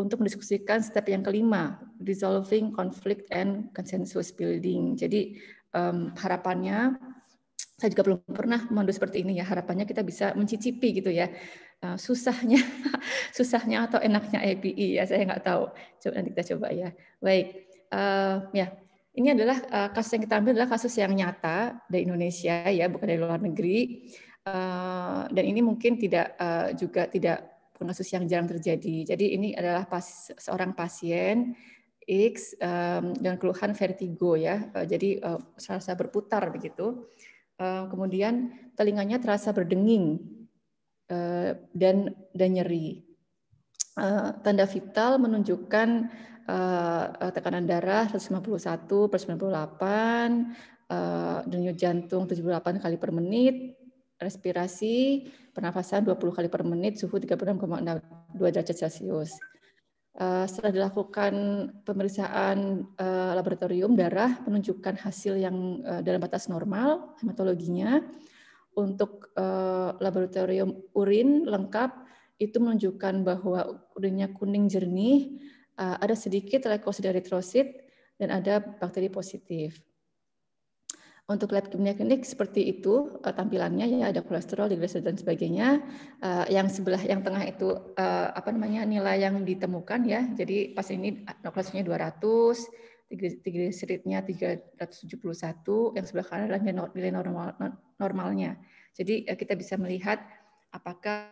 untuk mendiskusikan step yang kelima, resolving conflict and consensus building. Jadi harapannya, saya juga belum pernah memandu seperti ini ya, harapannya kita bisa mencicipi gitu ya, susahnya atau enaknya API ya, saya nggak tahu. Coba nanti kita coba ya. Baik, ya ini adalah kasus yang kita ambil adalah kasus yang nyata dari Indonesia ya, bukan dari luar negeri. Dan ini mungkin juga tidak kasus yang jarang terjadi. Jadi ini adalah seorang pasien X dengan keluhan vertigo ya. Jadi serasa berputar begitu. Kemudian telinganya terasa berdenging dan nyeri. Tanda vital menunjukkan tekanan darah 151/98, denyut jantung 78 kali per menit, respirasi, pernafasan 20 kali per menit, suhu 36,2 derajat Celcius. Setelah dilakukan pemeriksaan laboratorium, darah menunjukkan hasil yang dalam batas normal, hematologinya. Untuk laboratorium urin lengkap, itu menunjukkan bahwa urinnya kuning jernih, ada sedikit leukosit eritrosit, dan ada bakteri positif. Untuk lab kimia klinik seperti itu tampilannya ya, ada kolesterol, triglycerida dan sebagainya. Yang tengah itu nilai yang ditemukan ya. Jadi pas ini kolesterolnya 200, triglyceridnya 371, yang sebelah kanan adalah nilai normalnya. Jadi kita bisa melihat apakah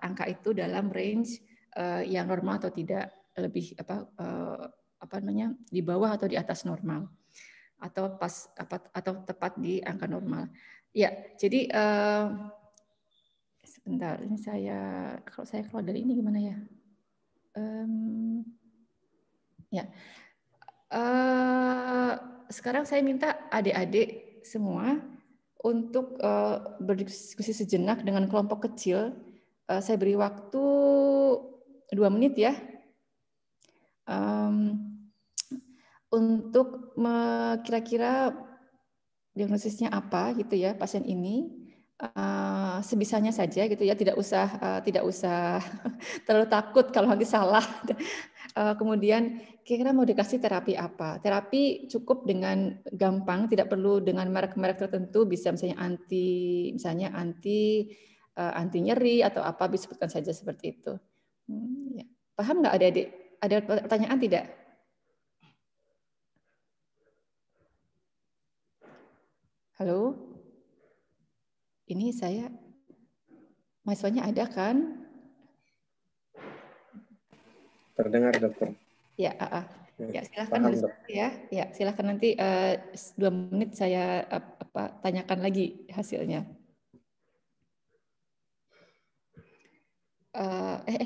angka itu dalam range yang normal atau tidak, lebih di bawah atau di atas normal, atau tepat di angka normal. Ya, jadi sebentar, ini kalau saya keluar dari ini gimana ya? Ya, sekarang saya minta adik-adik semua untuk berdiskusi sejenak dengan kelompok kecil. Saya beri waktu 2 menit ya. Untuk kira-kira diagnosisnya apa gitu ya pasien ini, sebisanya saja gitu ya, tidak usah terlalu takut kalau nanti salah. Kemudian kira-kira mau dikasih terapi apa? Terapi cukup dengan gampang, tidak perlu dengan merek-merek tertentu, bisa misalnya anti nyeri atau apa, disebutkan saja seperti itu. Ya. Paham nggak adik-adik? Ada pertanyaan tidak? Halo? Ini saya, mahasiswanya ada kan? Terdengar, dokter. Ya, silakan silakan nanti 2 menit saya tanyakan lagi hasilnya.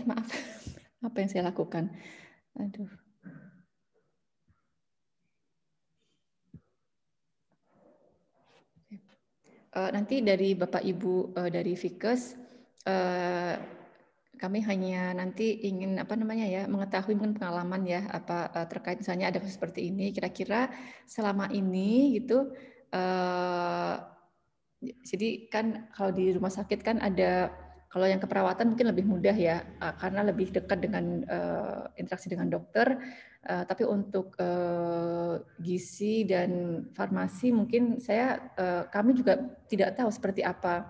Maaf, apa yang saya lakukan? Aduh. Nanti dari Bapak Ibu dari Fikes, kami hanya nanti ingin mengetahui mungkin pengalaman ya terkait misalnya ada seperti ini, kira-kira selama ini gitu. Jadi kan kalau di rumah sakit kan ada, kalau yang keperawatan mungkin lebih mudah ya karena lebih dekat dengan interaksi dengan dokter. Tapi untuk gizi dan farmasi mungkin kami juga tidak tahu seperti apa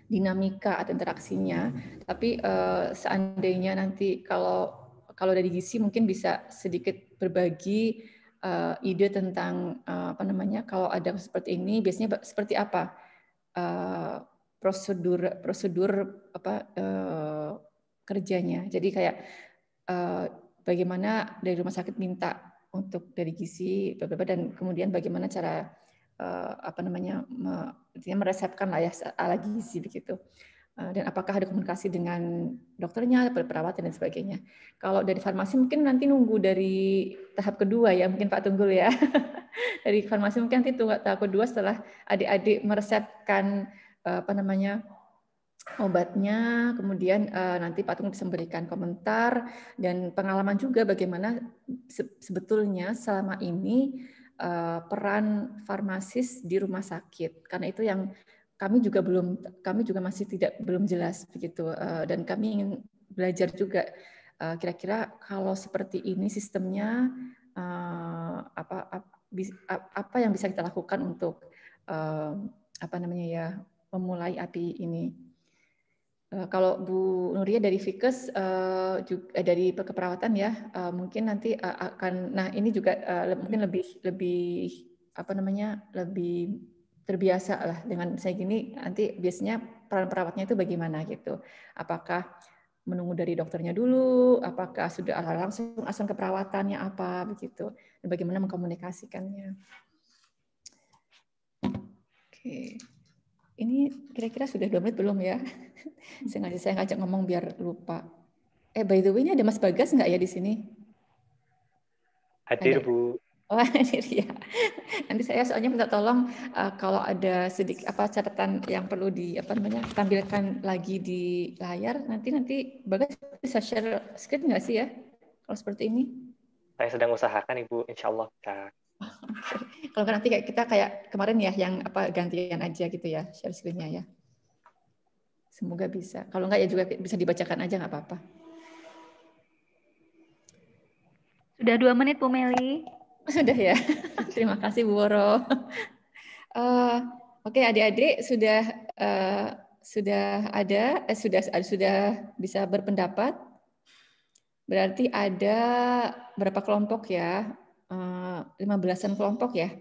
dinamika atau interaksinya. Tapi seandainya nanti kalau dari gizi mungkin bisa sedikit berbagi ide tentang kalau ada seperti ini biasanya seperti apa prosedur kerjanya. Jadi kayak bagaimana dari rumah sakit minta untuk dari gizi dan kemudian bagaimana cara meresepkan lah ya ala gizi begitu. Dan apakah ada komunikasi dengan dokternya, perawat dan sebagainya. Kalau dari farmasi mungkin nanti nunggu dari tahap kedua ya, mungkin Pak Tunggul ya. Dari farmasi mungkin nanti tahap kedua setelah adik-adik meresepkan obatnya, kemudian nanti Pak Tunggul bisa memberikan komentar dan pengalaman juga bagaimana sebetulnya selama ini peran farmasis di rumah sakit, karena itu yang kami juga masih belum jelas begitu, dan kami ingin belajar juga Kira-kira kalau seperti ini sistemnya, apa yang bisa kita lakukan untuk memulai API ini? Kalau Bu Nuria dari Fikes dari keperawatan ya, mungkin nanti akan, nah ini juga mungkin lebih terbiasa lah dengan misalnya gini, nanti biasanya peran perawatnya itu bagaimana gitu. Apakah menunggu dari dokternya dulu, apakah sudah langsung ke perawatannya apa begitu, dan bagaimana mengkomunikasikannya. Oke. Ini kira-kira sudah 2 menit belum ya? Sengaja saya ngajak ngomong biar lupa. By the way, ini ada Mas Bagas nggak ya di sini? Hadir, ada. Bu. Oh, hadir ya. Nanti saya soalnya minta tolong kalau ada sedikit catatan yang perlu tampilkan lagi di layar, nanti Bagas bisa share screen nggak sih ya? Kalau seperti ini? Saya sedang usahakan, Ibu. Insya Allah bisa. Kalau nanti kita kayak kemarin ya, yang gantian aja gitu ya, share screen-nya ya. Semoga bisa. Kalau enggak ya juga bisa dibacakan aja, nggak apa-apa. Sudah 2 menit, Bu Meli. Sudah ya. Terima kasih, Bu Woro. Oke, adik-adik sudah bisa berpendapat. Berarti ada berapa kelompok ya? 15-an kelompok ya?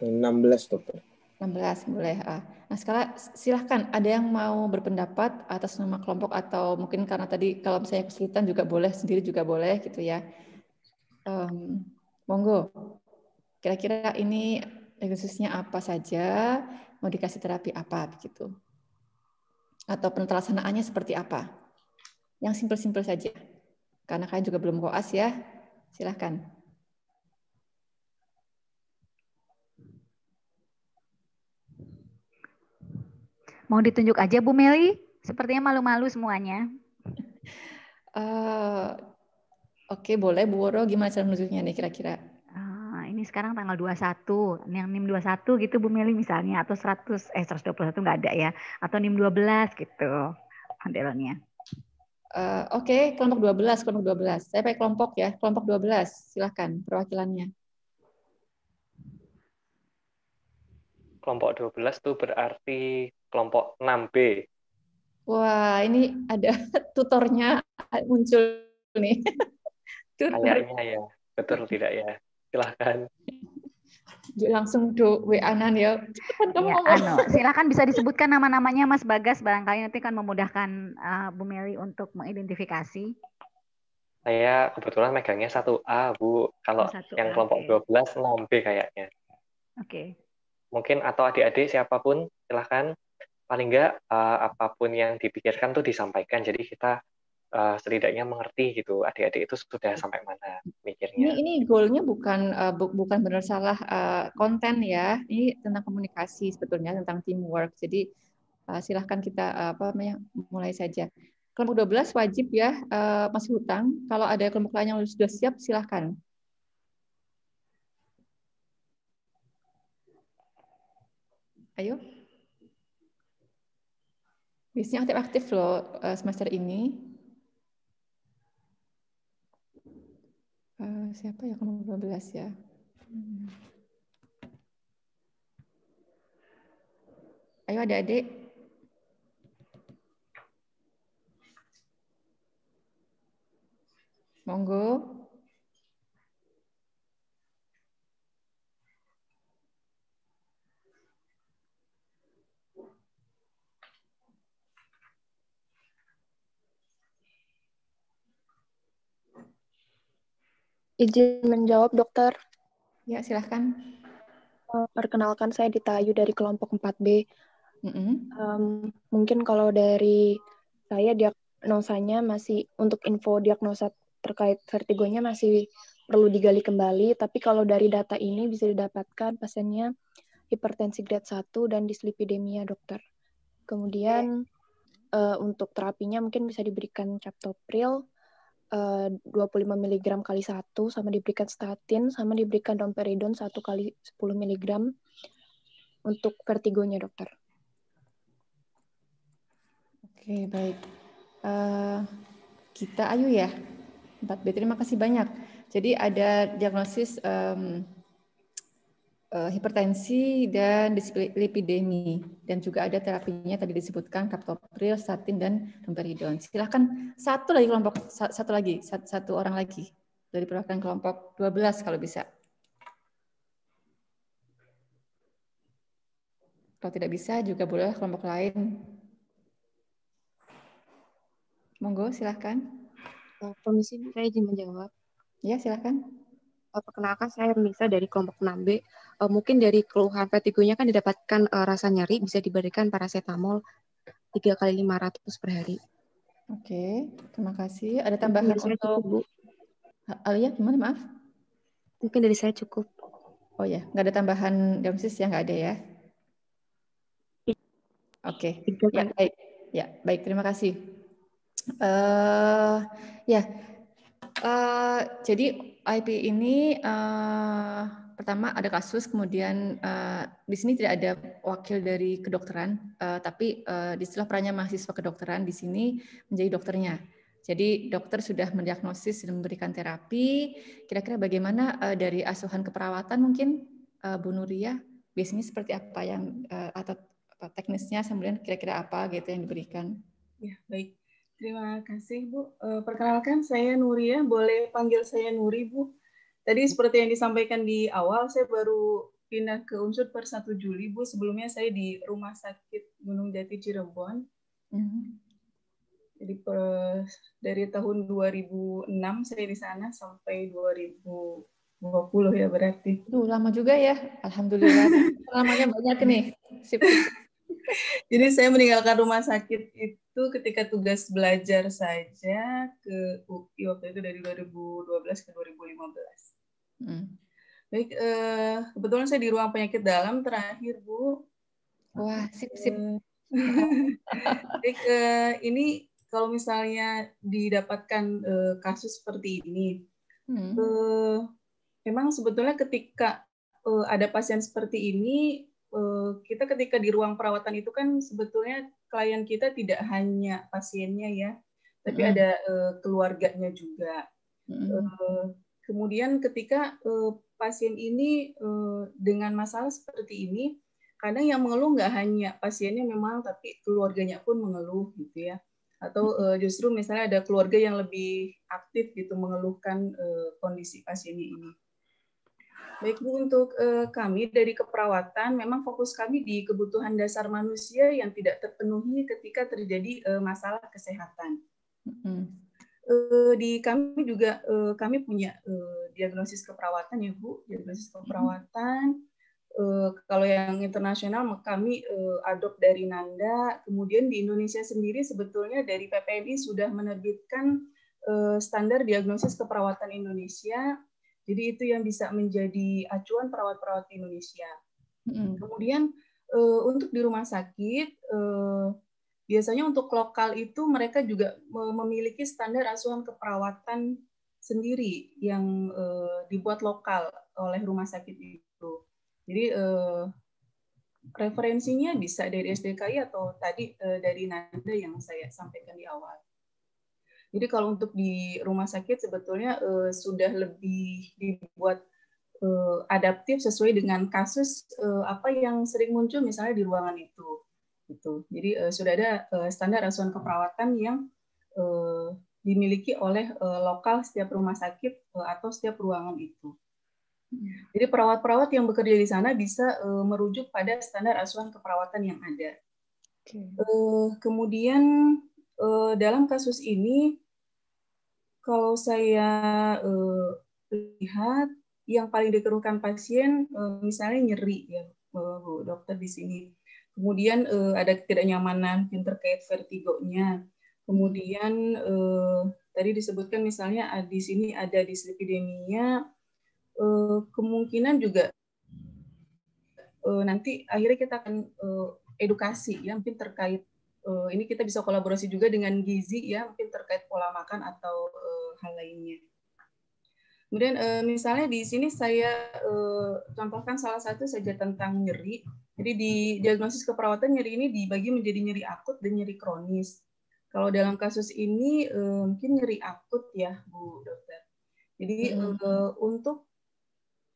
16, dokter. 16 boleh. Nah, sekarang silahkan ada yang mau berpendapat atas nama kelompok atau mungkin karena tadi kalau misalnya kesulitan juga boleh, sendiri juga boleh gitu ya. Monggo. Kira-kira ini diagnosisnya apa saja, mau dikasih terapi apa begitu. Atau penelaksanaannya seperti apa. Yang simpel-simpel saja. Karena kalian juga belum koas ya. Silahkan. Mau ditunjuk aja Bu Meli? Sepertinya malu-malu semuanya. Oke, boleh Bu Woro, gimana cara menunjuknya nih kira-kira? Ini sekarang tanggal 21, yang NIM 21 gitu Bu Meli misalnya, atau 121 nggak ada ya, atau NIM 12 gitu modelnya. Oke, kelompok 12. Saya pakai kelompok ya, kelompok 12. Silahkan perwakilannya. Kelompok 12 itu berarti kelompok 6B. Wah, ini ada tutornya muncul nih. Kayaknya ya, betul tidak ya? Silahkan. Langsung do WA-an ya. Silakan bisa disebutkan nama-namanya Mas Bagas, barangkali nanti kan memudahkan Bu Meli untuk mengidentifikasi. Saya kebetulan megangnya 1A, Bu. Kalau 1A, yang kelompok 12, 6B kayaknya. Oke. Mungkin atau adik-adik siapapun, silahkan. Paling enggak, apapun yang dipikirkan tuh disampaikan. Jadi kita setidaknya mengerti gitu, adik-adik itu sudah sampai mana mikirnya. Ini goalnya bukan benar salah konten ya. Ini tentang komunikasi sebetulnya, tentang teamwork. Jadi silahkan kita mulai saja. Kelompok 12 wajib ya masih hutang. Kalau ada kelompok lain yang sudah siap, silahkan. Ayo. Biasanya aktif loh semester ini. Siapa ya kelompok 12 ya? Ayo adik-adik. Monggo. Izin menjawab, dokter. Ya, silahkan. Perkenalkan, saya Dita Ayu dari kelompok 4B. Mungkin kalau dari saya diagnosanya masih, untuk info diagnosa terkait vertigonya masih perlu digali kembali, tapi kalau dari data ini bisa didapatkan pasiennya hipertensi grade 1 dan dislipidemia, dokter. Kemudian untuk terapinya mungkin bisa diberikan captopril 25 mg kali 1, sama diberikan statin, sama diberikan domperidon 1 kali 10 mg untuk vertigonya, dokter. Oke, baik. Gita Ayu ya, 4B. Terima kasih banyak. Jadi ada diagnosis hipertensi dan dislipidemi, dan juga ada terapinya tadi disebutkan captopril, statin, dan domperidon. Silahkan satu orang lagi dari perwakilan kelompok 12 kalau bisa. Kalau tidak bisa juga boleh kelompok lain. Monggo, silahkan. Permisi, saya izin menjawab. Ya, silahkan. Perkenalkan, saya Nisa dari kelompok 6B. Mungkin dari keluhan vertigonya kan didapatkan rasa nyeri, bisa diberikan paracetamol 3 kali 500 per hari. Oke, terima kasih. Ada tambahan dari saya untuk cukup, Bu. Alia, gimana, maaf? Mungkin dari saya cukup. Oh ya, nggak ada tambahan diagnosis ya, nggak ada ya? Oke, ya baik, ya baik, terima kasih. Jadi IP ini pertama ada kasus, kemudian di sini tidak ada wakil dari kedokteran, tapi di istilah perannya mahasiswa kedokteran di sini menjadi dokternya. Jadi dokter sudah mendiagnosis dan memberikan terapi. Kira-kira bagaimana dari asuhan keperawatan mungkin Bu Nuria biasanya seperti apa yang atau teknisnya, kemudian kira-kira apa gitu yang diberikan? Ya, baik. Terima kasih, Bu. Perkenalkan, saya Nuria. Boleh panggil saya Nuri, Bu. Tadi seperti yang disampaikan di awal, saya baru pindah ke Unsur per 1 Juli, Bu. Sebelumnya saya di Rumah Sakit Gunung Jati Cirebon. Jadi dari tahun 2006 saya di sana sampai 2020 ya berarti. Lama juga ya, alhamdulillah. Pengalamannya banyak nih. Sip. Jadi saya meninggalkan rumah sakit itu ketika tugas belajar saja ke UI waktu itu dari 2012 ke 2015. Baik, kebetulan saya di ruang penyakit dalam terakhir, Bu. Wah, sip. Baik, ini kalau misalnya didapatkan kasus seperti ini, memang sebetulnya ketika ada pasien seperti ini, kita ketika di ruang perawatan itu kan sebetulnya klien kita tidak hanya pasiennya ya, tapi ada keluarganya juga. Kemudian ketika pasien ini dengan masalah seperti ini, kadang yang mengeluh nggak hanya pasiennya memang, tapi keluarganya pun mengeluh gitu ya. Atau justru misalnya ada keluarga yang lebih aktif gitu mengeluhkan kondisi pasiennya ini. Baik, Bu, untuk kami dari keperawatan, memang fokus kami di kebutuhan dasar manusia yang tidak terpenuhi ketika terjadi masalah kesehatan. Di kami juga, kami punya diagnosis keperawatan ya, Bu, diagnosis keperawatan. Kalau yang internasional, kami adopt dari Nanda. Kemudian di Indonesia sendiri sebetulnya dari PPMI sudah menerbitkan standar diagnosis keperawatan Indonesia. Jadi itu yang bisa menjadi acuan perawat-perawat di Indonesia. Kemudian untuk di rumah sakit, biasanya untuk lokal itu mereka juga memiliki standar asuhan keperawatan sendiri yang dibuat lokal oleh rumah sakit itu. Jadi referensinya bisa dari SDKI atau tadi dari Nanda yang saya sampaikan di awal. Jadi kalau untuk di rumah sakit sebetulnya sudah lebih dibuat adaptif sesuai dengan kasus apa yang sering muncul misalnya di ruangan itu. Gitu. Jadi sudah ada standar asuhan keperawatan yang dimiliki oleh lokal setiap rumah sakit atau setiap ruangan itu. Jadi perawat-perawat yang bekerja di sana bisa merujuk pada standar asuhan keperawatan yang ada. Kemudian dalam kasus ini, kalau saya lihat yang paling dikeluhkan pasien, misalnya nyeri ya, Bu Dokter di sini. Kemudian ada ketidaknyamanan yang terkait vertigonya. Kemudian tadi disebutkan misalnya di sini ada dislipidemia. Kemungkinan juga nanti akhirnya kita akan edukasi ya, mungkin terkait ini kita bisa kolaborasi juga dengan gizi ya, mungkin terkait pola makan atau hal lainnya. Kemudian misalnya di sini saya contohkan salah satu saja tentang nyeri. Jadi di diagnosis keperawatan nyeri ini dibagi menjadi nyeri akut dan nyeri kronis. Kalau dalam kasus ini mungkin nyeri akut ya, Bu Dokter. Jadi untuk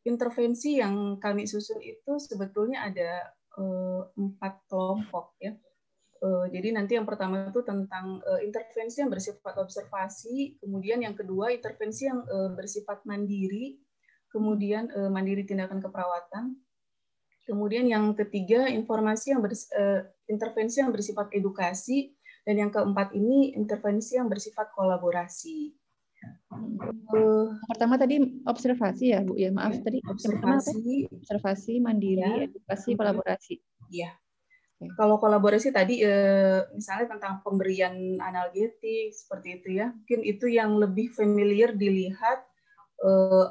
intervensi yang kami susun itu sebetulnya ada 4 kelompok ya. Jadi nanti yang pertama itu tentang intervensi yang bersifat observasi, kemudian yang kedua intervensi yang bersifat mandiri, kemudian mandiri tindakan keperawatan, kemudian yang ketiga intervensi yang bersifat edukasi, dan yang keempat ini intervensi yang bersifat kolaborasi. Pertama tadi observasi ya Bu ya, maaf ya, tadi observasi, mandiri, ya, edukasi, kolaborasi. Iya. Kalau kolaborasi tadi misalnya tentang pemberian analgetik seperti itu ya, mungkin itu yang lebih familiar dilihat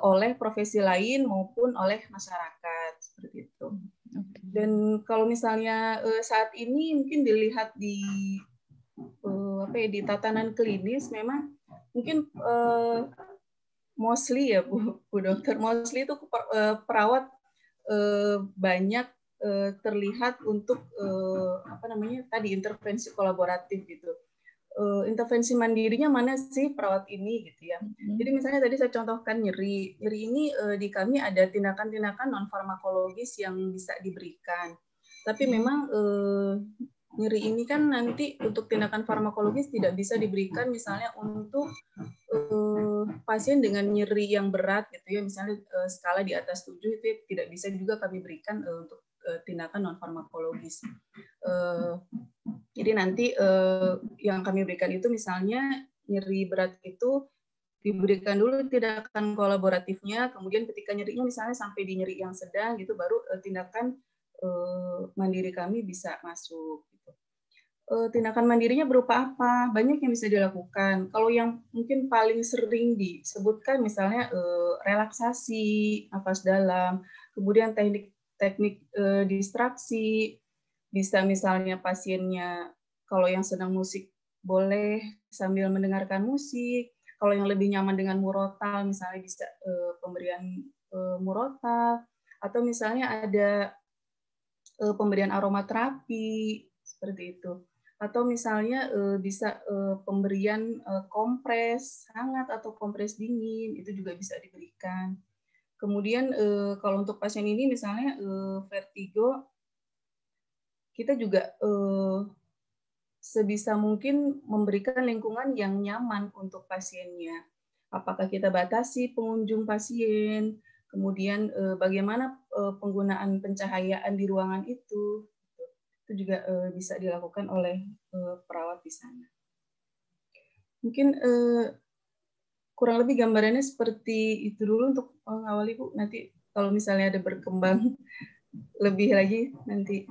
oleh profesi lain maupun oleh masyarakat seperti itu. Dan kalau misalnya saat ini mungkin dilihat di di tatanan klinis, memang mungkin mostly ya Bu Dokter, mostly itu perawat banyak terlihat untuk tadi intervensi kolaboratif gitu. Intervensi mandirinya mana sih perawat ini gitu ya. Jadi misalnya tadi saya contohkan nyeri ini di kami ada tindakan-tindakan non farmakologis yang bisa diberikan. Tapi memang nyeri ini kan nanti untuk tindakan farmakologis tidak bisa diberikan misalnya untuk pasien dengan nyeri yang berat gitu ya, misalnya skala di atas 7 itu tidak bisa juga kami berikan untuk tindakan non farmakologis. Jadi nanti yang kami berikan itu misalnya nyeri berat itu diberikan dulu tindakan kolaboratifnya, kemudian ketika nyerinya misalnya sampai di nyeri yang sedang gitu, baru tindakan mandiri kami bisa masuk. Gitu. Tindakan mandirinya berupa apa? Banyak yang bisa dilakukan. Kalau yang mungkin paling sering disebutkan misalnya relaksasi, nafas dalam, kemudian teknik distraksi, bisa misalnya pasiennya kalau yang sedang musik boleh sambil mendengarkan musik, kalau yang lebih nyaman dengan murotal misalnya bisa pemberian murotal, atau misalnya ada pemberian aromaterapi seperti itu, atau misalnya bisa pemberian kompres hangat atau kompres dingin, itu juga bisa diberikan. Kemudian kalau untuk pasien ini misalnya vertigo, kita juga sebisa mungkin memberikan lingkungan yang nyaman untuk pasiennya. Apakah kita batasi pengunjung pasien, kemudian bagaimana penggunaan pencahayaan di ruangan itu juga bisa dilakukan oleh perawat di sana. Mungkin kurang lebih gambarannya seperti itu dulu untuk mengawali Bu. Nanti kalau misalnya ada berkembang lebih lagi nanti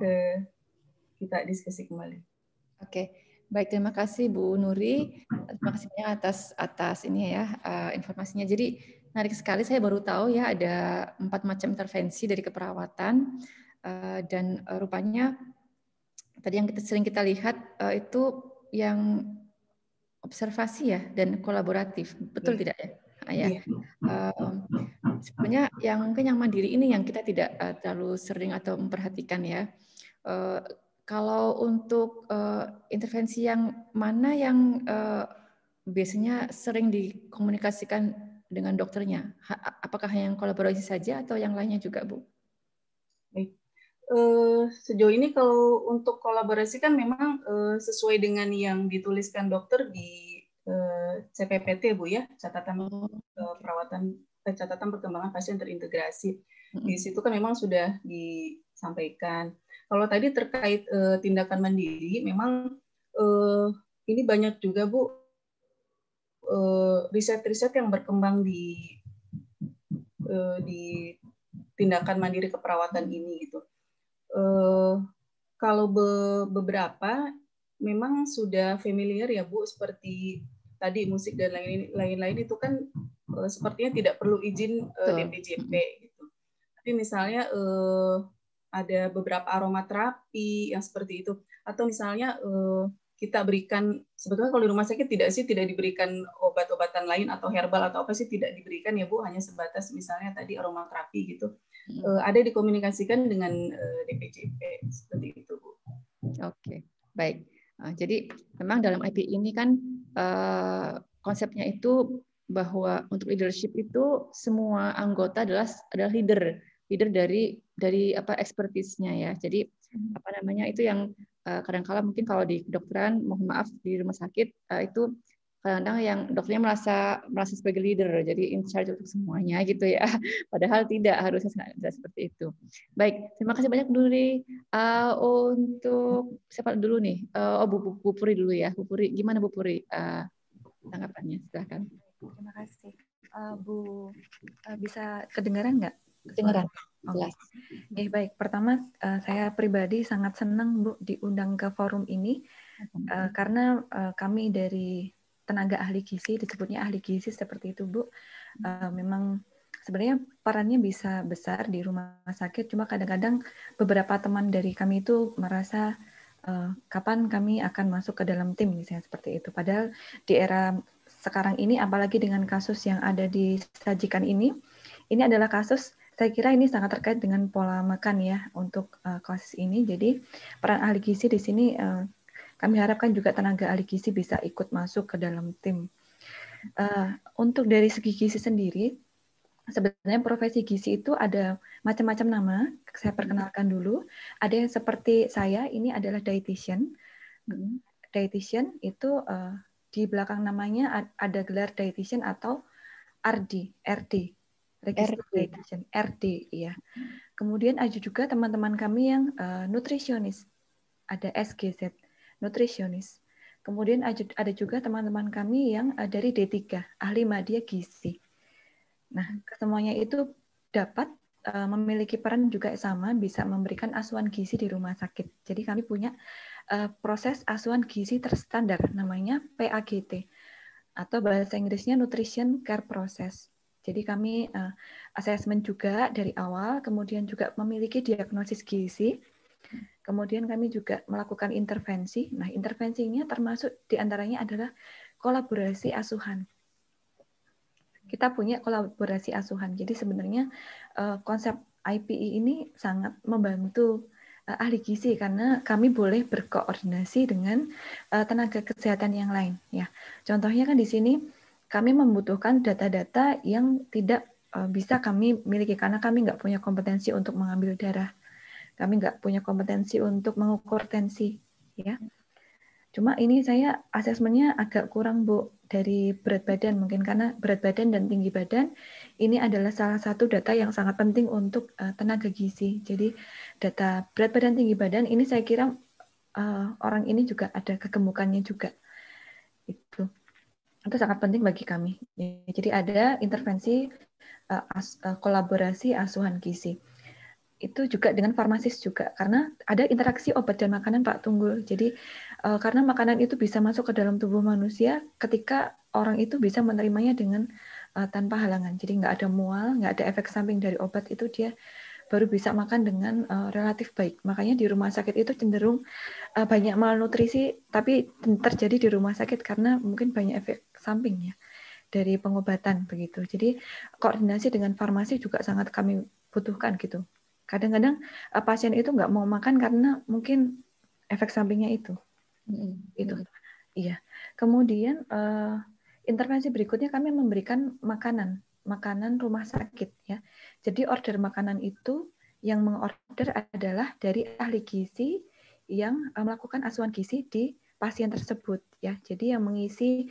kita diskusi kembali. Oke, baik, terima kasih Bu Nuri. Terima kasih atas ini ya informasinya. Jadi menarik sekali, saya baru tahu ya ada 4 macam intervensi dari keperawatan dan rupanya tadi yang sering kita lihat itu yang observasi ya dan kolaboratif, betul tidak ya? Ya. Sebenarnya mungkin yang mandiri ini yang kita tidak terlalu sering atau memperhatikan ya. Kalau untuk intervensi yang mana yang biasanya sering dikomunikasikan dengan dokternya? Apakah yang kolaborasi saja atau yang lainnya juga, Bu? Baik. Sejauh ini kalau untuk kolaborasi kan memang sesuai dengan yang dituliskan dokter di CPPT Bu ya, catatan perawatan catatan perkembangan pasien terintegrasi. Di situ kan memang sudah disampaikan. Kalau tadi terkait tindakan mandiri, memang ini banyak juga Bu riset-riset yang berkembang di tindakan mandiri keperawatan ini gitu. Kalau beberapa memang sudah familiar ya Bu, seperti tadi musik dan lain-lain itu kan sepertinya tidak perlu izin DPJP gitu. Tapi misalnya ada beberapa aromaterapi yang seperti itu, atau misalnya kita berikan, sebetulnya kalau di rumah sakit tidak diberikan obat-obatan lain atau herbal atau apa sih, tidak diberikan ya Bu, hanya sebatas misalnya tadi aromaterapi gitu. Ada dikomunikasikan dengan DPJP seperti itu Bu. Oke, baik. Jadi memang dalam IPI ini kan konsepnya itu bahwa untuk leadership itu semua anggota adalah leader dari expertise-nya ya. Jadi itu yang kadang-kala mungkin kalau di kedokteran, mohon maaf di rumah sakit itu kadang-kadang yang dokternya merasa sebagai leader, jadi in charge untuk semuanya gitu ya. Padahal tidak, harusnya tidak seperti itu. Baik, terima kasih banyak Duri. Untuk siapa dulu nih? Bu Puri dulu ya. Bu Puri, gimana Bu Puri tanggapannya? Silakan. Terima kasih. Bu, bisa kedengaran nggak? Kedengaran. Jelas. Baik. Pertama, saya pribadi sangat senang Bu diundang ke forum ini karena kami dari tenaga ahli gizi, disebutnya ahli gizi seperti itu Bu. Memang sebenarnya perannya bisa besar di rumah sakit, cuma kadang-kadang beberapa teman dari kami itu merasa kapan kami akan masuk ke dalam tim, misalnya seperti itu. Padahal di era sekarang ini, apalagi dengan kasus yang ada disajikan ini adalah kasus, saya kira ini sangat terkait dengan pola makan ya untuk kasus ini. Jadi peran ahli gizi di sini kami harapkan juga tenaga ahli gizi bisa ikut masuk ke dalam tim. Untuk dari segi gizi sendiri, sebenarnya profesi gizi itu ada macam-macam nama. Saya perkenalkan dulu. Ada yang seperti saya, ini adalah dietitian. Dietitian itu di belakang namanya ada gelar dietitian atau RD, Register Dietitian, RD, ya. Kemudian ada juga teman-teman kami yang nutrisionis, ada SGZ, nutrisionis. Kemudian ada juga teman-teman kami yang dari D3, ahli media gizi. Nah, kesemuanya itu dapat memiliki peran juga sama, bisa memberikan asuhan gizi di rumah sakit. Jadi kami punya proses asuhan gizi terstandar, namanya PAGT, atau bahasa Inggrisnya Nutrition Care Process. Jadi kami asesmen juga dari awal, kemudian juga memiliki diagnosis gizi, kemudian kami juga melakukan intervensi. Nah, intervensinya termasuk diantaranya adalah kolaborasi asuhan. Kita punya kolaborasi asuhan. Jadi sebenarnya konsep IPI ini sangat membantu ahli gizi karena kami boleh berkoordinasi dengan tenaga kesehatan yang lain. Ya, contohnya kan di sini kami membutuhkan data-data yang tidak bisa kami miliki karena kami nggak punya kompetensi untuk mengambil darah. Kami nggak punya kompetensi untuk mengukur tensi, ya. Cuma ini saya asesmennya agak kurang Bu dari berat badan mungkin karena berat badan dan tinggi badan ini adalah salah satu data yang sangat penting untuk tenaga gizi. Jadi data berat badan tinggi badan ini saya kira orang ini juga ada kegemukannya juga. Itu sangat penting bagi kami. Jadi ada intervensi kolaborasi asuhan gizi. Itu juga dengan farmasis juga karena ada interaksi obat dan makanan Pak Tunggul. Jadi karena makanan itu bisa masuk ke dalam tubuh manusia ketika orang itu bisa menerimanya dengan tanpa halangan. Jadi nggak ada mual, nggak ada efek samping dari obat itu, dia baru bisa makan dengan relatif baik. Makanya di rumah sakit itu cenderung banyak malnutrisi, tapi terjadi di rumah sakit karena mungkin banyak efek sampingnya dari pengobatan begitu. Jadi koordinasi dengan farmasi juga sangat kami butuhkan gitu. Kadang-kadang pasien itu nggak mau makan karena mungkin efek sampingnya itu. Itu. Iya. Kemudian intervensi berikutnya kami memberikan makanan rumah sakit ya. Jadi order makanan itu yang mengorder adalah dari ahli gizi yang melakukan asuhan gizi di pasien tersebut ya. Jadi yang mengisi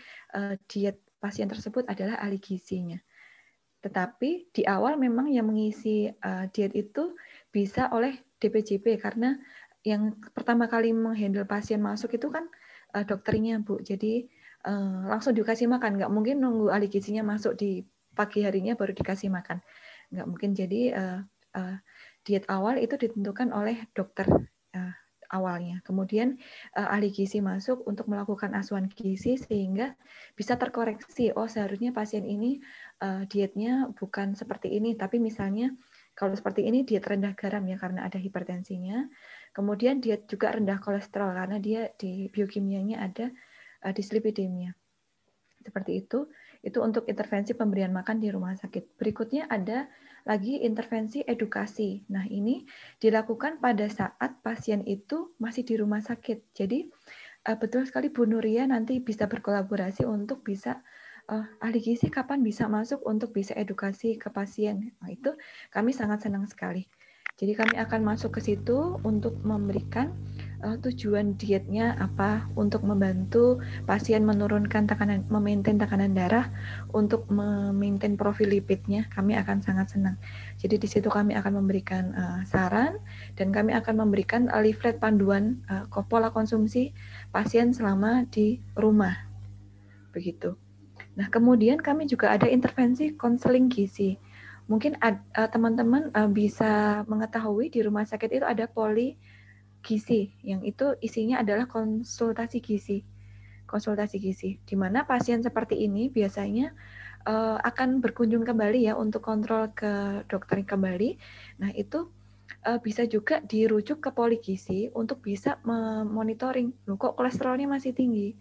diet pasien tersebut adalah ahli gizinya. Tetapi di awal memang yang mengisi diet itu bisa oleh DPJP karena yang pertama kali menghandle pasien masuk itu kan dokternya Bu. Jadi langsung dikasih makan, nggak mungkin nunggu ahli gizinya masuk di pagi harinya baru dikasih makan, nggak mungkin. Jadi diet awal itu ditentukan oleh dokter awalnya. Kemudian ahli gizi masuk untuk melakukan asuhan gizi sehingga bisa terkoreksi. Oh, seharusnya pasien ini dietnya bukan seperti ini, tapi misalnya kalau seperti ini diet rendah garam ya karena ada hipertensinya. Kemudian diet juga rendah kolesterol karena dia di biokimianya ada dislipidemia. Seperti itu. Itu untuk intervensi pemberian makan di rumah sakit. Berikutnya ada lagi intervensi edukasi. Nah, ini dilakukan pada saat pasien itu masih di rumah sakit. Jadi, betul sekali Bu Nuria, nanti bisa berkolaborasi untuk bisa ahli gizi kapan bisa masuk untuk bisa edukasi ke pasien. Nah, itu kami sangat senang sekali. Jadi kami akan masuk ke situ untuk memberikan tujuan dietnya apa, untuk membantu pasien menurunkan tekanan, memaintain tekanan darah, untuk memaintain profil lipidnya. Kami akan sangat senang. Jadi di situ kami akan memberikan saran dan kami akan memberikan leaflet panduan pola konsumsi pasien selama di rumah. Begitu. Nah, kemudian kami juga ada intervensi konseling gizi. Mungkin teman-teman bisa mengetahui di rumah sakit itu ada poli gizi, yang itu isinya adalah konsultasi gizi. Konsultasi gizi, di mana pasien seperti ini biasanya akan berkunjung kembali ya untuk kontrol ke dokter kembali. Nah, itu bisa juga dirujuk ke poli gizi untuk bisa memonitoring, loh kok kolesterolnya masih tinggi,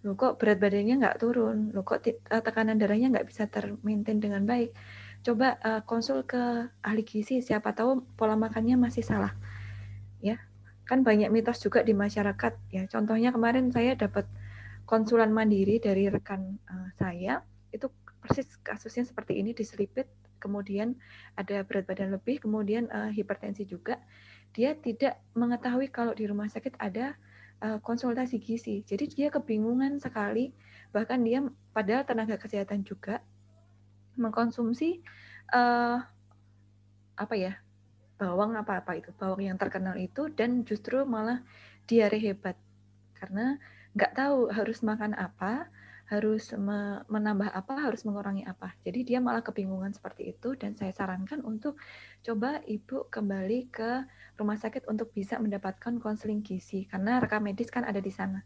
loh kok berat badannya nggak turun, loh kok tekanan darahnya nggak bisa termaintain dengan baik. Coba konsul ke ahli gizi, siapa tahu pola makannya masih salah. Ya, kan banyak mitos juga di masyarakat. Ya, contohnya kemarin saya dapat konsulan mandiri dari rekan saya, itu persis kasusnya seperti ini, diselipit, kemudian ada berat badan lebih, kemudian hipertensi juga. Dia tidak mengetahui kalau di rumah sakit ada konsultasi gizi. Jadi dia kebingungan sekali, bahkan dia padahal tenaga kesehatan juga mengkonsumsi bawang bawang yang terkenal itu, dan justru malah diare hebat karena nggak tahu harus makan apa, harus menambah apa, harus mengurangi apa. Jadi dia malah kebingungan seperti itu, dan saya sarankan untuk coba Ibu kembali ke rumah sakit untuk bisa mendapatkan konseling gizi, karena rekam medis kan ada di sana.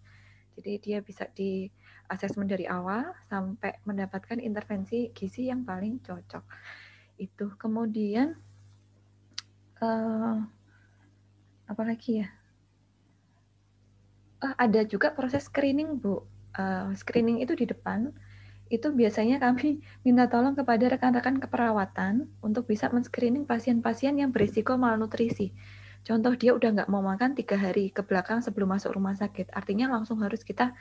Jadi dia bisa di asesmen dari awal sampai mendapatkan intervensi gizi yang paling cocok. Itu. Kemudian apa lagi ya? Ada juga proses screening, Bu. Screening itu di depan, itu biasanya kami minta tolong kepada rekan-rekan keperawatan untuk bisa men-screening pasien-pasien yang berisiko malnutrisi. Contoh, dia udah nggak mau makan 3 hari ke belakang sebelum masuk rumah sakit. Artinya langsung harus kita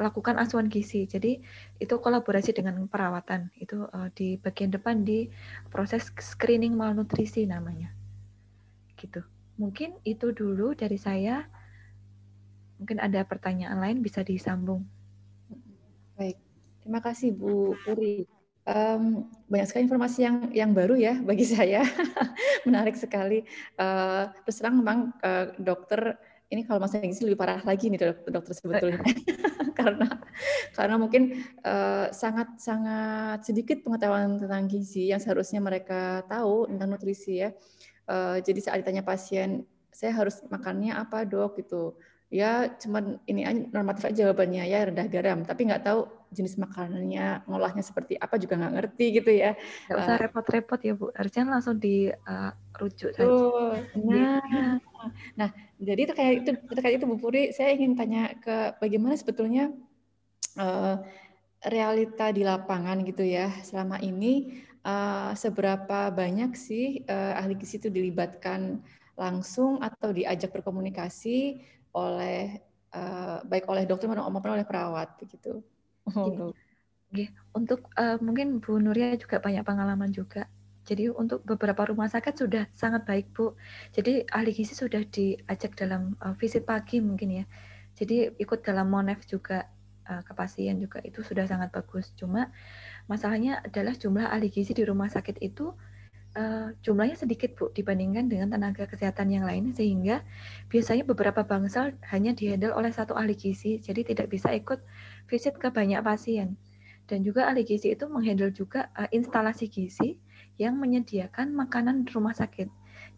lakukan asuhan gizi. Jadi itu kolaborasi dengan perawatan. Itu di bagian depan di proses screening malnutrisi namanya. Gitu. Mungkin itu dulu dari saya. Mungkin ada pertanyaan lain bisa disambung. Baik, terima kasih Bu Puri. Banyak sekali informasi yang baru ya bagi saya, menarik sekali. Terus terang memang dokter ini kalau masalah gizi lebih parah lagi nih dokter sebetulnya, karena mungkin sangat sedikit pengetahuan tentang gizi yang seharusnya mereka tahu tentang nutrisi ya. Jadi saat ditanya pasien, saya harus makannya apa dok gitu. Ya cuman ini aja normatif aja jawabannya, ya rendah garam, tapi nggak tahu jenis makanannya, ngolahnya seperti apa juga nggak ngerti gitu ya. Nggak usah repot-repot ya Bu, harusnya langsung dirujuk saja. Nah, jadi terkait itu Bu Puri, saya ingin tanya ke bagaimana sebetulnya realita di lapangan gitu ya selama ini, seberapa banyak sih ahli gizi itu dilibatkan langsung atau diajak berkomunikasi oleh baik oleh dokter maupun oleh perawat begitu. Untuk mungkin Bu Nuria juga banyak pengalaman juga. Jadi untuk beberapa rumah sakit sudah sangat baik Bu. Jadi ahli gizi sudah diajak dalam visit pagi mungkin ya. Jadi ikut dalam monef juga ke pasien juga, itu sudah sangat bagus. Cuma masalahnya adalah jumlah ahli gizi di rumah sakit itu jumlahnya sedikit Bu dibandingkan dengan tenaga kesehatan yang lain, sehingga biasanya beberapa bangsal hanya dihandle oleh satu ahli gizi, jadi tidak bisa ikut visit ke banyak pasien. Dan juga ahli gizi itu menghandle juga instalasi gizi yang menyediakan makanan di rumah sakit.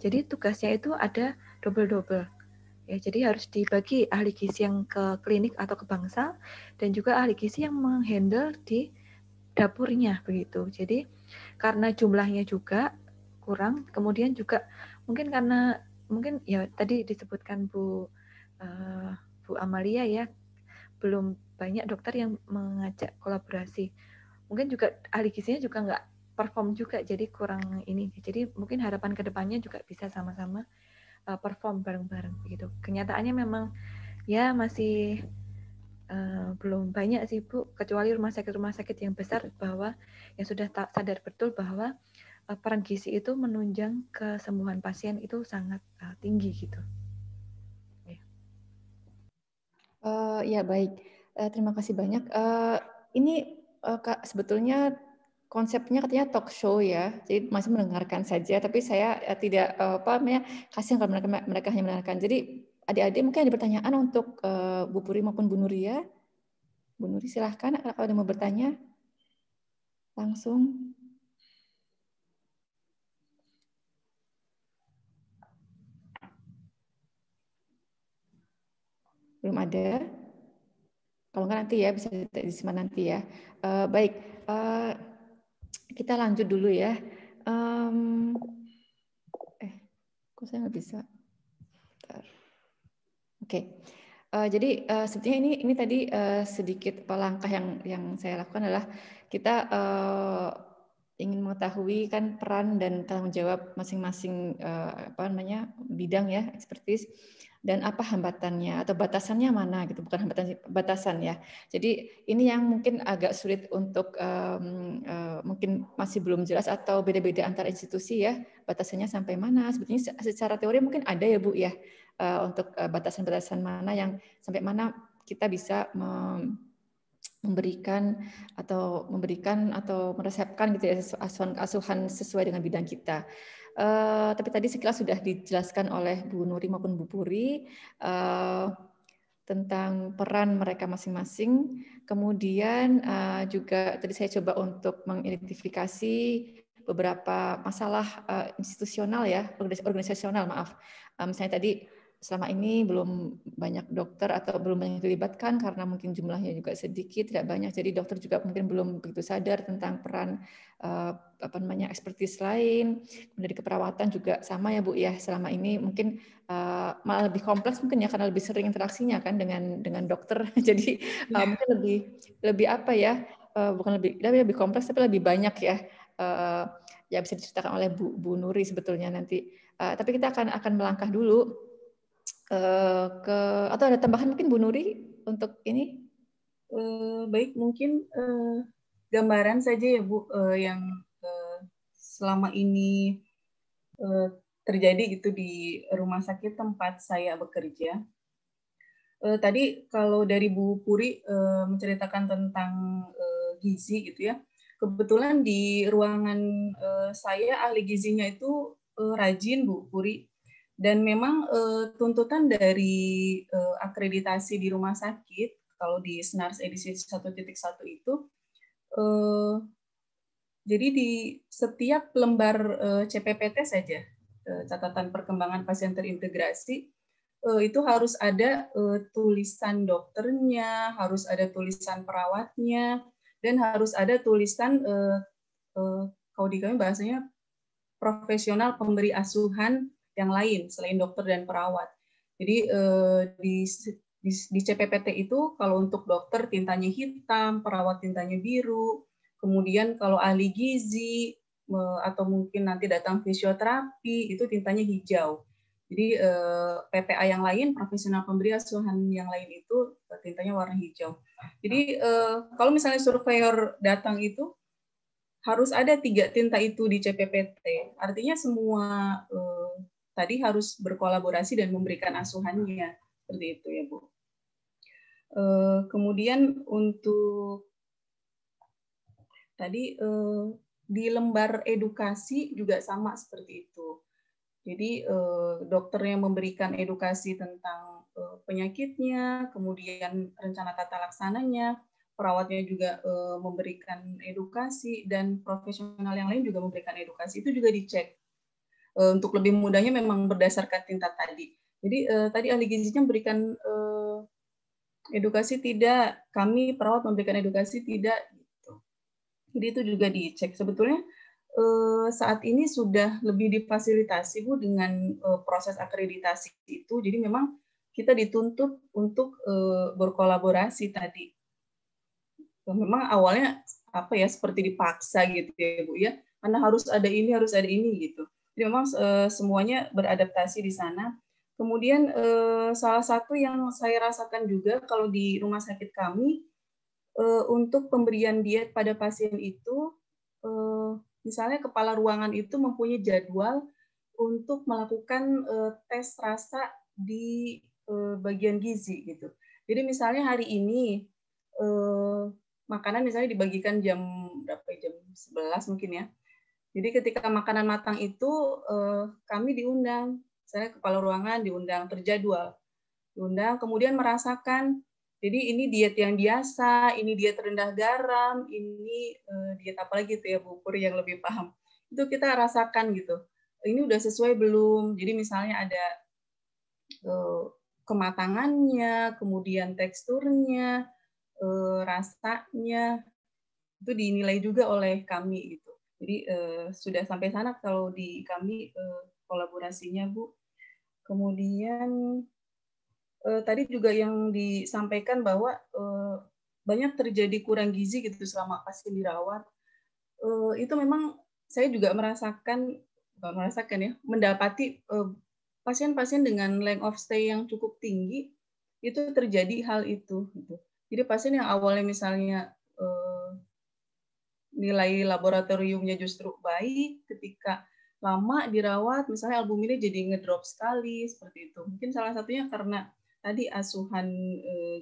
Jadi tugasnya itu ada double-double. Ya, jadi harus dibagi ahli gizi yang ke klinik atau ke bangsal, dan juga ahli gizi yang menghandle di dapurnya begitu. Jadi karena jumlahnya juga kurang, kemudian juga mungkin karena ya tadi disebutkan Bu Amalia ya, belum banyak dokter yang mengajak kolaborasi. Mungkin juga ahli gizinya juga nggak perform juga, jadi kurang ini. Jadi mungkin harapan kedepannya juga bisa sama-sama perform bareng-bareng begitu. Kenyataannya memang Ya masih belum banyak sih Bu, kecuali rumah sakit yang besar bahwa yang sudah sadar betul bahwa peran gizi itu menunjang kesembuhan pasien itu sangat tinggi gitu. Ya baik, terima kasih banyak. Ini Kak, sebetulnya konsepnya katanya talk show ya, jadi masih mendengarkan saja, tapi saya tidak apa namanya kasihan kalau mereka hanya mendengarkan. Jadi adik-adik mungkin ada pertanyaan untuk Bu Puri maupun Bu Nuri ya. Bu Nuri silahkan kalau ada mau bertanya langsung. Belum ada? Kalau nggak nanti ya, bisa disimpan nanti ya. Baik, kita lanjut dulu ya. Kok saya nggak bisa? Oke. Jadi sebetulnya ini tadi sedikit langkah yang saya lakukan adalah kita ingin mengetahui kan peran dan tanggung jawab masing-masing bidang ya, expertise, dan apa hambatannya atau batasannya mana gitu, bukan batasan ya. Jadi ini yang mungkin agak sulit untuk mungkin masih belum jelas atau beda-beda antar institusi ya, batasannya sampai mana. Sebetulnya secara teori mungkin ada ya Bu ya, untuk batasan-batasan mana yang sampai mana kita bisa memberikan atau meresepkan gitu ya asuhan sesuai dengan bidang kita. Tapi tadi sekilas sudah dijelaskan oleh Bu Nuri maupun Bu Puri tentang peran mereka masing-masing. Kemudian juga tadi saya coba untuk mengidentifikasi beberapa masalah institusional ya, organisasional maaf. Misalnya tadi selama ini belum banyak dokter atau belum banyak dilibatkan karena mungkin jumlahnya juga sedikit, tidak banyak. Jadi dokter juga mungkin belum begitu sadar tentang peran expertise lain. Kemudian di keperawatan juga sama ya Bu ya. Selama ini mungkin malah lebih kompleks mungkin ya karena lebih sering interaksinya kan dengan dokter. Jadi mungkin lebih apa ya? Bukan lebih kompleks tapi lebih banyak ya. Ya bisa diceritakan oleh Bu Nuri sebetulnya nanti. Tapi kita akan melangkah dulu atau ada tambahan mungkin Bu Nuri untuk ini? Baik, mungkin gambaran saja ya Bu yang selama ini terjadi gitu di rumah sakit tempat saya bekerja. Tadi kalau dari Bu Puri menceritakan tentang gizi gitu ya, kebetulan di ruangan saya ahli gizinya itu rajin Bu Puri. Dan memang tuntutan dari akreditasi di rumah sakit, kalau di SNARS edisi 1.1 itu, jadi di setiap lembar CPPT saja, catatan perkembangan pasien terintegrasi, itu harus ada tulisan dokternya, harus ada tulisan perawatnya, dan harus ada tulisan, kalau di kami bahasanya, profesional pemberi asuhan yang lain selain dokter dan perawat. Jadi di CPPT itu kalau untuk dokter tintanya hitam, perawat tintanya biru, kemudian kalau ahli gizi atau mungkin nanti datang fisioterapi itu tintanya hijau. Jadi PPA yang lain, profesional pemberi asuhan yang lain itu tintanya warna hijau. Jadi kalau misalnya surveyor datang itu harus ada 3 tinta itu di CPPT. Artinya semua tadi harus berkolaborasi dan memberikan asuhannya. Seperti itu ya Bu. Kemudian untuk tadi di lembar edukasi juga sama seperti itu. Jadi dokter yang memberikan edukasi tentang penyakitnya, kemudian rencana tata laksananya, perawatnya juga memberikan edukasi, dan profesional yang lain juga memberikan edukasi. Itu juga dicek. Untuk lebih mudahnya memang berdasarkan tinta tadi. Jadi tadi ahli gizinya memberikan edukasi tidak, kami perawat memberikan edukasi tidak. Gitu. Jadi itu juga dicek. Sebetulnya saat ini sudah lebih difasilitasi Bu dengan proses akreditasi itu. Jadi memang kita dituntut untuk berkolaborasi tadi. Memang awalnya apa ya seperti dipaksa gitu ya Bu ya, karena harus ada ini gitu. Jadi memang semuanya beradaptasi di sana. Kemudian salah satu yang saya rasakan juga kalau di rumah sakit kami, untuk pemberian diet pada pasien itu, misalnya kepala ruangan itu mempunyai jadwal untuk melakukan tes rasa di bagian gizi gitu. Jadi misalnya hari ini makanan misalnya dibagikan jam berapa? Jam 11 mungkin ya. Jadi ketika makanan matang itu kami diundang, misalnya kepala ruangan diundang, terjadwal, diundang, kemudian merasakan. Jadi ini diet yang biasa, ini diet rendah garam, ini diet apa lagi tuh ya Bu Pur yang lebih paham. Itu kita rasakan gitu. Ini udah sesuai belum? Jadi misalnya ada kematangannya, kemudian teksturnya, rasanya, itu dinilai juga oleh kami gitu. Jadi sudah sampai sana kalau di kami kolaborasinya Bu. Kemudian tadi juga yang disampaikan bahwa banyak terjadi kurang gizi gitu selama pasien dirawat. Itu memang saya juga mendapati pasien-pasien dengan length of stay yang cukup tinggi itu terjadi hal itu. Gitu. Jadi pasien yang awalnya misalnya nilai laboratoriumnya justru baik, ketika lama dirawat, misalnya albuminnya jadi ngedrop sekali, seperti itu. Mungkin salah satunya karena tadi asuhan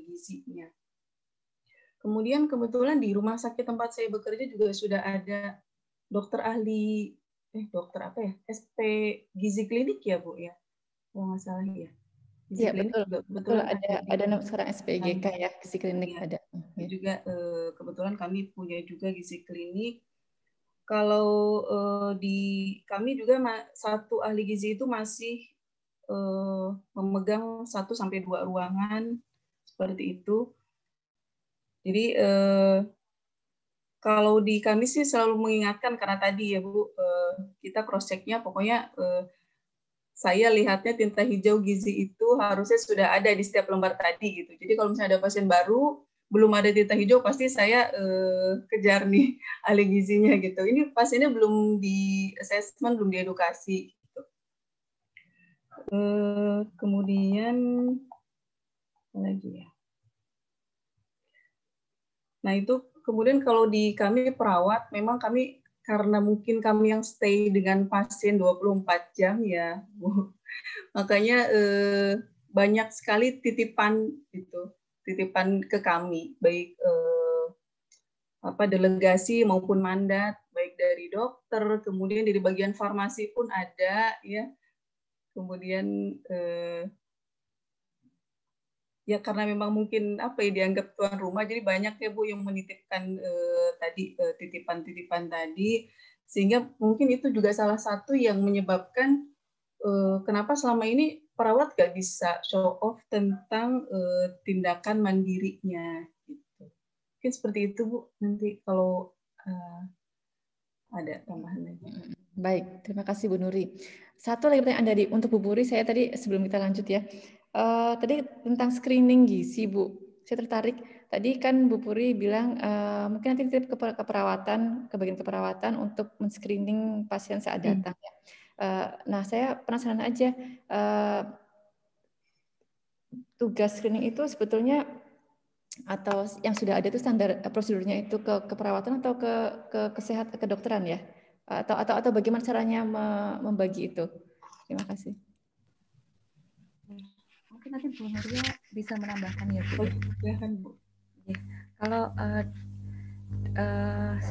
gizinya. Kemudian kebetulan di rumah sakit tempat saya bekerja juga sudah ada dokter ahli, SP gizi klinik ya Bu ya, kalau nggak salah ya. Gizi klinik betul. juga Betul, ada sekarang SPGK ya, gizi klinik ya. ada. Juga kebetulan kami punya juga gizi klinik. Kalau di kami juga satu ahli gizi itu masih memegang 1-2 ruangan seperti itu. Jadi kalau di kami sih selalu mengingatkan karena tadi ya Bu, kita cross check-nya pokoknya saya lihatnya tinta hijau gizi itu harusnya sudah ada di setiap lembar tadi gitu. Jadi kalau misalnya ada pasien baru belum ada tinta hijau pasti saya kejar nih ahli gizinya gitu. Ini pasiennya belum di assessment, belum diedukasi. Gitu. Kemudian apa lagi ya? Nah itu kemudian kalau di kami perawat, memang kami karena mungkin kami yang stay dengan pasien 24 jam ya, Bu. Makanya banyak sekali titipan gitu, titipan ke kami, baik delegasi maupun mandat, baik dari dokter, kemudian dari bagian farmasi pun ada ya. Kemudian ya karena memang mungkin dianggap tuan rumah, jadi banyak ya Bu yang menitipkan tadi titipan-titipan tadi, sehingga mungkin itu juga salah satu yang menyebabkan kenapa selama ini perawat gak bisa show off tentang tindakan mandirinya. Gitu. Mungkin seperti itu Bu, nanti kalau ada tambahan lagi. Baik, terima kasih Bu Nuri. Satu lagi pertanyaan untuk Bu Puri, saya tadi sebelum kita lanjut ya. Tadi tentang screening gizi, Bu. Saya tertarik. Tadi kan Bu Puri bilang mungkin nanti titip ke perawatan, ke bagian keperawatan untuk men-screening pasien saat datang. Ya. Nah, saya penasaran aja, tugas screening itu sebetulnya atau yang sudah ada itu standar prosedurnya itu ke keperawatan atau ke kesehatan, kedokteran ya? Atau bagaimana caranya membagi itu? Terima kasih. Mungkin nanti Bu Nuria bisa menambahkan ya Bu. Silakan Bu. Ya, kalau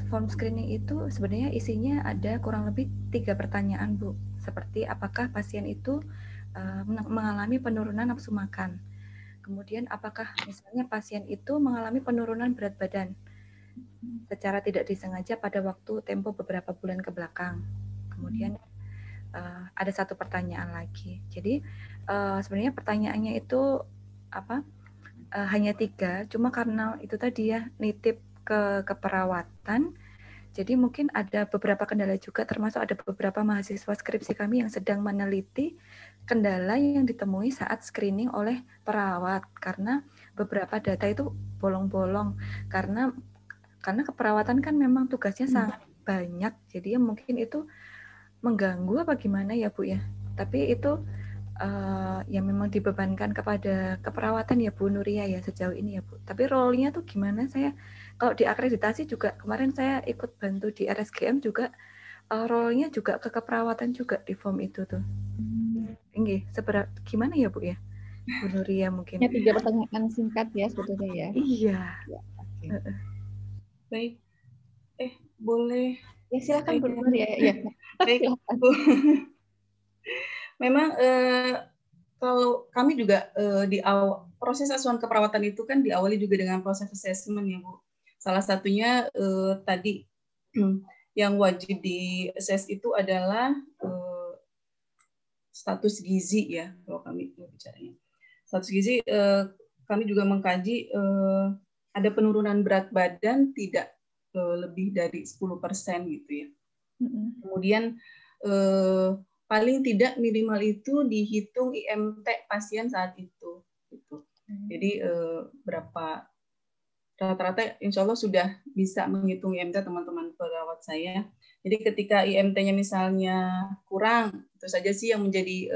form screening itu sebenarnya isinya ada kurang lebih 3 pertanyaan Bu. Seperti apakah pasien itu mengalami penurunan nafsu makan. Kemudian apakah misalnya pasien itu mengalami penurunan berat badan secara tidak disengaja pada waktu tempo beberapa bulan ke belakang. Kemudian ada satu pertanyaan lagi. Jadi sebenarnya pertanyaannya itu hanya 3, cuma karena itu tadi ya nitip ke keperawatan. Jadi mungkin ada beberapa kendala juga, termasuk ada beberapa mahasiswa skripsi kami yang sedang meneliti kendala yang ditemui saat screening oleh perawat, karena beberapa data itu bolong-bolong, karena keperawatan kan memang tugasnya sangat banyak, jadi ya mungkin itu mengganggu apa gimana ya Bu ya. Tapi itu yang memang dibebankan kepada keperawatan ya Bu Nuria ya sejauh ini ya Bu. Tapi role-nya tuh gimana? Saya kalau di akreditasi juga kemarin saya ikut bantu di RSGM juga role-nya juga ke keperawatan juga di form itu tuh. Nggih, gimana ya Bu ya? Bu Nuria mungkin. Ya, 3 pertanyaan singkat ya sebetulnya ya. Iya. Ya, okay. Baik. Boleh. Ya silakan Bu Nuria ya. Baik, Bu. Memang kalau kami juga di awal proses asuhan keperawatan itu kan diawali juga dengan proses assessment ya Bu. Salah satunya tadi yang wajib di assess itu adalah status gizi ya kalau kami bicaranya. Status gizi kami juga mengkaji ada penurunan berat badan tidak lebih dari 10% gitu ya. Kemudian paling tidak minimal itu dihitung IMT pasien saat itu. Gitu. Jadi berapa rata-rata insya Allah sudah bisa menghitung IMT teman-teman perawat saya. Jadi ketika IMT-nya misalnya kurang, itu saja sih yang menjadi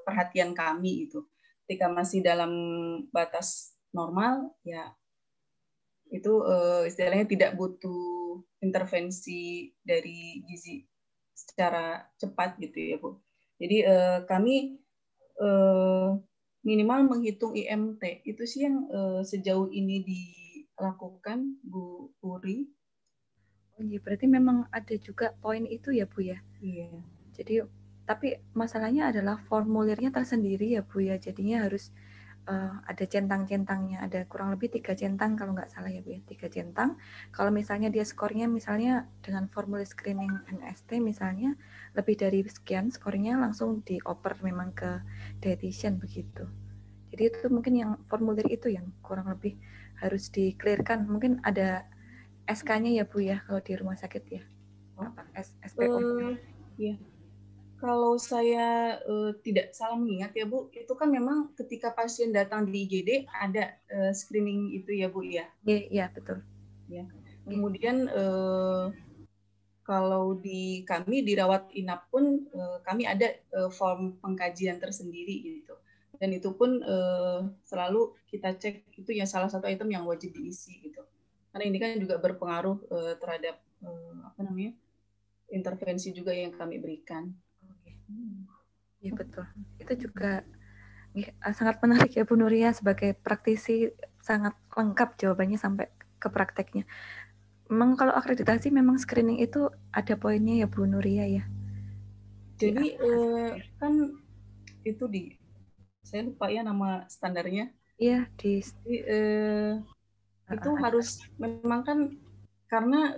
perhatian kami itu. Ketika masih dalam batas normal, ya itu istilahnya tidak butuh intervensi dari gizi secara cepat gitu ya Bu. Jadi kami minimal menghitung IMT itu sih yang sejauh ini dilakukan Bu Puri. Oh iya, berarti memang ada juga poin itu ya Bu ya. Iya. Jadi tapi masalahnya adalah formulirnya tersendiri ya Bu ya. Jadinya harus ada centang-centangnya, ada kurang lebih 3 centang kalau nggak salah ya Bu ya, 3 centang. Kalau misalnya dia skornya misalnya dengan formulir screening NST misalnya lebih dari sekian skornya langsung dioper memang ke dietitian begitu. Jadi itu mungkin yang formulir itu yang kurang lebih harus di-clearkan. Mungkin ada SK-nya ya Bu ya kalau di rumah sakit ya. Apa SPO? Iya. Kalau saya tidak salah mengingat ya Bu, itu kan memang ketika pasien datang di IGD ada screening itu ya Bu ya. Iya betul. Ya. Kemudian kalau di kami di rawat inap pun kami ada form pengkajian tersendiri gitu. Dan itu pun selalu kita cek itu ya salah satu item yang wajib diisi gitu. Karena ini kan juga berpengaruh terhadap intervensi juga yang kami berikan. Iya betul. Itu juga sangat menarik ya Bu Nuria sebagai praktisi, sangat lengkap jawabannya sampai ke prakteknya. Memang kalau akreditasi memang screening itu ada poinnya ya Bu Nuria ya. Jadi kan itu saya lupa ya nama standarnya. Iya itu harus memang kan karena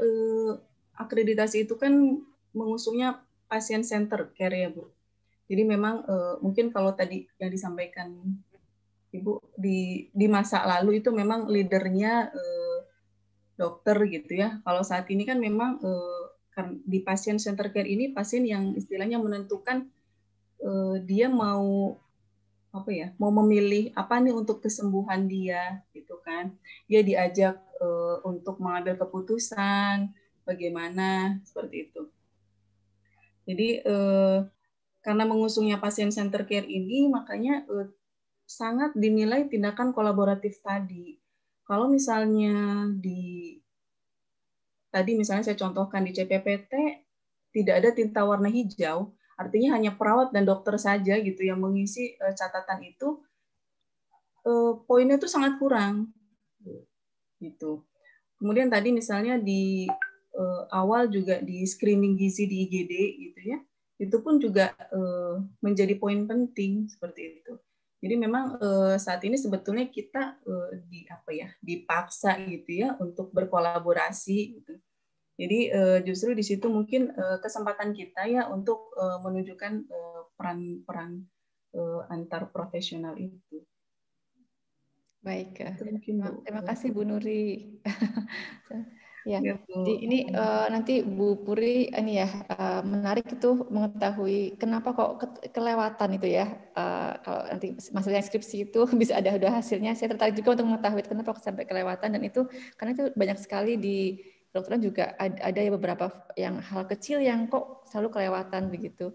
akreditasi itu kan mengusungnya pasien center care ya Bu. Jadi memang mungkin kalau tadi yang disampaikan Ibu di masa lalu itu memang leadernya dokter gitu ya. Kalau saat ini kan memang di pasien center care ini pasien yang istilahnya menentukan dia mau memilih apa nih untuk kesembuhan dia gitu kan. Dia diajak untuk mengambil keputusan bagaimana seperti itu. Jadi karena mengusungnya pasien center care ini, makanya sangat dinilai tindakan kolaboratif tadi. Kalau misalnya tadi misalnya saya contohkan di CPPT, tidak ada tinta warna hijau, artinya hanya perawat dan dokter saja gitu yang mengisi catatan itu, poinnya itu sangat kurang. Gitu. Kemudian tadi misalnya di awal juga di screening gizi di IGD gitu ya, itu pun juga menjadi poin penting seperti itu. Jadi memang saat ini sebetulnya kita dipaksa gitu ya untuk berkolaborasi gitu. Jadi justru di situ mungkin kesempatan kita ya untuk menunjukkan peran-peran antar profesional itu. Baik, terima kasih Bu Nuri. Ya, jadi ini nanti Bu Puri ini ya menarik itu mengetahui kenapa kok kelewatan itu ya. Kalau nanti masalah skripsi itu bisa ada hasilnya. Saya tertarik juga untuk mengetahui kenapa kok sampai kelewatan, dan itu karena itu banyak sekali di kedokteran juga ada ya beberapa yang hal kecil yang kok selalu kelewatan begitu.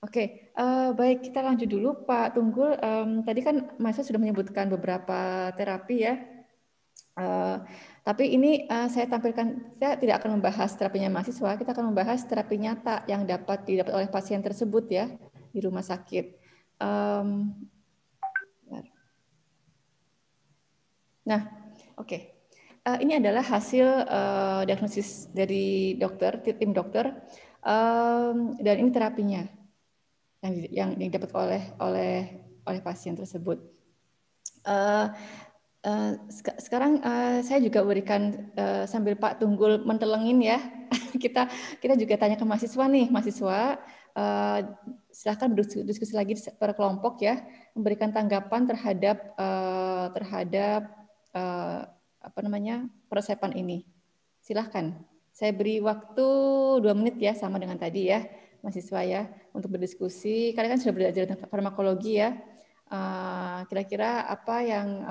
Oke, baik, kita lanjut dulu Pak Tunggul. Tadi kan Mas sudah menyebutkan beberapa terapi ya. Tapi ini saya tampilkan, saya tidak akan membahas terapinya mahasiswa, kita akan membahas terapi nyata yang dapat didapat oleh pasien tersebut ya di rumah sakit. Nah, oke. Ini adalah hasil diagnosis dari dokter, tim dokter, dan ini terapinya yang didapat oleh pasien tersebut. Sekarang saya juga berikan sambil Pak Tunggul mentelengin ya, kita juga tanya ke mahasiswa nih, mahasiswa silahkan berdiskusi lagi per kelompok ya, memberikan tanggapan terhadap apa namanya peresepan ini. Silahkan, saya beri waktu 2 menit ya, sama dengan tadi ya, mahasiswa ya, untuk berdiskusi. Kalian kan sudah belajar tentang farmakologi ya. Kira-kira apa yang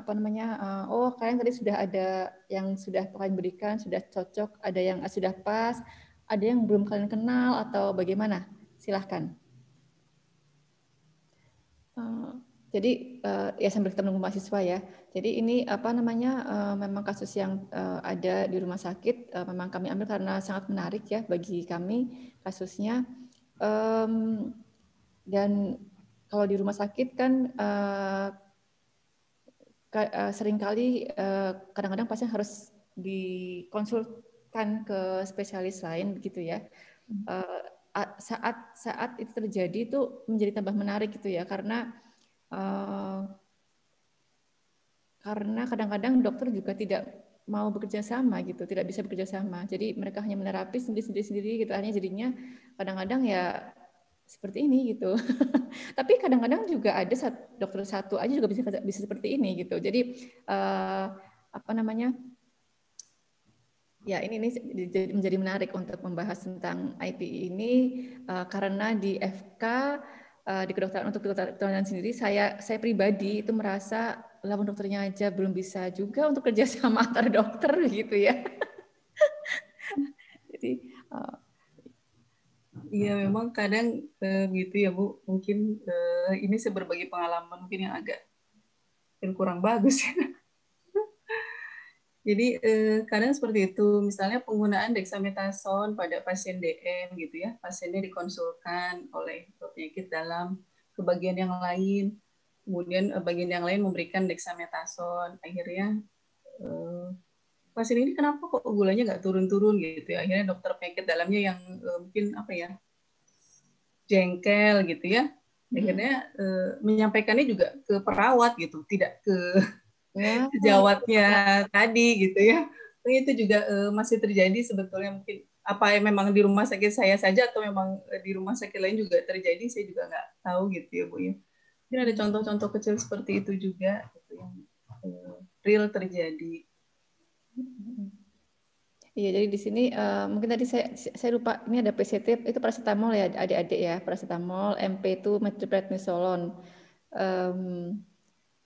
oh kalian tadi sudah ada yang sudah kalian berikan, sudah cocok, ada yang sudah pas, ada yang belum kalian kenal atau bagaimana? Silahkan. Jadi ya sambil kita menunggu mahasiswa ya. Jadi ini memang kasus yang ada di rumah sakit, memang kami ambil karena sangat menarik ya bagi kami kasusnya. Dan kalau di rumah sakit kan seringkali kadang-kadang pasien harus dikonsulkan ke spesialis lain begitu ya. Saat itu terjadi itu menjadi tambah menarik gitu ya, karena kadang-kadang dokter juga tidak mau bekerja sama gitu, tidak bisa bekerja sama. Jadi mereka hanya menerapi sendiri gitu, hanya jadinya kadang-kadang ya seperti ini gitu. Tapi kadang-kadang juga ada dokter satu aja juga bisa seperti ini gitu. Jadi ya ini menjadi menarik untuk membahas tentang IPI ini karena di FK di kedokteran untuk kedokteran sendiri saya pribadi itu merasa lawan dokternya aja belum bisa juga untuk kerjasama antar dokter gitu ya. Jadi iya memang kadang gitu ya Bu, mungkin ini saya berbagi pengalaman mungkin yang agak kurang bagus ya. Jadi kadang seperti itu, misalnya penggunaan dexamethasone pada pasien DM gitu ya, pasiennya dikonsulkan oleh penyakit dalam ke bagian yang lain, kemudian bagian yang lain memberikan dexamethasone, akhirnya pasien ini kenapa kok gulanya nggak turun-turun gitu ya, akhirnya dokter penyakit dalamnya yang mungkin jengkel gitu ya, akhirnya menyampaikannya juga ke perawat gitu, tidak ke sejawatnya tadi gitu ya. Itu juga masih terjadi sebetulnya, mungkin apa yang memang di rumah sakit saya saja atau memang di rumah sakit lain juga terjadi, saya juga nggak tahu gitu ya Bu ya. Mungkin ada contoh-contoh kecil seperti itu juga gitu, yang real terjadi. Iya, jadi di sini mungkin tadi saya lupa, ini ada PCT, itu paracetamol ya adik-adik ya, paracetamol, MP itu methylprednisolone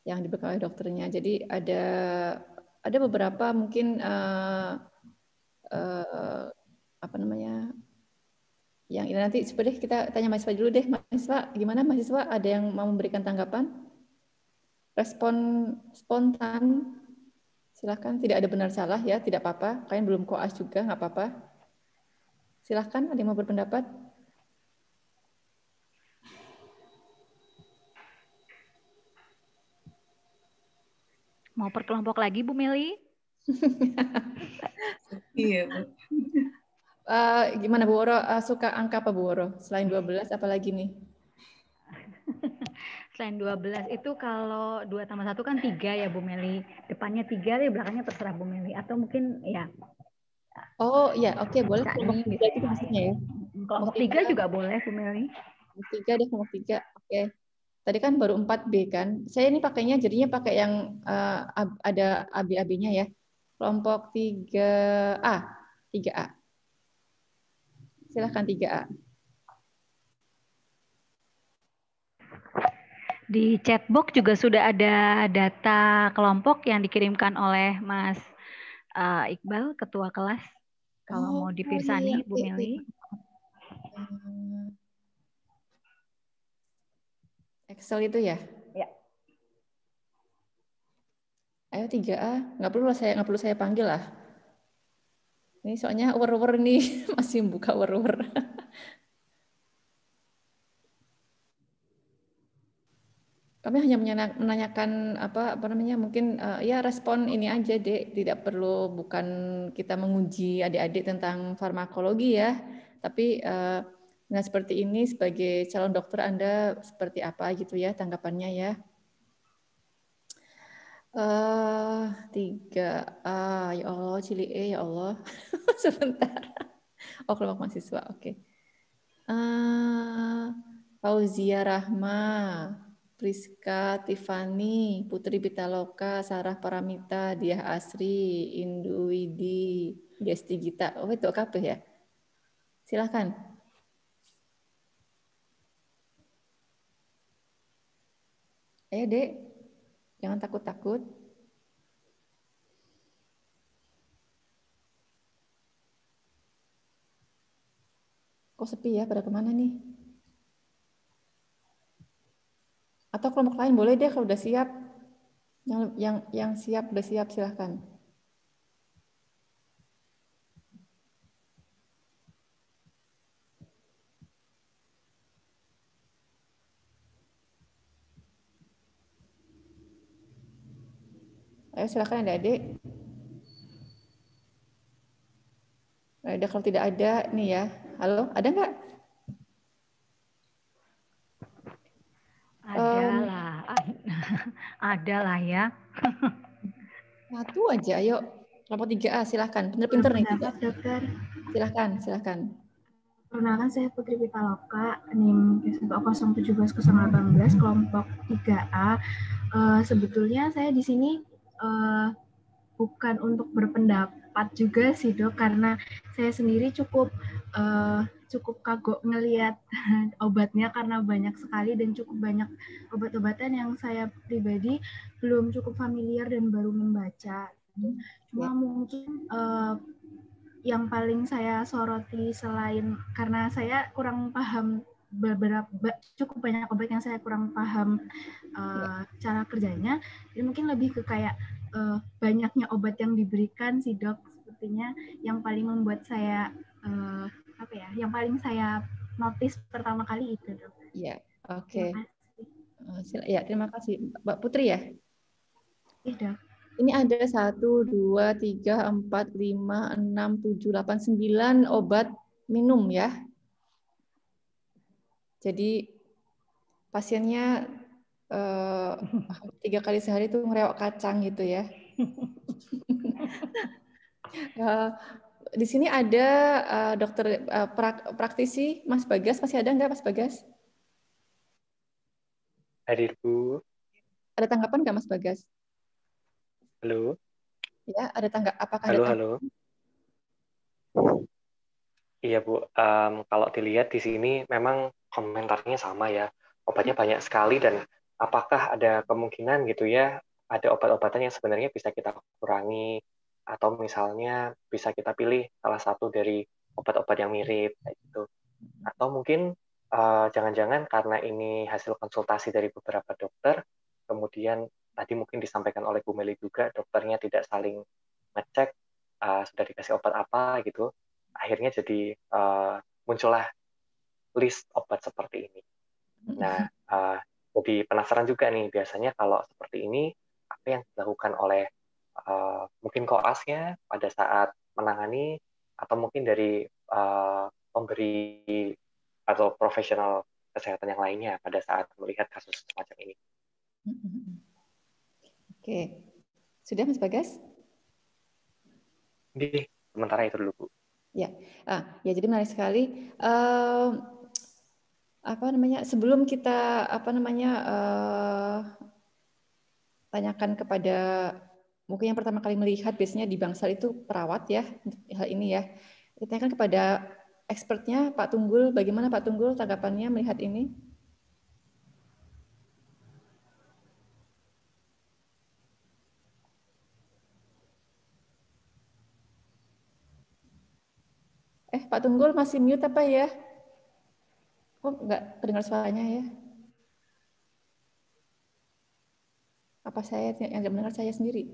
yang diberikan oleh dokternya. Jadi ada beberapa mungkin yang ini nanti seperti kita tanya mahasiswa dulu deh. Mahasiswa, gimana mahasiswa? Ada yang mau memberikan tanggapan? Respon spontan? Silahkan, tidak ada benar salah ya, tidak apa-apa. Kalian belum koas juga, nggak apa-apa. Silahkan, ada yang mau berpendapat? Mau per kelompok lagi Bu Meli? Iya Bu. Gimana Bu Woro, suka angka apa Bu Woro? Selain 12 apalagi nih? Selain 12 itu kalau 2 tambah 1 kan 3 ya Bu Meli. Depannya 3, di belakangnya terserah Bu Meli. Atau mungkin ya. Oh ya, oke, boleh. Kelompok 3 itu maksudnya ya? Kelompok 3 juga boleh Bu Meli. Kelompok 3 deh, kelompok 3. Oke. Tadi kan baru 4B kan. Saya ini pakainya jadinya pakai yang ada AB-AB-nya ya. Kelompok 3A. 3A. Silahkan 3A. Di chatbox juga sudah ada data kelompok yang dikirimkan oleh Mas Iqbal, ketua kelas. Kalau mau dipirsani, Bu Meli. Excel itu ya? Ya. Ayo 3A, nggak perlu saya panggil lah. Ini soalnya over nih, masih buka over. Kami hanya menanyakan apa namanya, mungkin ya respon ini aja, Dek. Tidak perlu, bukan kita menguji adik-adik tentang farmakologi ya, tapi dengan seperti ini sebagai calon dokter Anda seperti apa gitu ya tanggapannya ya. 3A, ya Allah, cili ya Allah. Sebentar. Oh, kelompok mahasiswa, oke. Fauzia Rahma, Priska Tiffany, Putri Pitaloka, Sarah Paramita, Diah Asri, Indu Widi, Desti Gita. Oh, itu kabeh ya. Silakan. Ayo, Dek. Jangan takut-takut. Kok sepi ya? Pada kemana nih? Atau kelompok lain boleh deh kalau udah siap. Yang siap udah siap, silahkan. Ayo silahkan adik-adik. Ada, kalau tidak ada nih ya. Halo, ada nggak? Ada lah ya. Satu aja, ayo. Kelompok 3A, silahkan. Pinter-pinter nih. Dokter. Silahkan. Perkenalkan, saya Putri Pitaloka, NIM 1071018, kelompok 3A. Sebetulnya saya di sini bukan untuk berpendapat juga sih, Dok, karena saya sendiri cukup kagok ngelihat obatnya karena banyak sekali dan cukup banyak obat-obatan yang saya pribadi belum cukup familiar dan baru membaca. Cuma mungkin yang paling saya soroti, selain karena saya kurang paham cukup banyak obat yang saya kurang paham cara kerjanya, jadi mungkin lebih ke kayak banyaknya obat yang diberikan sih, Dok, sepertinya yang paling membuat saya yang paling saya notice pertama kali itu, Dok. Iya, oke. Ya, terima kasih. Mbak Putri ya? Iya, Dok. Ini ada 1, 2, 3, 4, 5, 6, 7, 8, 9 obat minum ya. Jadi pasiennya 3 kali sehari itu ngerewok kacang gitu ya. Di sini ada dokter praktisi, Mas Bagas. Masih ada nggak, Mas Bagas? Hadir, Bu. Ada tanggapan nggak, Mas Bagas? Halo. Ya, ada apakah halo, ada halo. Iya, Bu. Kalau dilihat di sini memang komentarnya sama ya. Obatnya banyak sekali, dan apakah ada kemungkinan gitu ya, ada obat-obatan yang sebenarnya bisa kita kurangi, atau misalnya bisa kita pilih salah satu dari obat-obat yang mirip kayak gitu. Atau mungkin jangan-jangan karena ini hasil konsultasi dari beberapa dokter, kemudian tadi mungkin disampaikan oleh Bu Meli juga, dokternya tidak saling ngecek sudah dikasih obat apa gitu, akhirnya jadi muncullah list obat seperti ini. Nah, jadi penasaran juga nih, biasanya kalau seperti ini apa yang dilakukan oleh mungkin koasnya pada saat menangani, atau mungkin dari pemberi atau profesional kesehatan yang lainnya pada saat melihat kasus semacam ini. Oke, sudah Mas Bagas? Ini sementara itu dulu, Bu. Ya, ya jadi menarik sekali. Sebelum kita tanyakan kepada mungkin yang pertama kali melihat, biasanya di Bangsal itu perawat ya, hal ini ya. Kita tanyakan kepada expertnya, Pak Tunggul. Bagaimana Pak Tunggul tanggapannya melihat ini? Pak Tunggul masih mute apa ya? Kok nggak kedengar suaranya ya? Apa saya yang tidak mendengar saya sendiri?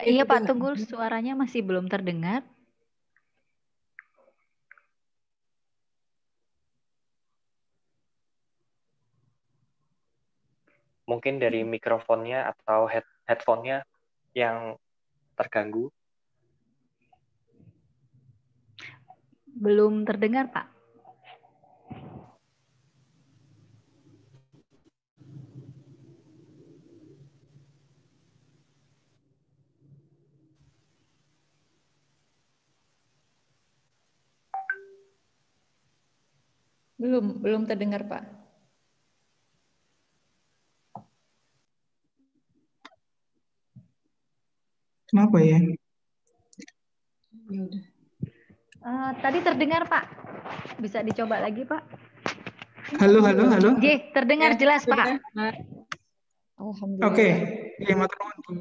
Iya Pak, tunggu, suaranya masih belum terdengar. Mungkin dari mikrofonnya atau headphone-nya yang terganggu. Belum terdengar Pak. Belum terdengar Pak. Kenapa ya? Tadi terdengar Pak. Bisa dicoba lagi Pak. Halo. J, terdengar jelas Pak. Alhamdulillah. Oke, ya matur nuwun Bu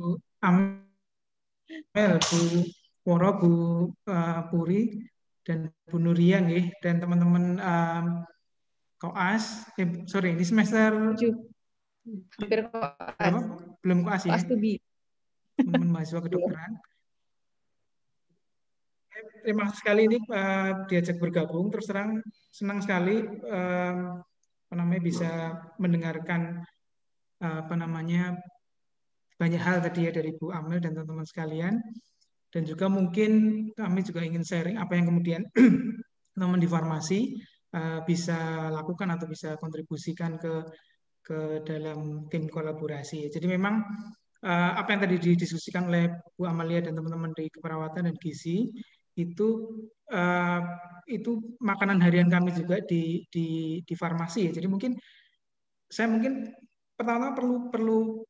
Amel, Bu Woro, Bu Puri, dan Bu Nuria nggih, dan teman-teman koas. Sorry, di semester 7. Hampir koas. berapa? Belum koas ya? Koas to be. Teman-teman mahasiswa kedokteran. Terima kasih sekali ini diajak bergabung. Terus terang senang sekali bisa mendengarkan banyak hal tadi ya dari Bu Amel dan teman-teman sekalian. Dan juga mungkin kami juga ingin sharing apa yang kemudian teman-teman di farmasi bisa lakukan atau bisa kontribusikan ke dalam tim kolaborasi. Jadi memang apa yang tadi didiskusikan oleh Bu Amalia dan teman-teman di keperawatan dan gizi itu makanan harian kami juga di farmasi ya. Jadi saya pertama perlu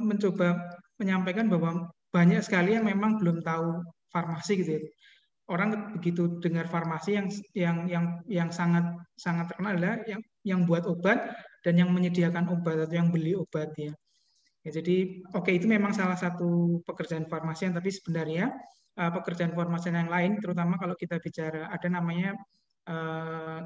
mencoba menyampaikan bahwa banyak sekali yang memang belum tahu farmasi gitu ya. Orang begitu dengar farmasi yang sangat terkenal adalah yang buat obat dan yang menyediakan obat atau yang beli obat ya. Jadi itu memang salah satu pekerjaan farmasian, tapi sebenarnya pekerjaan farmasian yang lain, terutama kalau kita bicara ada namanya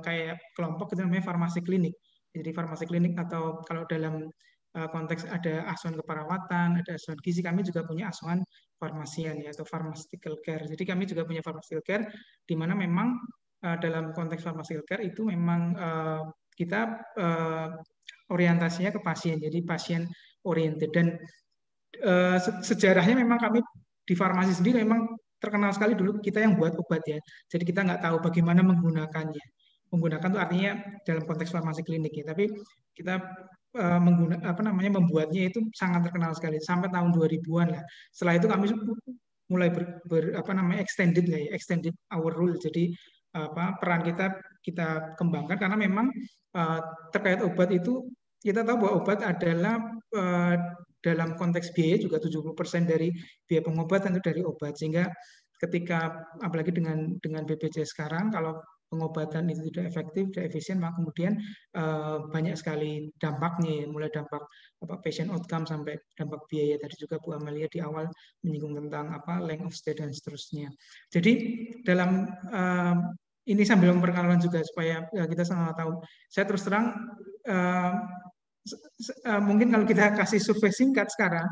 kayak kelompok itu namanya farmasi klinik. Jadi farmasi klinik atau kalau dalam konteks ada asuhan keperawatan, ada asuhan gizi, kami juga punya asuhan farmasian ya atau pharmaceutical care. Jadi kami juga punya pharmaceutical care di mana memang dalam konteks pharmaceutical care itu memang kita orientasinya ke pasien. Jadi pasien oriented dan sejarahnya memang kami di farmasi sendiri memang terkenal sekali dulu kita yang buat obat ya. Jadi kita nggak tahu bagaimana menggunakannya. Menggunakan itu artinya dalam konteks farmasi klinik ya. Tapi kita membuatnya itu sangat terkenal sekali sampai tahun 2000-an lah. Setelah itu kami mulai extended lah ya, extended our role. Jadi peran kita kembangkan karena memang terkait obat itu kita tahu bahwa obat adalah dalam konteks biaya juga 70% dari biaya pengobatan itu dari obat. Sehingga ketika apalagi dengan BPJS sekarang kalau pengobatan itu tidak efektif, tidak efisien, maka kemudian banyak sekali dampaknya, mulai dampak patient outcome sampai dampak biaya. Tadi juga Bu Amalia di awal menyinggung tentang length of stay dan seterusnya. Jadi dalam ini sambil memperkenalkan juga supaya kita sama tahu. Saya terus terang mungkin kalau kita kasih survei singkat sekarang,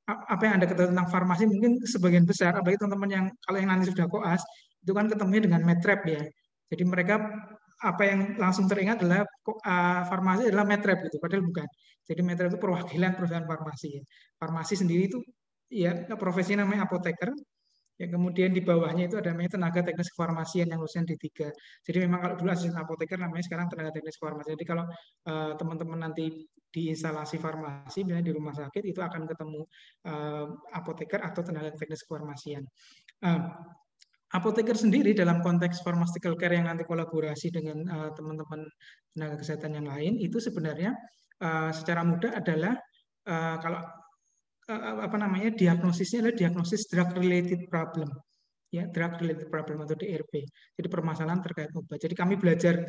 apa yang Anda ketahui tentang farmasi mungkin sebagian besar, apalagi teman-teman yang kalau yang nanti sudah koas, itu kan ketemunya dengan Medrep ya. Jadi mereka apa yang langsung teringat adalah farmasi adalah Medrep gitu, padahal bukan. Jadi Medrep itu perwakilan perusahaan farmasi. Farmasi sendiri itu ya profesinya namanya apoteker. Ya, kemudian di bawahnya itu ada namanya tenaga teknis kefarmasian yang lulusan D3. Jadi memang kalau dulu asisten apoteker namanya sekarang tenaga teknis kefarmasian. Jadi kalau teman-teman nanti di instalasi farmasi, misalnya di rumah sakit, itu akan ketemu apoteker atau tenaga teknis kefarmasian. Apoteker sendiri dalam konteks pharmaceutical care yang nanti kolaborasi dengan teman-teman tenaga kesehatan yang lain, itu sebenarnya secara mudah adalah kalau diagnosisnya adalah diagnosis drug related problem ya, drug related problem atau DRP. Jadi permasalahan terkait obat. Jadi kami belajar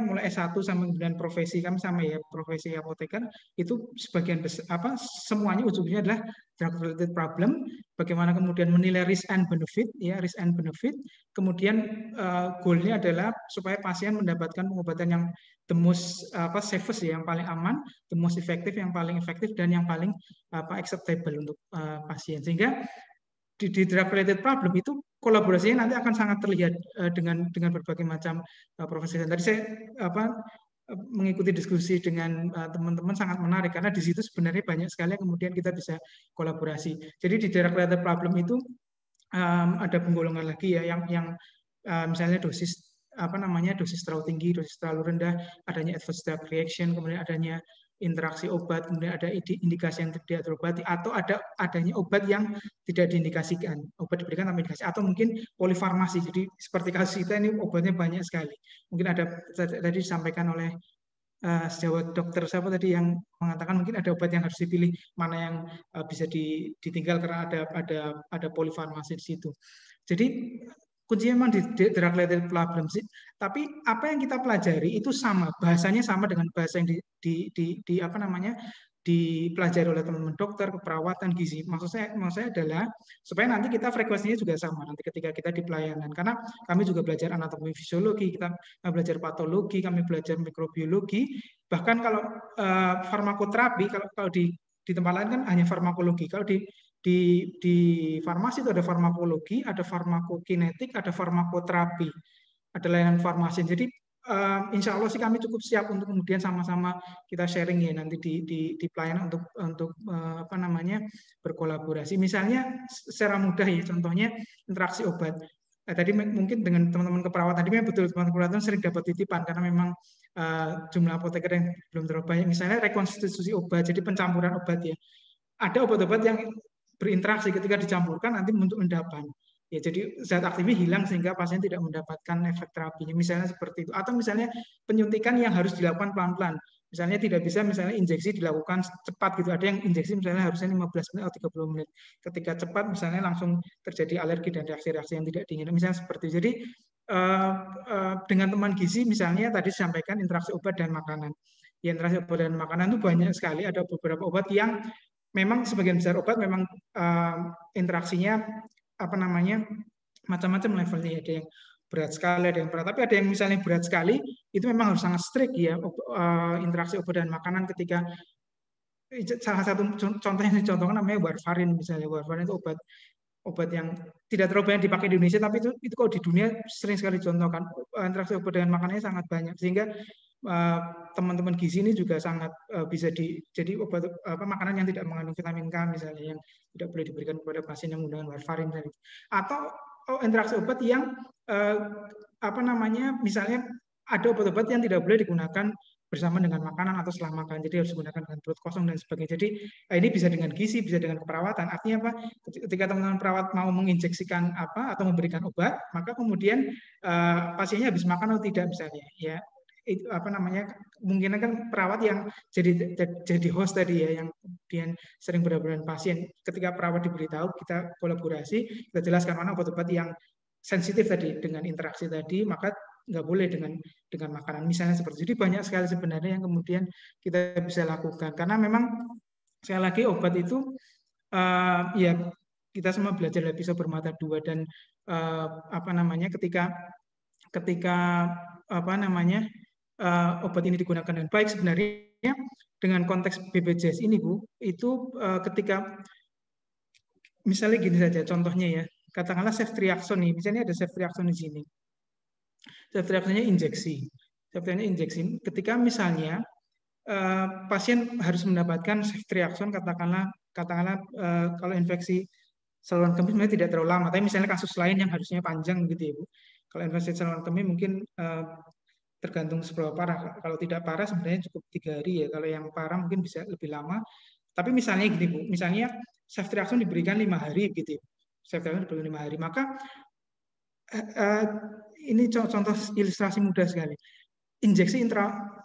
mulai S1 sampai kemudian profesi kami sama ya, profesi apoteker itu sebagian besar semuanya ujungnya adalah drug related problem. bagaimana kemudian menilai risk and benefit, ya risk and benefit. Kemudian goalnya adalah supaya pasien mendapatkan pengobatan yang the most safest, ya, yang paling aman, the most effective, yang paling efektif, dan yang paling acceptable untuk pasien. Sehingga di drug related problem itu kolaborasinya nanti akan sangat terlihat dengan berbagai macam profesi. Tadi saya mengikuti diskusi dengan teman-teman sangat menarik karena di situ sebenarnya banyak sekali yang kemudian kita bisa kolaborasi. Jadi di drug related problem itu ada penggolongan lagi, ya, yang misalnya dosis dosis terlalu tinggi, dosis terlalu rendah, adanya adverse drug reaction, kemudian adanya interaksi obat, kemudian ada indikasi yang tidak terobati, atau adanya obat yang tidak diindikasikan, obat diberikan tanpa indikasi, atau mungkin polifarmasi. Jadi seperti kasus kita ini obatnya banyak sekali. Mungkin ada tadi disampaikan oleh sejawat dokter siapa tadi yang mengatakan mungkin ada obat yang harus dipilih, mana yang bisa ditinggal karena ada polifarmasi di situ. Jadi kuncinya memang di drug related problem sih. Tapi apa yang kita pelajari itu sama, bahasanya sama dengan bahasa yang dipelajari oleh teman-teman dokter, keperawatan, gizi. Maksud saya adalah supaya nanti kita frekuensinya juga sama nanti ketika kita di pelayanan. Karena kami juga belajar anatomi fisiologi, kita belajar patologi, kami belajar mikrobiologi. Bahkan kalau farmakoterapi, kalau di tempat lain kan hanya farmakologi. Kalau di farmasi itu ada farmakologi, ada farmakokinetik, ada farmakoterapi, ada layanan farmasi. Jadi insya Allah sih kami cukup siap untuk kemudian sama-sama kita sharing, ya, nanti di pelayanan untuk berkolaborasi. Misalnya secara mudah, ya, contohnya interaksi obat. Tadi mungkin dengan teman-teman keperawatan, tadi betul teman-teman keperawatan sering dapat titipan karena memang jumlah apoteker yang belum terlalu banyak. Misalnya rekonstitusi obat, jadi pencampuran obat, ya. Ada obat-obat yang berinteraksi ketika dicampurkan nanti membentuk endapan. Ya, jadi zat aktifnya hilang sehingga pasien tidak mendapatkan efek terapinya. Misalnya seperti itu. Atau misalnya penyuntikan yang harus dilakukan pelan-pelan. Misalnya tidak bisa misalnya injeksi dilakukan cepat gitu. Ada yang injeksi misalnya harusnya 15 menit atau 30 menit. Ketika cepat misalnya langsung terjadi alergi dan reaksi-reaksi yang tidak diinginkan. Misalnya seperti itu. Jadi dengan teman gizi misalnya tadi disampaikan interaksi obat dan makanan. Ya, interaksi obat dan makanan itu banyak sekali. Ada beberapa obat yang memang sebagian besar obat memang interaksinya macam-macam levelnya. Ada yang berat sekali, ada yang berat. Tapi ada yang misalnya berat sekali, itu memang harus sangat strict, ya, interaksi obat dan makanan. Ketika salah satu contoh yang dicontohkan namanya warfarin misalnya. Warfarin itu obat yang tidak terlalu banyak dipakai di Indonesia, tapi itu kalau di dunia sering sekali dicontohkan. Interaksi obat dengan makanannya sangat banyak, sehingga teman-teman gizi ini juga sangat bisa jadi obat makanan yang tidak mengandung vitamin K misalnya, yang tidak boleh diberikan kepada pasien yang menggunakan warfarin tadi. Atau interaksi obat yang misalnya ada obat-obat yang tidak boleh digunakan bersama dengan makanan atau setelah makan, jadi harus digunakan dengan perut kosong dan sebagainya. Jadi ini bisa dengan gizi, bisa dengan keperawatan. Artinya apa? Ketika teman-teman perawat mau menginjeksikan atau memberikan obat, maka kemudian pasiennya habis makan atau tidak misalnya, ya. Itu mungkin kan perawat yang jadi host tadi, ya, yang kemudian sering berhadapan pasien. Ketika perawat diberitahu, kita kolaborasi, kita jelaskan mana obat-obat yang sensitif tadi dengan interaksi tadi, maka nggak boleh dengan makanan misalnya seperti itu. Jadi banyak sekali sebenarnya yang kemudian kita bisa lakukan, karena memang sekali lagi obat itu ya kita semua belajar dari pisau bermata dua, dan ketika obat ini digunakan dengan baik, sebenarnya dengan konteks BPJS ini, Bu, itu ketika misalnya gini saja contohnya, ya, katakanlah ceftriaxone nih, misalnya ada ceftriaxone di sini. Ceftriaxone-nya injeksi. Ceftriaxone injeksi. Ketika misalnya pasien harus mendapatkan ceftriaxone, katakanlah kalau infeksi saluran kemih sebenarnya tidak terlalu lama, tapi misalnya kasus lain yang harusnya panjang gitu, ya, Bu. Kalau infeksi saluran kemih mungkin tergantung seberapa parah. Kalau tidak parah sebenarnya cukup 3 hari, ya. Kalau yang parah mungkin bisa lebih lama. Tapi misalnya gini, Bu, misalnya ceftriaxone diberikan 5 hari gitu. Ceftriaxone diberikan 5 hari. Maka ini contoh ilustrasi mudah sekali. Injeksi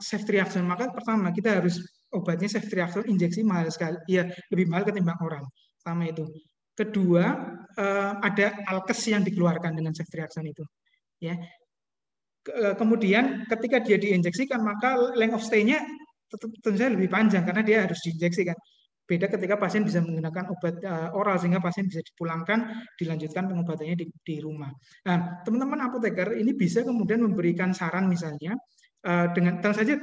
ceftriaxone, maka pertama kita harus obatnya ceftriaxone injeksi mahal sekali. Ya, lebih mahal ketimbang oral. Pertama itu. Kedua, ada alkes yang dikeluarkan dengan ceftriaxone itu. Ya. Kemudian ketika dia diinjeksikan, maka length of stay-nya tentu saja lebih panjang karena dia harus diinjeksikan. Beda ketika pasien bisa menggunakan obat oral sehingga pasien bisa dipulangkan, dilanjutkan pengobatannya di rumah. Nah, teman-teman apoteker ini bisa kemudian memberikan saran misalnya dengan tentu saja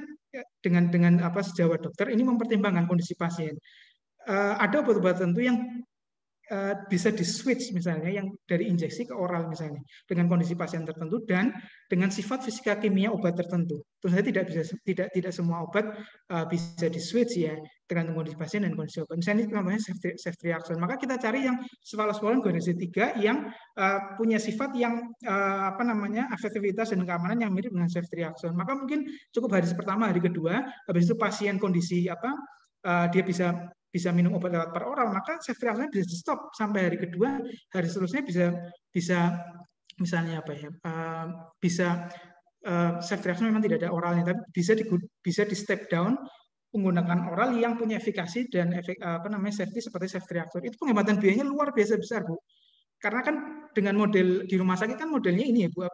dengan apa sejawat dokter ini mempertimbangkan kondisi pasien. Ada obat-obat tertentu yang bisa di-switch misalnya yang dari injeksi ke oral misalnya dengan kondisi pasien tertentu dan dengan sifat fisika kimia obat tertentu. Tentu saja tidak semua obat bisa di-switch ya tergantung kondisi pasien dan kondisi obat. Misalnya ini contohnya ceftriaxone. Maka kita cari yang cephalosporin generasi 3 yang punya sifat yang efektivitas dan keamanan yang mirip dengan ceftriaxone. Maka mungkin cukup hari pertama, hari kedua, habis itu pasien kondisi dia bisa minum obat lewat per oral, maka ceftriaxone bisa di stop sampai hari kedua, hari seterusnya bisa misalnya bisa ceftriaxone memang tidak ada oralnya, tapi bisa di step down menggunakan oral yang punya efikasi dan safety seperti ceftriaxone. Itu penghematan biayanya luar biasa besar, Bu. Karena kan dengan model di rumah sakit kan modelnya ini ya Bu,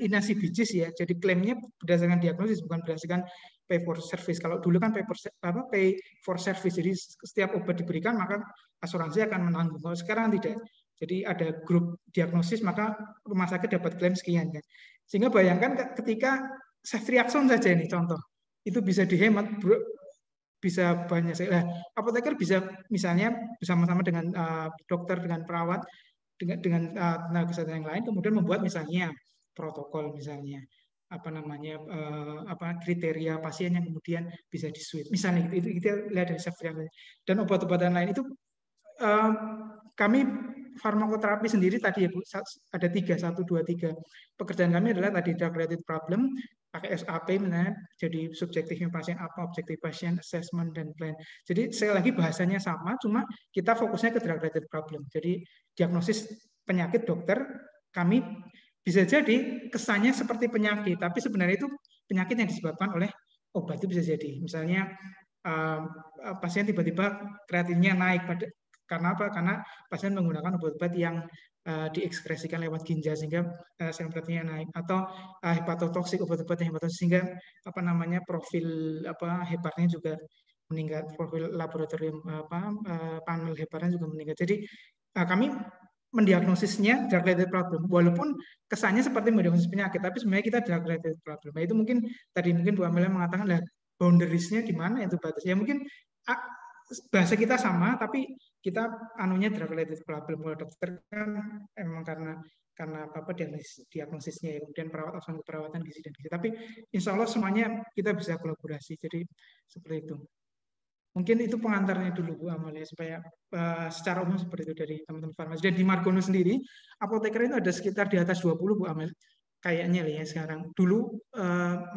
inasi bijis ya. Jadi klaimnya berdasarkan diagnosis bukan berdasarkan pay for service. Kalau dulu kan pay for service. Jadi setiap obat diberikan maka asuransi akan menanggung. Kalau sekarang tidak. Jadi ada grup diagnosis maka rumah sakit dapat klaim sekian kan. Sehingga bayangkan ketika ceftriaxone saja ini contoh. Itu bisa dihemat bisa banyak. Apoteker bisa misalnya bersama-sama dengan dokter, dengan perawat, dengan tenaga kesehatan yang lain, kemudian membuat misalnya protokol misalnya kriteria pasien yang kemudian bisa di-switch. Misalnya itu kita lihat dari ceftriaxone dan obat-obatan lain itu kami farmakoterapi sendiri tadi ya Bu, ada 3, 1, 2, 3. Pekerjaan kami adalah tadi drug-related problem, pakai SAP misalnya, jadi subjektifnya pasien apa, objektif pasien, assessment, dan plan. Jadi sekali lagi bahasanya sama, cuma kita fokusnya ke drug-related problem. Jadi diagnosis penyakit dokter, kami bisa jadi kesannya seperti penyakit, tapi sebenarnya itu penyakit yang disebabkan oleh obat itu bisa jadi. Misalnya pasien tiba-tiba kreatinnya naik, karena apa? Karena pasien menggunakan obat-obat yang diekskresikan lewat ginjal sehingga sel kreatinnya naik, atau hepatotoksik, obat-obat yang hepatotoksik sehingga profil heparnya juga meningkat, profil laboratorium panel heparnya juga meningkat. Jadi kami mendiagnosisnya drug-related problem, walaupun kesannya seperti mendiagnosis penyakit, tapi sebenarnya kita drug-related problem. Nah, itu mungkin tadi Bu Amelia mengatakan lah boundaries-nya di mana itu batas. Ya mungkin bahasa kita sama, tapi kita drug-related problem. Kalau dokter kan emang karena diagnosisnya ya, kemudian perawat langsung ke perawatan gizi dan gizi. Tapi insya Allah semuanya kita bisa kolaborasi. Jadi seperti itu. Mungkin itu pengantarnya dulu Bu Amalia, supaya secara umum seperti itu dari teman-teman farmasi. Dan di Margono sendiri, apoteker itu ada sekitar di atas 20 Bu Amalia. Kayaknya ya sekarang. Dulu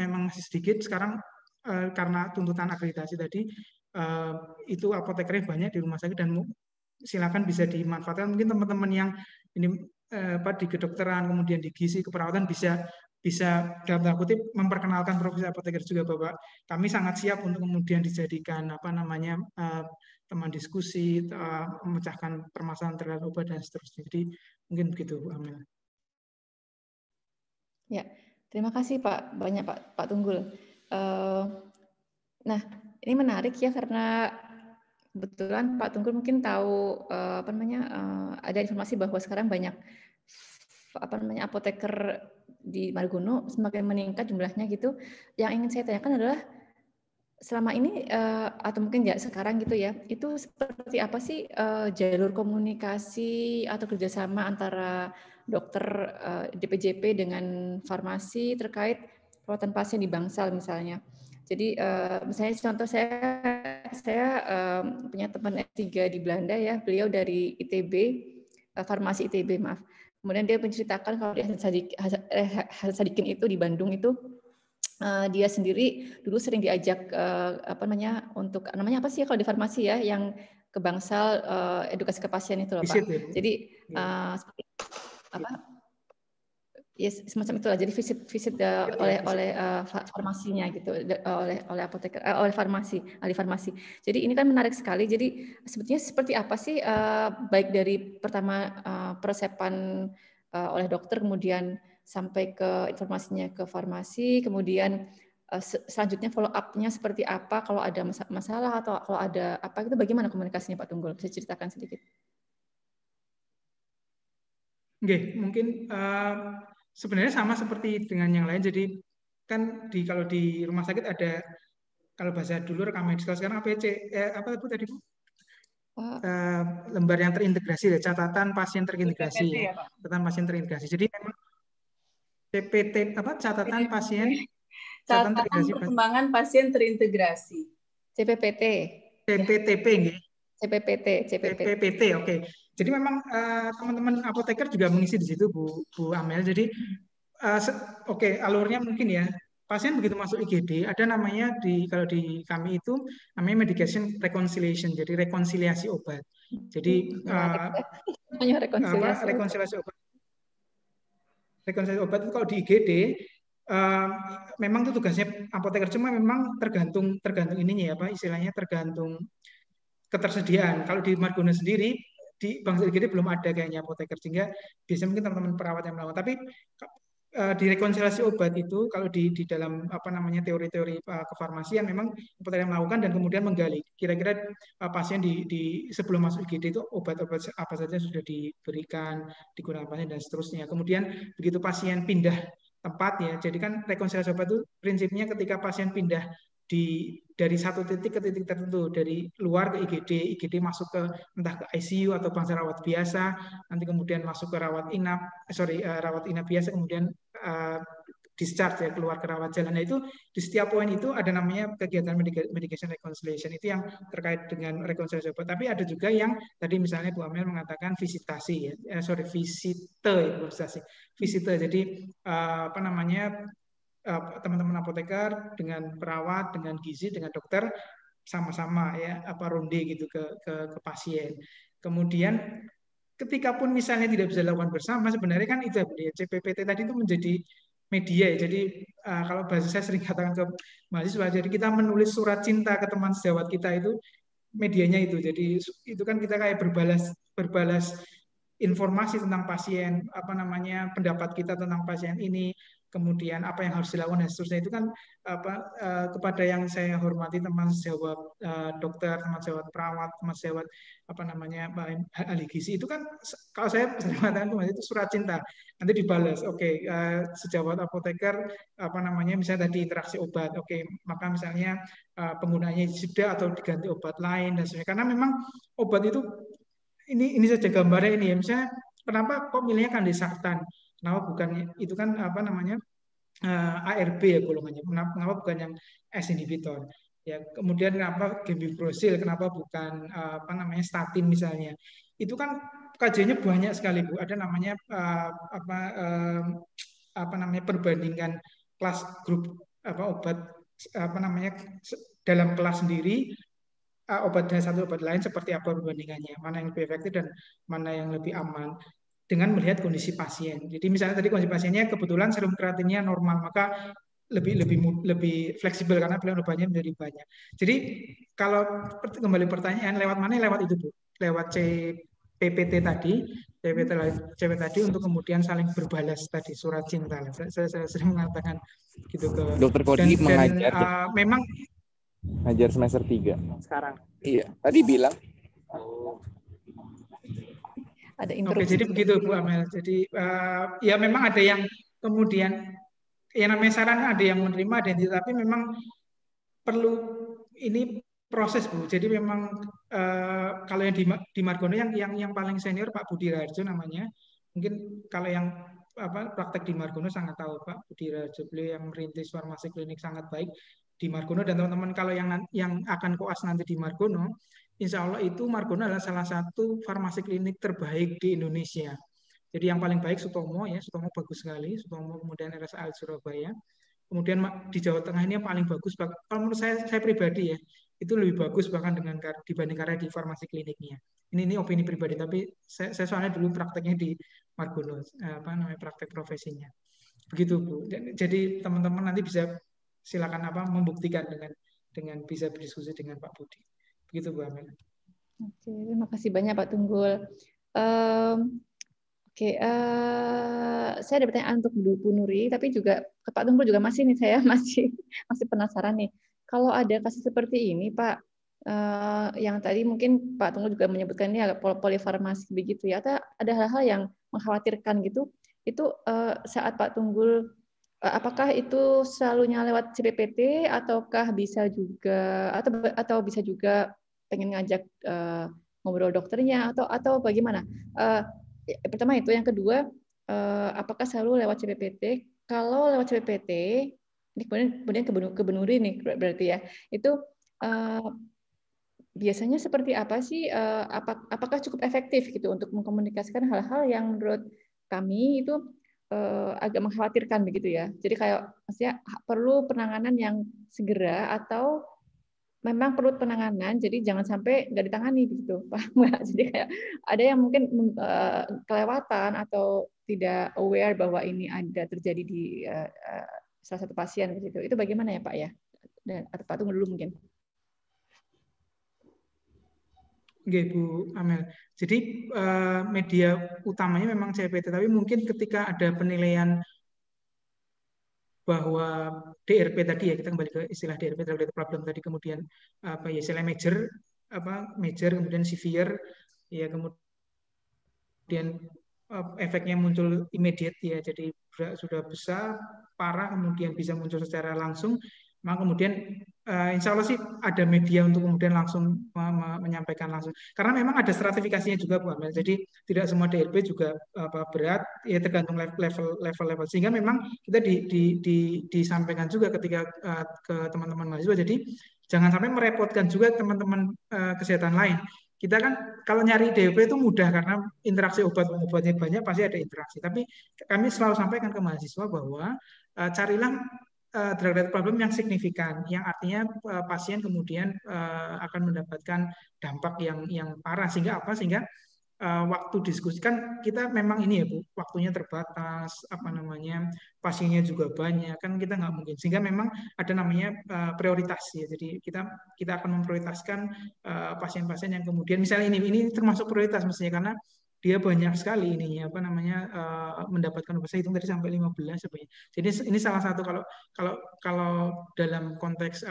memang masih sedikit, sekarang karena tuntutan akreditasi tadi, itu apotekernya banyak di rumah sakit dan silakan bisa dimanfaatkan. Mungkin teman-teman yang ini di kedokteran, kemudian di gizi, keperawatan bisa dalam tanda kutip memperkenalkan profesi apoteker juga, Bapak. Kami sangat siap untuk kemudian dijadikan teman diskusi, memecahkan permasalahan terhadap obat dan seterusnya. Jadi mungkin begitu, Bu Amel. Ya, terima kasih Pak, banyak Pak Tunggul. Nah, ini menarik ya karena kebetulan Pak Tunggul mungkin tahu ada informasi bahwa sekarang banyak apoteker di Margono semakin meningkat jumlahnya gitu. Yang ingin saya tanyakan adalah selama ini atau mungkin ya sekarang gitu ya, itu seperti apa sih jalur komunikasi atau kerjasama antara dokter DPJP dengan farmasi terkait perawatan pasien di Bangsal misalnya. Jadi misalnya contoh saya punya teman S3 di Belanda ya, beliau dari ITB, farmasi ITB maaf. Kemudian dia menceritakan kalau di Hasan Sadikin itu di Bandung itu dia sendiri dulu sering diajak untuk namanya apa sih kalau di farmasi ya yang ke Bangsal edukasi ke pasien itu loh Pak. Jadi seperti apa? Ya semacam itulah. Jadi visit oleh farmasinya gitu, oleh apoteker, oleh ahli farmasi. Jadi ini kan menarik sekali. Jadi sebetulnya seperti apa sih baik dari pertama peresepan oleh dokter, kemudian sampai ke informasinya ke farmasi, kemudian selanjutnya follow up-nya seperti apa kalau ada masalah atau kalau ada apa itu bagaimana komunikasinya Pak Tunggul? Bisa ceritakan sedikit? Oke, mungkin sebenarnya sama seperti dengan yang lain. Jadi kan kalau di rumah sakit ada, kalau bahasa dulu rekam medis, sekarang APC, apa itu tadi Bu? Lembar yang terintegrasi, catatan pasien terintegrasi, ya, catatan pasien terintegrasi. Jadi memang CPT apa catatan pasien catatan perkembangan pasien terintegrasi. CPPT. CPTP nggih. CPPT. Oke. Jadi memang teman-teman apoteker juga mengisi di situ Bu Amel. Jadi oke, alurnya mungkin ya. Pasien begitu masuk IGD ada namanya kalau di kami itu namanya medication reconciliation. Jadi rekonsiliasi obat. Jadi rekonsiliasi obat. Rekonsiliasi obat itu kalau di IGD memang itu tugasnya apoteker, cuma memang tergantung ininya ya Pak, istilahnya tergantung ketersediaan. Kalau di Margono sendiri di Bangsal IGD belum ada kayaknya apoteker, sehingga biasanya mungkin teman-teman perawat yang melakukan. Tapi di rekonsiliasi obat itu kalau di dalam apa namanya teori-teori kefarmasian memang apoteker yang melakukan dan kemudian menggali kira-kira pasien di sebelum masuk IGD itu obat-obat apa saja sudah diberikan, digunakan pasien dan seterusnya. Kemudian begitu pasien pindah tempat ya, jadi kan rekonsiliasi obat itu prinsipnya ketika pasien pindah dari satu titik ke titik tertentu, dari luar ke IGD masuk ke entah ke ICU atau bangsa rawat biasa, nanti kemudian masuk ke rawat inap biasa, kemudian discharge ya, keluar ke rawat jalan. Nah, itu di setiap poin itu ada namanya kegiatan medication reconciliation, itu yang terkait dengan rekonsiliasi obat. Tapi ada juga yang tadi misalnya Bu Amel mengatakan visitasi ya, visite. Jadi apa namanya, teman-teman apoteker dengan perawat, dengan gizi, dengan dokter sama-sama ya ronde gitu ke pasien. Kemudian ketika pun misalnya tidak bisa dilakukan bersama, sebenarnya kan itu ya, CPPT tadi itu menjadi media ya. Jadi kalau bahasa saya sering katakan ke mahasiswa, jadi kita menulis surat cinta ke teman sejawat kita itu medianya itu. Jadi itu kan kita kayak berbalas informasi tentang pasien, apa namanya, pendapat kita tentang pasien ini, kemudian apa yang harus dilakukan dan seterusnya. Itu kan kepada yang saya hormati teman sejawat dokter, teman sejawat perawat, teman sejawat apa namanya ahli gizi, itu kan kalau saya mengatakan itu surat cinta, nanti dibalas. Oke, sejawat apoteker apa namanya misalnya tadi interaksi obat, oke, maka misalnya penggunaannya sudah atau diganti obat lain dan sebagainya. Karena memang obat itu ini saja gambarnya ini ya, misalnya kenapa kok milihnya kandesartan, kenapa bukan itu kan apa namanya ARB ya golongannya, kenapa bukan yang S inhibitor ya, kemudian kenapa gemifrosil, kenapa bukan apa namanya statin misalnya. Itu kan kajiannya banyak sekali Bu, ada namanya apa namanya perbandingan kelas grup obat apa namanya dalam kelas sendiri, obat dan satu obat lain seperti apa perbandingannya, mana yang lebih efektif dan mana yang lebih aman dengan melihat kondisi pasien. Jadi misalnya tadi kondisi pasiennya kebetulan serum kreatinnya normal, maka lebih fleksibel karena pilihan obatnya menjadi banyak. Jadi kalau kembali pertanyaan lewat mana, lewat itu Bu, lewat CPPT tadi untuk kemudian saling berbalas tadi surat cinta. Saya sering mengatakan gitu ke Dokter Kodi mengajar memang ngajar semester 3 sekarang. Iya, tadi bilang. Ada Oke, jadi begitu Bu Amel. Jadi ya memang ada yang kemudian ya namanya saran, ada yang menerima, ada yang tidak, tapi memang perlu ini proses Bu. Jadi memang kalau yang di Margono yang paling senior Pak Budi Raharjo namanya. Mungkin kalau yang praktek di Margono sangat tahu Pak Budi Raharjo, beliau yang merintis farmasi klinik sangat baik di Margono. Dan teman-teman kalau yang akan koas nanti di Margono, insya Allah itu Margono adalah salah satu farmasi klinik terbaik di Indonesia. Jadi yang paling baik Sutomo ya, Sutomo bagus sekali, Sutomo, kemudian RSAL Surabaya. Kemudian di Jawa Tengah ini yang paling bagus, kalau menurut saya pribadi ya, itu lebih bagus bahkan dibanding karya di farmasi kliniknya. Ini opini pribadi, tapi saya soalnya dulu prakteknya di Margono, praktek profesinya. Begitu Bu. Jadi teman-teman nanti bisa silakan membuktikan dengan bisa berdiskusi dengan Pak Budi. Begitu Bu Amel. Oke, terima kasih banyak Pak Tunggul. saya ada pertanyaan untuk Bu Nuri, tapi juga ke Pak Tunggul juga masih nih, saya masih penasaran nih. Kalau ada kasus seperti ini, Pak, yang tadi mungkin Pak Tunggul juga menyebutkan ini agak polifarmasi begitu ya, atau ada hal-hal yang mengkhawatirkan gitu, itu saat Pak Tunggul, apakah itu selalunya lewat CPPT, ataukah bisa juga, atau bisa juga pengen ngajak ngobrol dokternya, atau bagaimana? Pertama itu, yang kedua, apakah selalu lewat CPPT? Kalau lewat CPPT, ini kemudian ke Bu Nuri nih berarti ya, itu biasanya seperti apa sih? Apakah cukup efektif gitu untuk mengkomunikasikan hal-hal yang menurut kami itu agak mengkhawatirkan begitu ya? Jadi kayak maksudnya perlu penanganan yang segera, atau memang perlu penanganan, jadi jangan sampai nggak ditangani gitu, paham nggak? Jadi kayak ada yang mungkin kelewatan atau tidak aware bahwa ini ada terjadi di salah satu pasien begitu. Itu bagaimana ya Pak ya? Dan atau Pak tunggu dulu mungkin. Oke, Bu Amel. Jadi media utamanya memang CPT, tapi mungkin ketika ada penilaian bahwa DRP tadi ya, kita kembali ke istilah DRP, related problem tadi, kemudian apa ya, istilah major, kemudian severe, ya kemudian efeknya muncul immediate ya, jadi sudah besar, parah, kemudian bisa muncul secara langsung, maka kemudian insya Allah sih ada media untuk kemudian langsung menyampaikan langsung. Karena memang ada stratifikasinya juga Bu Amel. Jadi tidak semua DRP juga berat, ya tergantung level. Sehingga memang kita disampaikan juga ketika ke teman-teman mahasiswa. Jadi jangan sampai merepotkan juga teman-teman kesehatan lain. Kita kan kalau nyari DRP itu mudah karena interaksi obatnya banyak, pasti ada interaksi. Tapi kami selalu sampaikan ke mahasiswa bahwa carilah drug-related problem yang signifikan, yang artinya pasien kemudian akan mendapatkan dampak yang parah, sehingga apa? Sehingga waktu diskusi kan kita memang ini ya Bu, waktunya terbatas, pasiennya juga banyak, kan kita nggak mungkin, sehingga memang ada namanya prioritas ya. Jadi kita akan memprioritaskan pasien-pasien yang kemudian misalnya ini termasuk prioritas mestinya karena dia banyak sekali ininya mendapatkan obat. Saya hitung tadi sampai 15 sebenarnya. Jadi ini salah satu kalau dalam konteks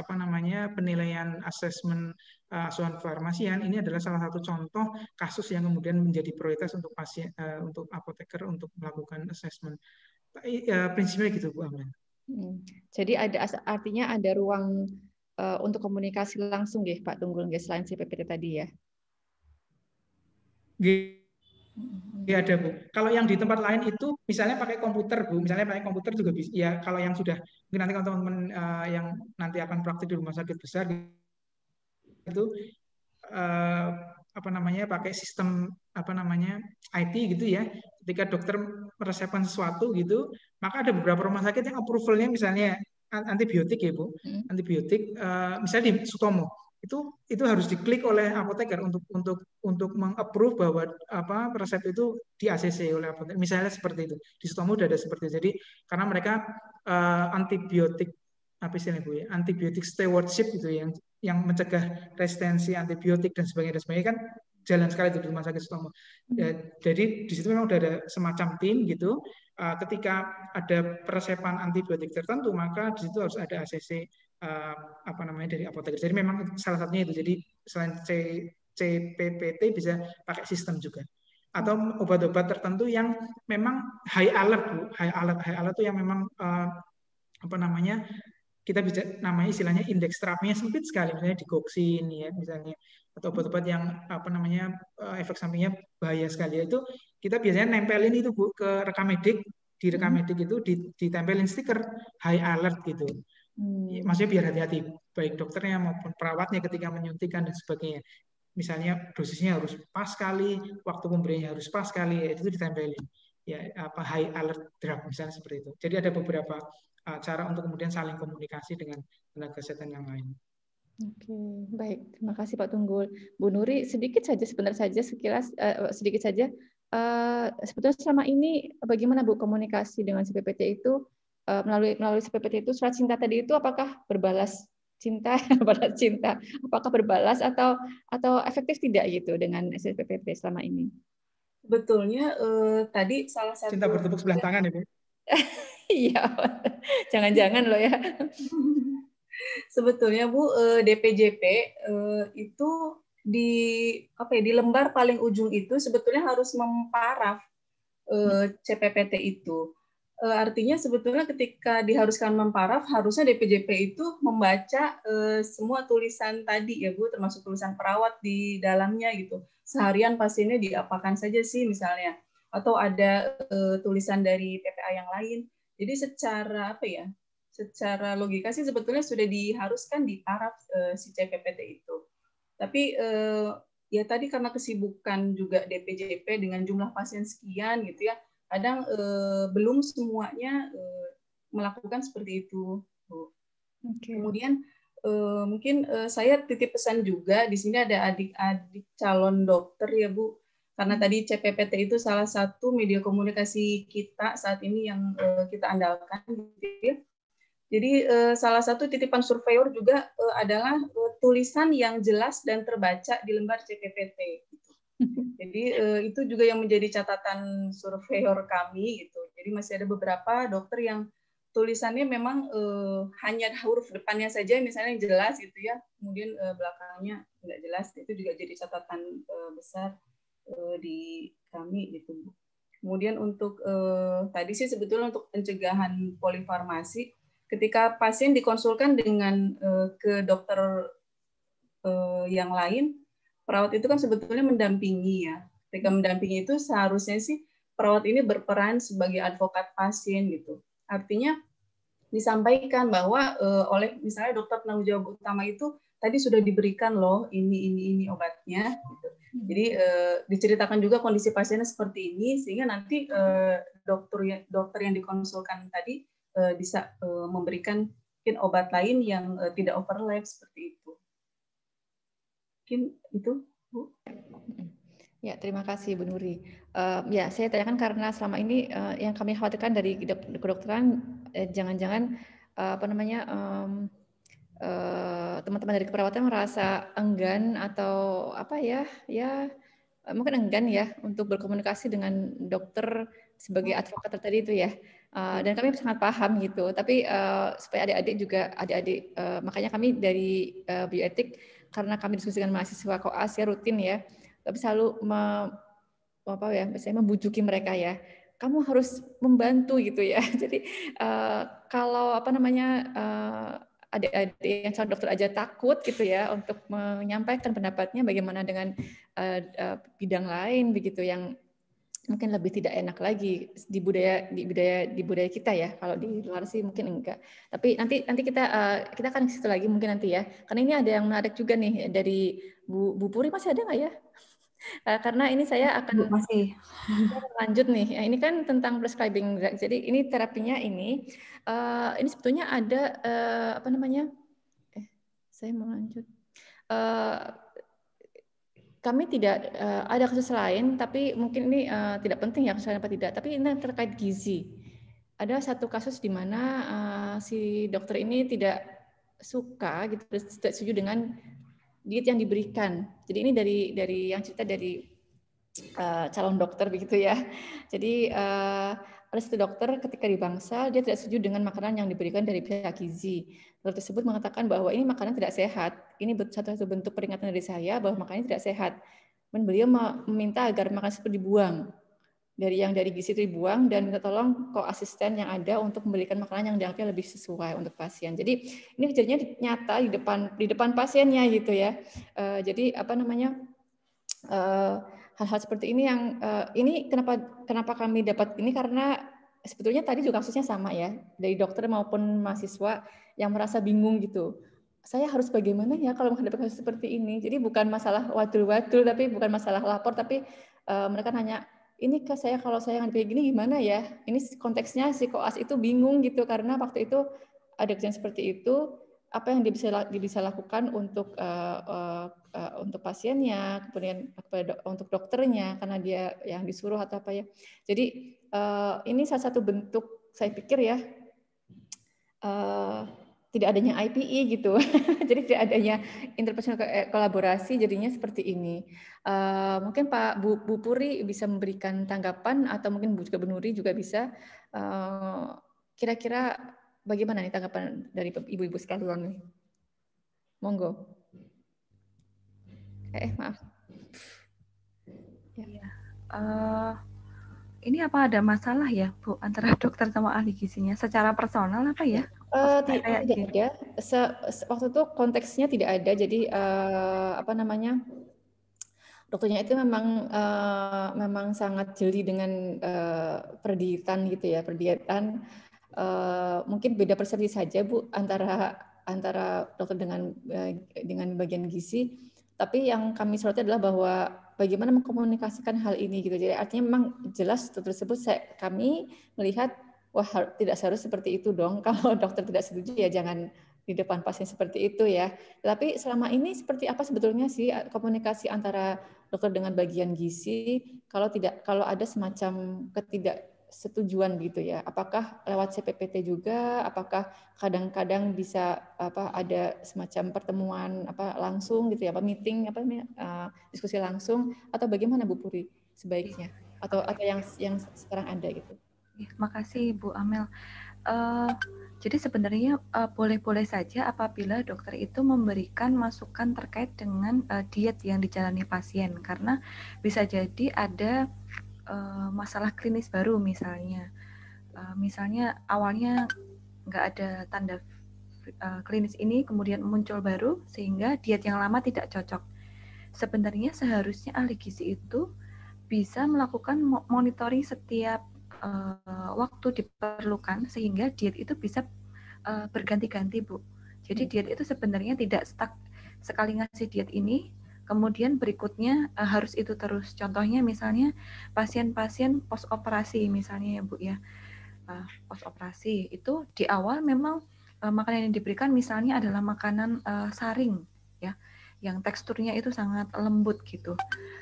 penilaian asesmen asuhan farmasian, ini adalah salah satu contoh kasus yang kemudian menjadi prioritas untuk pasien, untuk apoteker untuk melakukan asesmen. Prinsipnya gitu Bu Amel. Jadi artinya ada ruang untuk komunikasi langsung ya Pak Tunggul, selain CPPT tadi ya. Ya ada Bu. Kalau yang di tempat lain itu misalnya pakai komputer Bu, misalnya pakai komputer juga bisa. Ya kalau yang sudah mungkin nanti teman-teman yang nanti akan praktik di rumah sakit besar itu pakai sistem IT gitu ya. Ketika dokter meresepkan sesuatu gitu, maka ada beberapa rumah sakit yang approval-nya misalnya antibiotik ya Bu, antibiotik misalnya di Sutomo. Itu harus diklik oleh apoteker untuk mengapprove bahwa resep itu di ACC oleh apoteker. Misalnya seperti itu. Di Sutomo sudah ada seperti itu. Jadi karena mereka antibiotik Bu ya, antibiotik stewardship gitu yang mencegah resistensi antibiotik dan sebagainya kan jalan sekali itu di rumah sakit Sutomo. Jadi di situ memang sudah ada semacam tim gitu. Ketika ada peresepan antibiotik tertentu, maka di situ harus ada ACC dari apoteker. Jadi memang salah satunya itu. Jadi selain CPPT bisa pakai sistem juga. Atau obat-obat tertentu yang memang high alert Bu. High alert itu yang memang kita bisa namanya istilahnya indeks terapinya sempit sekali, misalnya digoxin ya misalnya, atau obat-obat yang efek sampingnya bahaya sekali. Itu kita biasanya nempelin itu Bu ke rekam medik, di rekam medik itu ditempelin stiker high alert gitu. Maksudnya biar hati-hati baik dokternya maupun perawatnya ketika menyuntikkan dan sebagainya. Misalnya dosisnya harus pas sekali, waktu pemberiannya harus pas sekali, itu ditempelin ya high alert drug misalnya seperti itu. Jadi ada beberapa cara untuk kemudian saling komunikasi dengan tenaga kesehatan yang lain. Oke, baik. Terima kasih Pak Tunggul. Bu Nuri, sebentar saja sekilas, sedikit saja. Sebetulnya selama ini bagaimana Bu komunikasi dengan CPPT itu, melalui CPPT itu, surat cinta tadi itu apakah berbalas cinta, apakah berbalas atau efektif tidak gitu dengan CPPT selama ini? Sebetulnya tadi salah satu Cinta bertepuk sebelah tangan ya, Bu. Iya, jangan-jangan loh ya. sebetulnya Bu, DPJP itu di di lembar paling ujung itu sebetulnya harus memparaf CPPT itu. Artinya sebetulnya ketika diharuskan memparaf, harusnya DPJP itu membaca semua tulisan tadi ya Bu, termasuk tulisan perawat di dalamnya gitu. Seharian pasiennya diapakan saja sih misalnya, atau ada tulisan dari PPA yang lain. Jadi secara secara logika sih sebetulnya sudah diharuskan diparaf si CPPT itu. Tapi ya tadi karena kesibukan juga DPJP dengan jumlah pasien sekian gitu ya, kadang belum semuanya melakukan seperti itu. Okay. Kemudian mungkin saya titip pesan juga, di sini ada adik-adik calon dokter ya Bu, karena tadi CPPT itu salah satu media komunikasi kita saat ini yang kita andalkan gitu ya. Jadi salah satu titipan surveyor juga adalah tulisan yang jelas dan terbaca di lembar CPPT. Gitu. Jadi itu juga yang menjadi catatan surveyor kami. Gitu. Jadi masih ada beberapa dokter yang tulisannya memang hanya huruf depannya saja, misalnya yang jelas gitu ya. Kemudian belakangnya nggak jelas. Itu juga jadi catatan besar di kami gitu. Kemudian untuk tadi sih sebetulnya untuk pencegahan polifarmasi, ketika pasien dikonsulkan dengan ke dokter yang lain, perawat itu kan sebetulnya mendampingi ya. Ketika mendampingi itu seharusnya sih perawat ini berperan sebagai advokat pasien gitu. Artinya disampaikan bahwa oleh misalnya dokter penanggung jawab utama itu tadi sudah diberikan loh ini obatnya. Gitu. Jadi diceritakan juga kondisi pasiennya seperti ini sehingga nanti dokter yang dikonsulkan tadi bisa memberikan mungkin obat lain yang tidak overlap seperti itu. Mungkin itu, Bu. Ya, terima kasih Bu Nuri. Ya, saya tanyakan karena selama ini yang kami khawatirkan dari kedokteran jangan-jangan teman-teman dari keperawatan merasa enggan atau mungkin enggan ya untuk berkomunikasi dengan dokter sebagai advokat tadi itu ya. Dan kami sangat paham gitu. Tapi supaya adik-adik makanya kami dari bioetik, karena kami diskusi dengan mahasiswa koas ya rutin ya, tapi selalu membujuki mereka ya. Kamu harus membantu gitu ya. Jadi kalau adik-adik yang calon dokter aja takut gitu ya untuk menyampaikan pendapatnya, bagaimana dengan bidang lain begitu yang mungkin lebih tidak enak lagi di budaya kita ya. Kalau di luar sih mungkin enggak. Tapi nanti kita akan ke situ lagi mungkin nanti ya. Karena ini ada yang menarik juga nih dari Bu Puri, masih ada nggak ya? Karena ini saya akan lanjut nih. Ini kan tentang prescribing drug. Jadi ini terapinya ini sebetulnya ada saya mau lanjut. Kami tidak ada kasus lain, tapi mungkin ini tidak penting ya kasusnya apa tidak. Tapi ini terkait gizi. Ada satu kasus di mana si dokter ini tidak suka, gitu, tidak setuju dengan diet yang diberikan. Jadi ini dari yang cerita dari calon dokter begitu ya. Jadi ada satu dokter ketika di Bangsal dia tidak setuju dengan makanan yang diberikan dari pihak gizi. Dokter tersebut mengatakan bahwa ini makanan tidak sehat. Ini satu bentuk peringatan dari saya bahwa makanan tidak sehat. Dan beliau meminta agar makanan tersebut dibuang. Dari gizi itu dibuang dan minta tolong asisten yang ada untuk memberikan makanan yang dianggapnya lebih sesuai untuk pasien. Jadi ini kejadiannya nyata di depan pasiennya gitu ya. Jadi hal-hal seperti ini yang ini kenapa kami dapat ini, karena sebetulnya tadi juga kasusnya sama ya, dari dokter maupun mahasiswa yang merasa bingung gitu. Saya harus bagaimana ya kalau menghadapi kasus seperti ini. Jadi bukan masalah wadul-wadul, tapi bukan masalah lapor, tapi mereka nanya, ini kalau saya ngadepin gini gimana ya? Ini konteksnya si koas itu bingung gitu, karena waktu itu ada kejadian seperti itu. Apa yang dia bisa lakukan untuk pasiennya, kemudian untuk dokternya karena dia yang disuruh atau apa ya. Jadi ini salah satu bentuk saya pikir ya tidak adanya IPE gitu. Jadi tidak adanya interpersonal kolaborasi, jadinya seperti ini. Mungkin Pak Bu Puri bisa memberikan tanggapan, atau mungkin juga Bu Nuri juga bisa. Kira-kira bagaimana nih tanggapan dari ibu-ibu sekalian nih? Monggo. Maaf. Ya. Ini apa ada masalah ya, Bu, antara dokter sama ahli gizinya? Secara personal apa ya? Tidak ada. Waktu itu konteksnya tidak ada. Jadi apa namanya, dokternya itu memang sangat jeli dengan perdietan gitu ya, perdietan. Mungkin beda persepsi saja, Bu, antara dokter dengan bagian gizi. Tapi yang kami soroti adalah bahwa bagaimana mengkomunikasikan hal ini gitu. Jadi artinya memang jelas tersebut kami melihat, wah, tidak seharusnya seperti itu dong. Kalau dokter tidak setuju ya jangan di depan pasien seperti itu ya. Tapi selama ini seperti apa sebetulnya sih komunikasi antara dokter dengan bagian gizi kalau ada semacam ketidaksetujuan gitu ya? Apakah lewat CPPT juga? Apakah kadang-kadang bisa ada semacam pertemuan langsung gitu ya, meeting diskusi langsung, atau bagaimana Bu Puri sebaiknya? Atau yang sekarang ada gitu? Makasih Bu Amel. Jadi sebenarnya boleh-boleh saja apabila dokter itu memberikan masukan terkait dengan diet yang dijalani pasien, karena bisa jadi ada masalah klinis baru misalnya. Misalnya awalnya nggak ada tanda klinis ini, kemudian muncul baru sehingga diet yang lama tidak cocok. Sebenarnya seharusnya ahli gizi itu bisa melakukan monitoring setiap waktu diperlukan sehingga diet itu bisa berganti-ganti, Bu. Jadi diet itu sebenarnya tidak stuck sekali ngasih diet ini, kemudian berikutnya harus itu terus. Contohnya misalnya pasien-pasien post operasi misalnya ya, Bu ya. Post operasi itu di awal memang makanan yang diberikan misalnya adalah makanan saring ya, yang teksturnya itu sangat lembut gitu.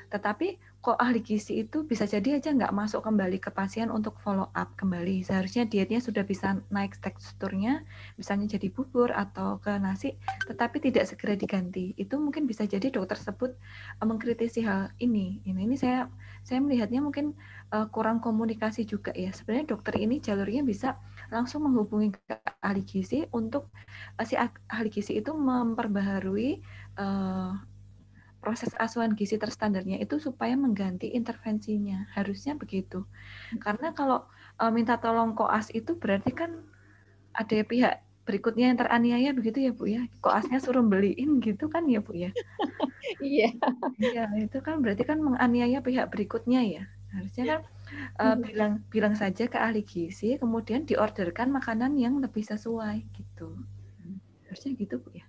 Tetapi kok ahli gizi itu bisa jadi aja nggak masuk kembali ke pasien untuk follow up kembali. Seharusnya dietnya sudah bisa naik teksturnya, misalnya jadi bubur atau ke nasi, tetapi tidak segera diganti. Itu mungkin bisa jadi dokter tersebut mengkritisi hal ini. Ini saya melihatnya mungkin kurang komunikasi juga ya. Sebenarnya dokter ini jalurnya bisa langsung menghubungi ke ahli gizi untuk si ahli gizi itu memperbaharui proses asuhan gizi terstandarnya itu supaya mengganti intervensinya. Harusnya begitu. Karena kalau minta tolong koas itu berarti kan ada pihak berikutnya yang teraniaya begitu ya Bu ya. Koasnya suruh beliin gitu kan ya Bu ya. Iya. Iya, itu kan berarti kan menganiaya pihak berikutnya ya. Harusnya kan bilang saja ke ahli gizi, kemudian diorderkan makanan yang lebih sesuai gitu. Harusnya gitu Bu ya.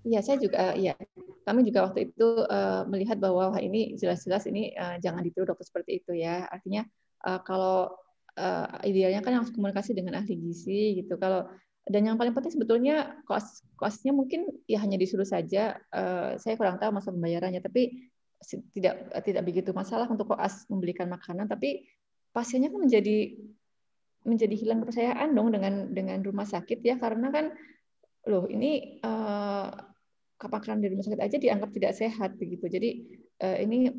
Iya, saya juga ya. Kami juga waktu itu melihat bahwa ini jelas-jelas ini jangan ditiru dokter seperti itu ya. Artinya kalau idealnya kan harus komunikasi dengan ahli gizi gitu. Dan yang paling penting sebetulnya kosnya mungkin ya hanya disuruh saja. Saya kurang tahu masalah pembayarannya, tapi tidak begitu masalah untuk koas membelikan makanan. Tapi pasiennya kan menjadi hilang kepercayaan dong dengan rumah sakit ya, karena kan loh ini makanan di rumah sakit aja dianggap tidak sehat begitu. Jadi ini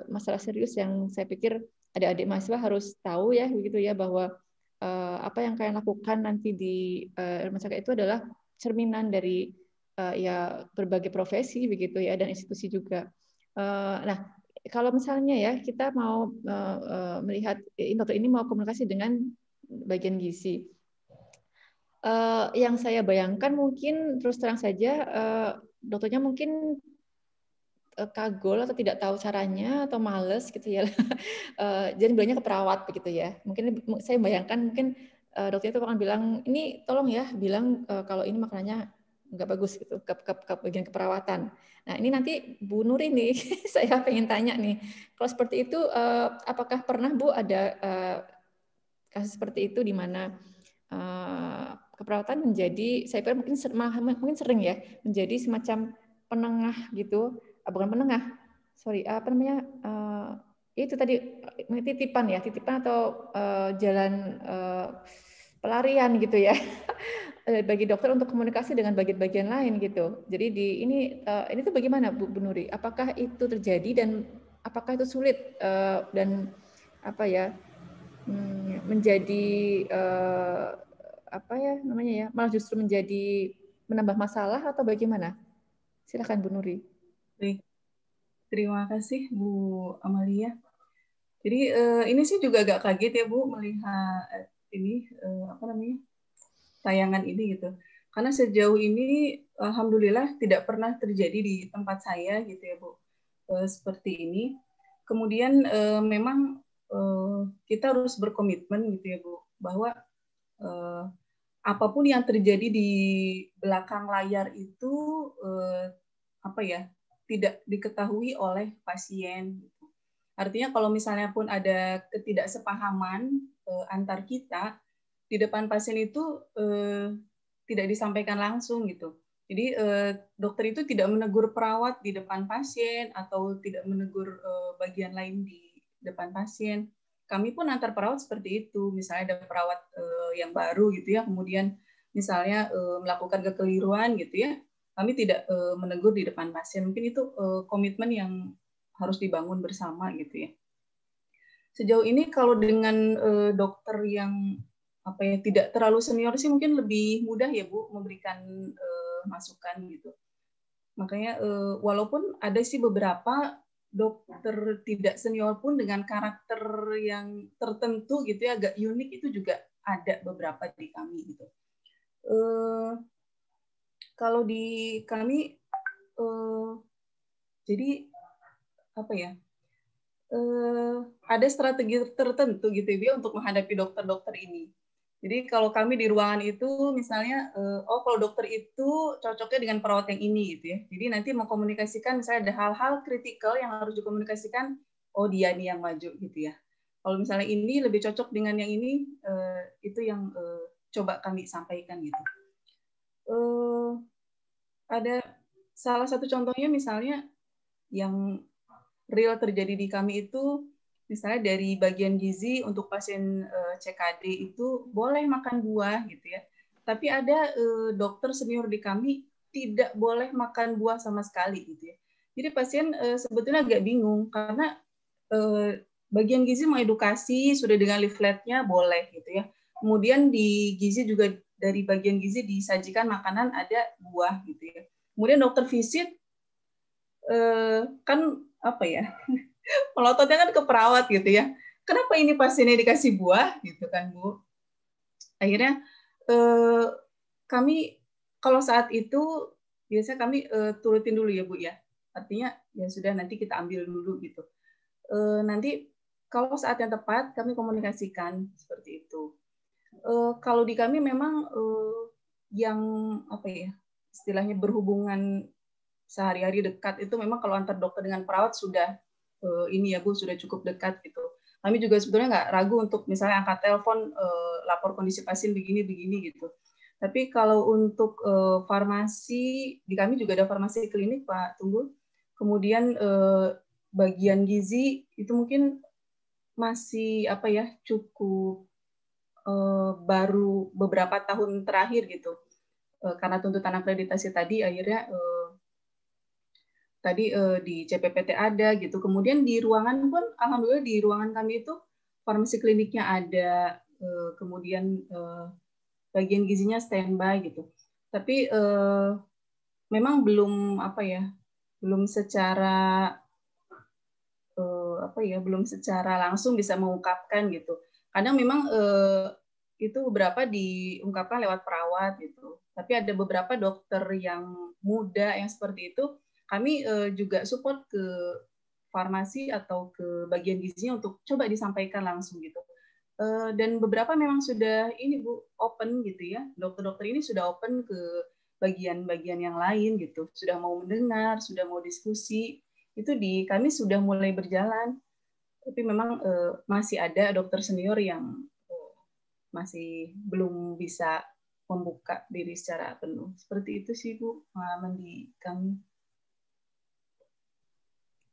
masalah serius yang saya pikir adik-adik mahasiswa harus tahu ya begitu ya, bahwa apa yang kalian lakukan nanti di rumah sakit itu adalah cerminan dari ya berbagai profesi begitu ya, dan institusi juga. Nah, kalau misalnya ya kita mau melihat dokter ini mau komunikasi dengan bagian gizi. Yang saya bayangkan mungkin terus terang saja dokternya mungkin kagol atau tidak tahu caranya atau males gitu ya. Jadi bilangnya ke perawat begitu ya. Mungkin saya bayangkan mungkin dokternya itu akan bilang, ini tolong ya bilang kalau ini makanannya nggak bagus gitu ke bagian keperawatan. Nah ini nanti Bu Nuri nih saya pengen tanya nih, kalau seperti itu apakah pernah Bu ada kasus seperti itu di mana keperawatan menjadi, saya pikir mungkin sering ya, menjadi semacam penengah gitu, bukan penengah, apa namanya, itu tadi titipan atau jalan pelarian gitu ya, bagi dokter untuk komunikasi dengan bagian-bagian lain gitu. Jadi ini tuh bagaimana Bu Nuri? Apakah itu terjadi dan apakah itu sulit dan apa ya menjadi apa ya namanya ya, malah justru menjadi menambah masalah atau bagaimana? Silakan Bu Nuri. Baik. Terima kasih Bu Amalia. Jadi ini sih juga agak kaget ya Bu melihat ini apa namanya tayangan ini gitu. Karena sejauh ini alhamdulillah tidak pernah terjadi di tempat saya gitu ya Bu. Seperti ini. Kemudian memang kita harus berkomitmen gitu ya Bu bahwa apapun yang terjadi di belakang layar itu apa ya tidak diketahui oleh pasien. Artinya kalau misalnya pun ada ketidaksepahaman antar kita di depan pasien itu tidak disampaikan langsung gitu. Jadi dokter itu tidak menegur perawat di depan pasien atau tidak menegur bagian lain di depan pasien. Kami pun antar perawat seperti itu. Misalnya ada perawat yang baru gitu ya, kemudian misalnya melakukan kekeliruan gitu ya, kami tidak menegur di depan pasien. Mungkin itu komitmen yang harus dibangun bersama gitu ya. Sejauh ini kalau dengan dokter yang apa ya tidak terlalu senior sih mungkin lebih mudah ya Bu memberikan masukan gitu. Makanya walaupun ada sih beberapa dokter tidak senior pun dengan karakter yang tertentu gitu ya agak unik itu juga ada beberapa di kami gitu. Kalau di kami jadi apa ya ada strategi tertentu gitu ya untuk menghadapi dokter-dokter ini. Jadi kalau kami di ruangan itu misalnya, kalau dokter itu cocoknya dengan perawat yang ini gitu ya. Jadi nanti mengkomunikasikan misalnya ada hal-hal kritikal yang harus dikomunikasikan, oh dia nih yang maju gitu ya. Kalau misalnya ini lebih cocok dengan yang ini, itu yang coba kami sampaikan gitu. Ada salah satu contohnya misalnya yang real terjadi di kami itu misalnya dari bagian gizi untuk pasien CKD itu boleh makan buah gitu ya. Tapi ada dokter senior di kami tidak boleh makan buah sama sekali gitu ya. Jadi pasien sebetulnya agak bingung karena bagian gizi mengedukasi sudah dengan leafletnya boleh gitu ya. Kemudian di gizi juga dari bagian gizi disajikan makanan ada buah gitu ya. Kemudian dokter visit kan apa ya? Melototnya kan ke perawat gitu ya. Kenapa ini pasiennya dikasih buah gitu kan Bu? Akhirnya kami kalau saat itu biasanya kami turutin dulu ya Bu ya. Artinya ya sudah nanti kita ambil dulu gitu. Nanti kalau saat yang tepat kami komunikasikan seperti itu. Kalau di kami memang yang apa ya istilahnya berhubungan sehari-hari dekat itu memang kalau antar dokter dengan perawat sudah ini ya Bu sudah cukup dekat gitu. Kami juga sebetulnya nggak ragu untuk misalnya angkat telepon lapor kondisi pasien begini gitu. Tapi kalau untuk farmasi di kami juga ada farmasi klinik Pak Tunggul. Kemudian bagian gizi itu mungkin masih apa ya cukup baru beberapa tahun terakhir gitu. Karena tuntutan akreditasi tadi akhirnya tadi di CPPT ada gitu. Kemudian di ruangan pun alhamdulillah di ruangan kami itu farmasi kliniknya ada, kemudian bagian gizinya standby gitu. Tapi memang belum apa ya, belum secara apa ya, belum secara langsung bisa mengungkapkan gitu. Kadang memang itu beberapa diungkapkan lewat perawat gitu. Tapi ada beberapa dokter yang muda yang seperti itu kami juga support ke farmasi atau ke bagian gizinya untuk coba disampaikan langsung gitu. Dan beberapa memang sudah ini Bu open gitu ya. Dokter-dokter ini sudah open ke bagian-bagian yang lain gitu. Sudah mau mendengar, sudah mau diskusi. Itu di kami sudah mulai berjalan. Tapi memang masih ada dokter senior yang masih belum bisa membuka diri secara penuh. Seperti itu sih Bu pengalaman di kami.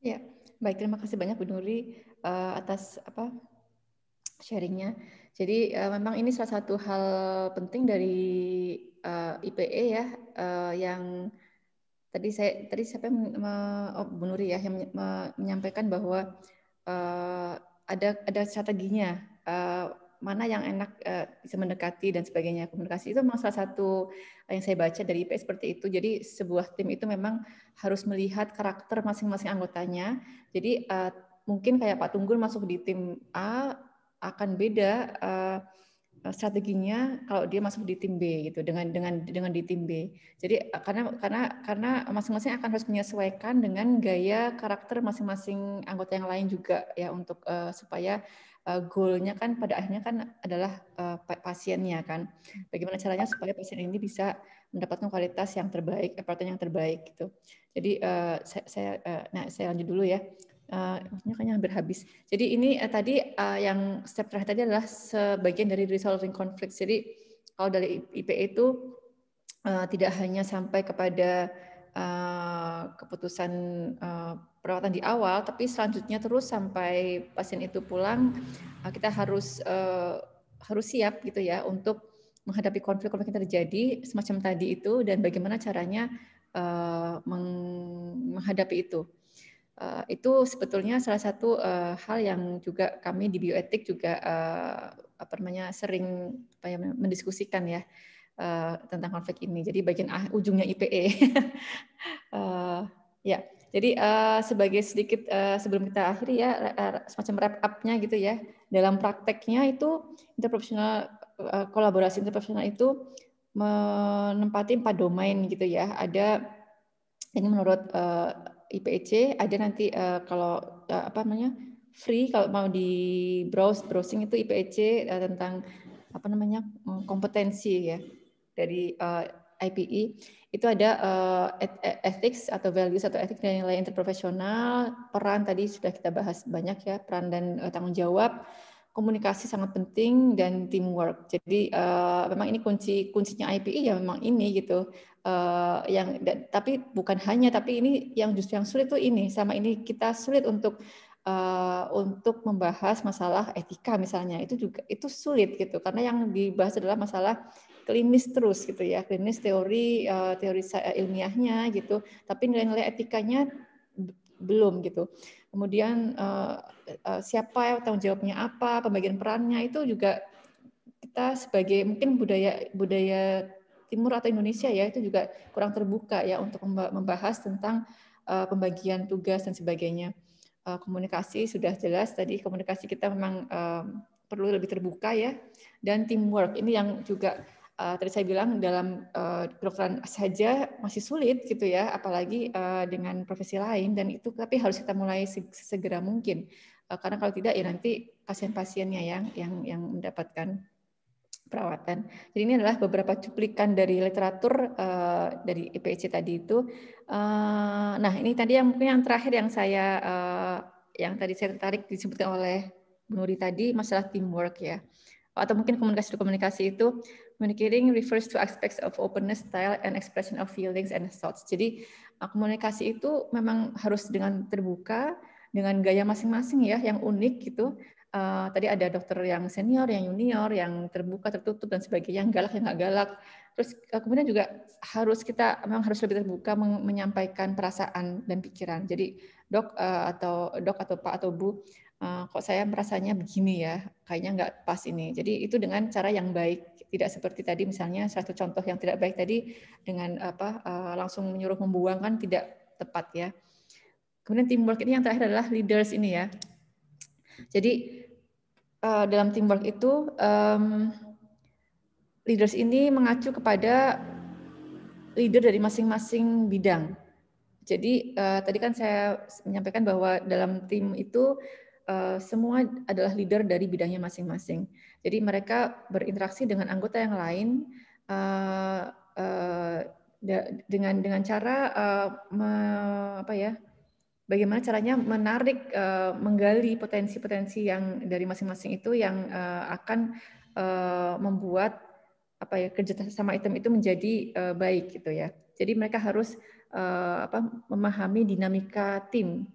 Ya, baik terima kasih banyak Bu Nuri atas apa sharingnya. Jadi memang ini salah satu hal penting dari IPE ya, yang tadi siapa Bu Nuri ya yang menyampaikan bahwa ada strateginya, mana yang enak bisa mendekati dan sebagainya. Komunikasi itu memang salah satu yang saya baca dari IPE seperti itu. Jadi sebuah tim itu memang harus melihat karakter masing-masing anggotanya. Jadi mungkin kayak Pak Tunggul masuk di tim A akan beda strateginya kalau dia masuk di tim B gitu dengan di tim B. Jadi karena masing-masing akan harus menyesuaikan dengan gaya karakter masing-masing anggota yang lain juga ya untuk supaya goalnya kan pada akhirnya kan adalah pasiennya kan. Bagaimana caranya supaya pasien ini bisa mendapatkan kualitas yang terbaik, perawatan yang terbaik gitu. Jadi saya lanjut dulu ya. Maksudnya kayaknya hampir habis. Jadi ini tadi yang step terakhir tadi adalah sebagian dari resolving conflict. Jadi kalau dari IPE itu tidak hanya sampai kepada keputusan perawatan di awal, tapi selanjutnya terus sampai pasien itu pulang, kita harus siap gitu ya untuk menghadapi konflik-konflik yang terjadi semacam tadi itu dan bagaimana caranya menghadapi itu. Itu sebetulnya salah satu hal yang juga kami di bioetik juga sering mendiskusikan ya tentang konflik ini. Jadi bagian ujungnya IPE. Ya, jadi sebagai sedikit sebelum kita akhiri ya semacam wrap up-nya gitu ya. Dalam prakteknya itu kolaborasi interprofesional itu menempati 4 domain gitu ya. Ada ini menurut IPEC, ada nanti kalau free kalau mau di browsing itu IPEC tentang kompetensi ya dari IPE itu ada ethics atau values atau etik nilai interprofesional, peran tadi sudah kita bahas banyak ya, peran dan tanggung jawab, komunikasi sangat penting dan teamwork. Jadi memang ini kuncinya IPE ya memang ini gitu. Tapi bukan hanya, tapi ini yang justru yang sulit tuh ini. Sama ini kita sulit untuk membahas masalah etika misalnya. Itu sulit gitu karena yang dibahas adalah masalah klinis terus gitu ya, klinis teori ilmiahnya gitu. Tapi nilai-nilai etikanya belum gitu. Kemudian siapa tanggung jawabnya apa, pembagian perannya itu juga kita sebagai mungkin budaya Timur atau Indonesia ya itu juga kurang terbuka ya untuk membahas tentang pembagian tugas dan sebagainya. Komunikasi sudah jelas tadi, komunikasi kita memang perlu lebih terbuka ya, dan teamwork ini yang juga tadi saya bilang dalam kedokteran saja masih sulit gitu ya, apalagi dengan profesi lain, dan itu tapi harus kita mulai segera mungkin karena kalau tidak ya nanti pasien-pasiennya yang mendapatkan perawatan. Jadi ini adalah beberapa cuplikan dari literatur dari IPEC tadi itu. Nah ini tadi yang mungkin yang terakhir yang yang tadi saya tertarik disebutkan oleh Bu Nuri tadi masalah teamwork ya, atau mungkin komunikasi itu communicating refers to aspects of openness, style, and expression of feelings and thoughts. Jadi komunikasi itu memang harus dengan terbuka, dengan gaya masing-masing ya, yang unik gitu. Tadi ada dokter yang senior, yang junior, yang terbuka, tertutup dan sebagainya, yang galak, yang nggak galak. Terus kemudian juga kita memang harus lebih terbuka menyampaikan perasaan dan pikiran. Jadi dok atau Pak atau Bu, kok saya merasanya begini ya, kayaknya nggak pas ini. Jadi itu dengan cara yang baik, tidak seperti tadi misalnya satu contoh yang tidak baik tadi dengan langsung menyuruh membuang kan tidak tepat ya. Kemudian teamwork ini yang terakhir adalah leaders ini ya. Jadi dalam teamwork itu leaders ini mengacu kepada leader dari masing-masing bidang. Jadi tadi kan saya menyampaikan bahwa dalam tim itu semua adalah leader dari bidangnya masing-masing. Jadi mereka berinteraksi dengan anggota yang lain dengan cara bagaimana caranya menarik, menggali potensi-potensi yang dari masing-masing itu yang akan membuat kerja sama tim itu menjadi baik gitu ya. Jadi mereka harus memahami dinamika tim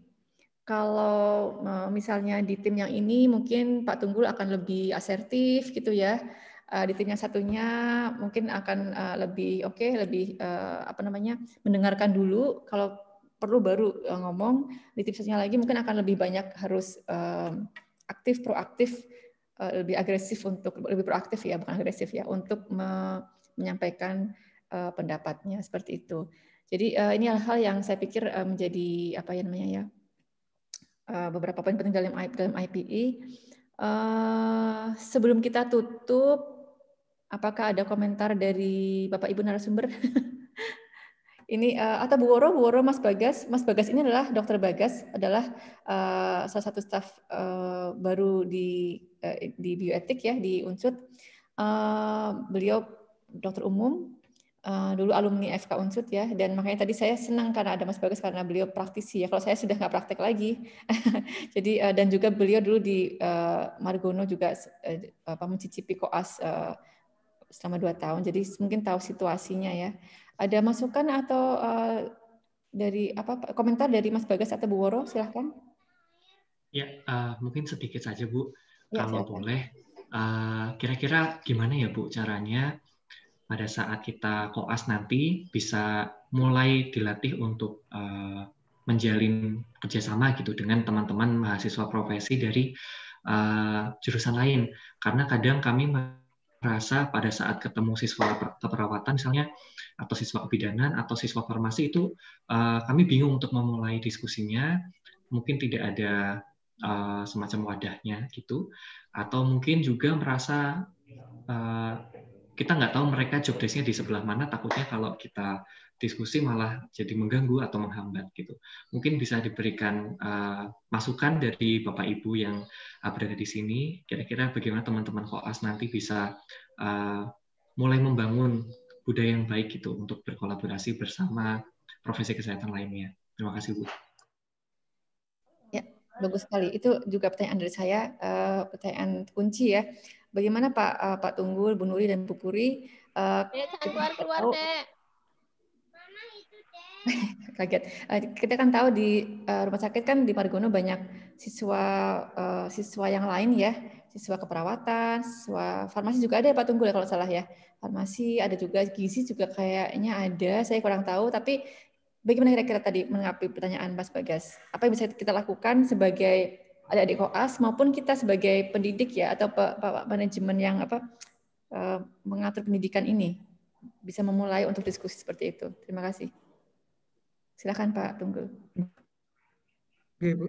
kalau misalnya di tim yang ini mungkin Pak Tunggul akan lebih asertif gitu ya. Di tim yang satunya mungkin akan lebih lebih mendengarkan dulu, kalau perlu baru ngomong. Di tim satunya lagi mungkin akan lebih banyak harus aktif, proaktif, lebih agresif lebih proaktif ya, bukan agresif ya, untuk menyampaikan pendapatnya seperti itu. Jadi ini hal-hal yang saya pikir menjadi beberapa poin penting dalam IPE. Sebelum kita tutup, apakah ada komentar dari Bapak Ibu narasumber? Ini atau Bu Woro, Mas Bagas. Mas Bagas ini adalah Dr. Bagas, adalah salah satu staf baru di bioetik ya di Unsud. Beliau dokter umum, dulu alumni FK Unsud ya, dan makanya tadi saya senang karena ada Mas Bagas karena beliau praktisi ya. Kalau saya sudah nggak praktek lagi. Jadi dan juga beliau dulu di Margono juga mencicipi koas selama 2 tahun. Jadi mungkin tahu situasinya ya. Ada masukan atau dari komentar dari Mas Bagas atau Bu Woro, silahkan. Ya, mungkin sedikit saja Bu, ya, kalau silahkan. boleh. Kira-kira gimana ya Bu caranya pada saat kita koas nanti bisa mulai dilatih untuk menjalin kerjasama gitu dengan teman-teman mahasiswa profesi dari jurusan lain. Karena kadang kami merasa pada saat ketemu siswa keperawatan misalnya, atau siswa kebidanan, atau siswa farmasi itu kami bingung untuk memulai diskusinya, mungkin tidak ada semacam wadahnya gitu, atau mungkin juga merasa kita nggak tahu mereka job desk-nya di sebelah mana, takutnya kalau kita diskusi malah jadi mengganggu atau menghambat gitu. Mungkin bisa diberikan masukan dari Bapak Ibu yang berada di sini, kira-kira bagaimana teman-teman koas nanti bisa mulai membangun budaya yang baik gitu untuk berkolaborasi bersama profesi kesehatan lainnya. Terima kasih Bu. Ya, bagus sekali. Itu juga pertanyaan dari saya, pertanyaan kunci ya. Bagaimana Pak Tunggul, Bu Nuri, dan Bu Puri? Keluar deh. Kaget. Kita kan tahu di rumah sakit kan di Margono banyak siswa yang lain ya, siswa keperawatan, siswa farmasi juga ada ya Pak Tunggul ya kalau salah ya. Farmasi ada juga, gizi juga kayaknya ada, saya kurang tahu. Tapi bagaimana kira-kira tadi menanggapi pertanyaan Mas Bagas? Apa yang bisa kita lakukan sebagai adik-adik koas maupun kita sebagai pendidik ya, atau manajemen yang mengatur pendidikan ini bisa memulai untuk diskusi seperti itu. Terima kasih. Silakan Pak Tunggul. Oke, Bu.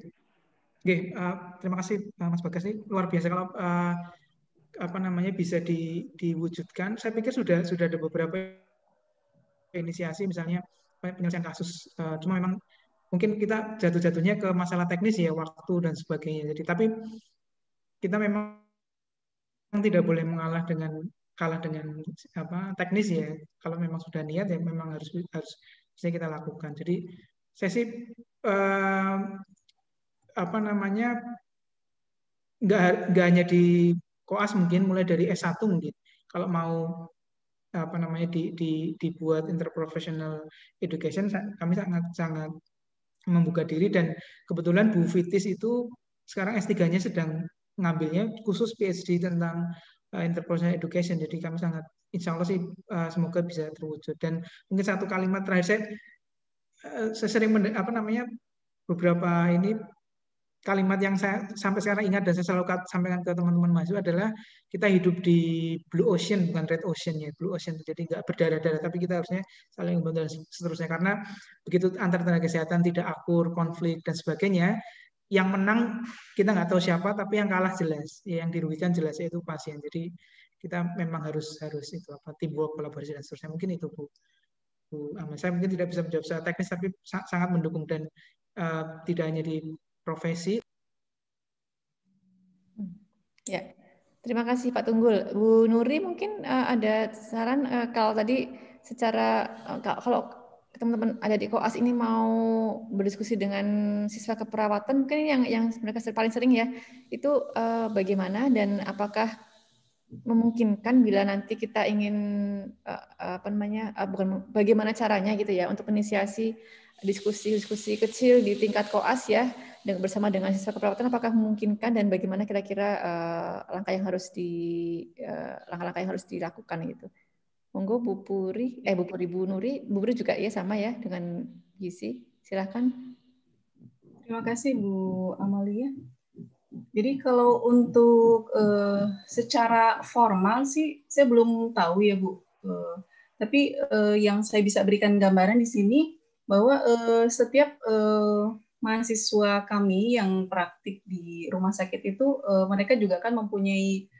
Oke, terima kasih Mas Bagas, ini luar biasa kalau bisa diwujudkan. Saya pikir sudah ada beberapa inisiasi, misalnya penyelesaian kasus. Cuma memang mungkin kita jatuh-jatuhnya ke masalah teknis ya, waktu dan sebagainya. Jadi tapi kita memang tidak boleh kalah dengan teknis ya. Kalau memang sudah niat ya memang harus bisa kita lakukan. Jadi saya sih nggak hanya di koas, mungkin mulai dari S1 mungkin kalau mau dibuat interprofessional education, kami sangat membuka diri, dan kebetulan Bu Fitis itu sekarang S3-nya sedang ngambilnya khusus PhD tentang interprofessional education. Jadi kami sangat, insya Allah sih semoga bisa terwujud. Dan mungkin satu kalimat terakhir, saya sering beberapa kalimat yang saya sampai sekarang ingat dan saya selalu sampaikan ke teman-teman mahasiswa adalah kita hidup di blue ocean, bukan red ocean ya, blue ocean. Jadi nggak berdarah-darah, tapi kita harusnya saling membantu dan seterusnya. Karena begitu antar tenaga kesehatan tidak akur, konflik dan sebagainya, yang menang kita nggak tahu siapa, tapi yang kalah jelas, ya, yang dirugikan jelas yaitu pasien. Jadi kita memang harus itu teamwork, kolaborasi dan seterusnya. Mungkin itu Bu Amal. Saya mungkin tidak bisa menjawab secara teknis, tapi sangat mendukung, dan tidak hanya di profesi. Ya, terima kasih Pak Tunggul. Bu Nuri mungkin ada saran kalau tadi secara kalau teman-teman ada di koas ini mau berdiskusi dengan siswa keperawatan, mungkin yang mereka paling sering ya itu bagaimana, dan apakah memungkinkan bila nanti kita ingin bagaimana caranya gitu ya untuk inisiasi diskusi kecil di tingkat koas ya, bersama dengan siswa keperawatan apakah memungkinkan dan bagaimana kira-kira langkah yang harus langkah-langkah yang harus dilakukan gitu. Monggo Bu Puri, Bu Nuri, Bu Puri juga ya sama ya dengan gizi. Silakan. Terima kasih Bu Amalia. Jadi kalau untuk secara formal sih saya belum tahu ya Bu. Tapi yang saya bisa berikan gambaran di sini bahwa setiap mahasiswa kami yang praktik di rumah sakit itu mereka juga kan mempunyai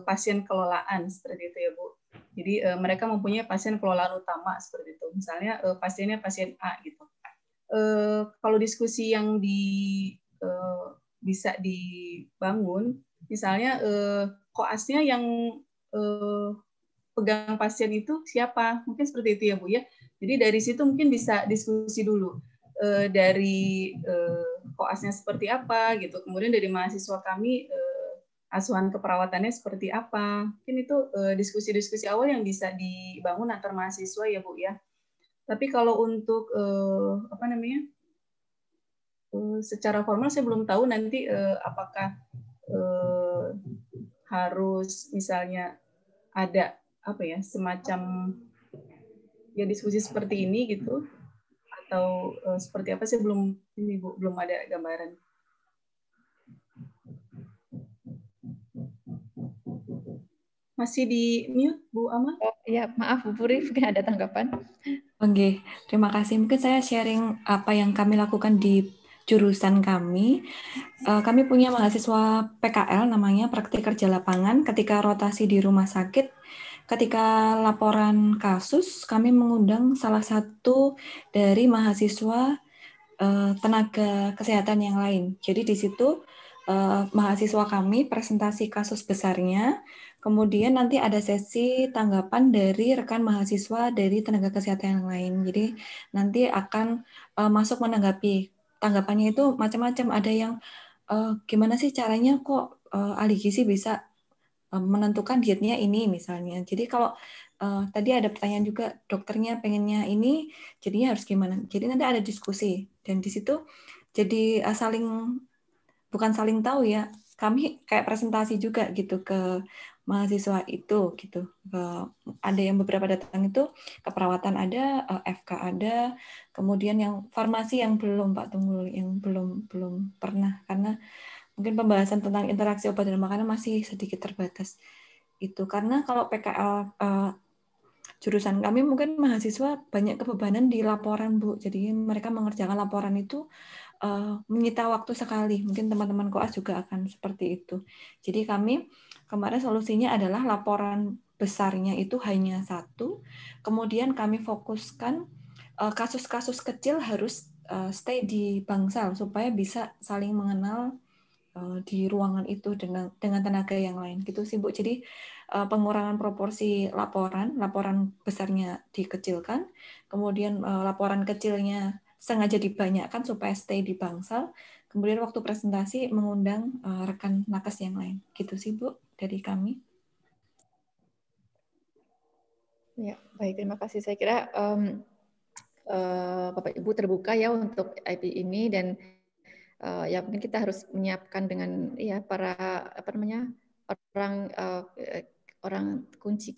pasien kelolaan seperti itu ya Bu. Jadi mereka mempunyai pasien kelolaan utama seperti itu. Misalnya pasiennya pasien A gitu. Kalau diskusi yang bisa dibangun, misalnya koasnya yang pegang pasien itu siapa? Mungkin seperti itu ya Bu ya. Jadi dari situ mungkin bisa diskusi dulu. Dari koasnya seperti apa gitu. Kemudian dari mahasiswa kami asuhan keperawatannya seperti apa. Mungkin itu diskusi-diskusi awal yang bisa dibangun antar mahasiswa ya Bu ya. Tapi kalau untuk secara formal saya belum tahu nanti apakah harus misalnya ada semacam ya diskusi seperti ini gitu atau seperti apa sih belum ada gambaran. Masih di mute Bu Ama? Oh, ya, maaf Bu Puri, mungkin ada tanggapan. Oke, terima kasih. Mungkin saya sharing apa yang kami lakukan di jurusan kami. Kami punya mahasiswa PKL namanya praktik kerja lapangan. Ketika rotasi di rumah sakit, ketika laporan kasus, kami mengundang salah satu dari mahasiswa tenaga kesehatan yang lain. Jadi di situ mahasiswa kami presentasi kasus besarnya, kemudian nanti ada sesi tanggapan dari rekan mahasiswa dari tenaga kesehatan yang lain. Jadi nanti akan masuk menanggapi. Tanggapannya itu macam-macam. Ada yang gimana sih caranya kok ahli gizi bisa menentukan dietnya ini misalnya. Jadi kalau tadi ada pertanyaan juga, dokternya pengennya ini, jadinya harus gimana. Jadi nanti ada diskusi. Dan di situ jadi bukan saling tahu ya, kami kayak presentasi juga gitu ke mahasiswa itu gitu. Ada yang beberapa datang itu keperawatan ada, FK ada, kemudian yang farmasi yang belum Pak Tunggul, yang belum pernah karena mungkin pembahasan tentang interaksi obat dan makanan masih sedikit terbatas. Itu karena kalau PKL jurusan kami mungkin mahasiswa banyak kebebanan di laporan Bu. Jadi mereka mengerjakan laporan itu menyita waktu sekali. Mungkin teman-teman koas juga akan seperti itu. Jadi kami kemarin solusinya adalah laporan besarnya itu hanya 1. Kemudian kami fokuskan kasus-kasus kecil harus stay di bangsal supaya bisa saling mengenal di ruangan itu dengan tenaga yang lain gitu sih Bu. Jadi pengurangan proporsi laporan besarnya dikecilkan, kemudian laporan kecilnya sengaja dibanyakkan supaya stay di bangsal, kemudian waktu presentasi mengundang rekan nakes yang lain. Gitu sih Bu dari kami. Ya, baik, terima kasih. Saya kira Bapak Ibu terbuka ya untuk IP ini dan ya mungkin kita harus menyiapkan dengan ya para orang kunci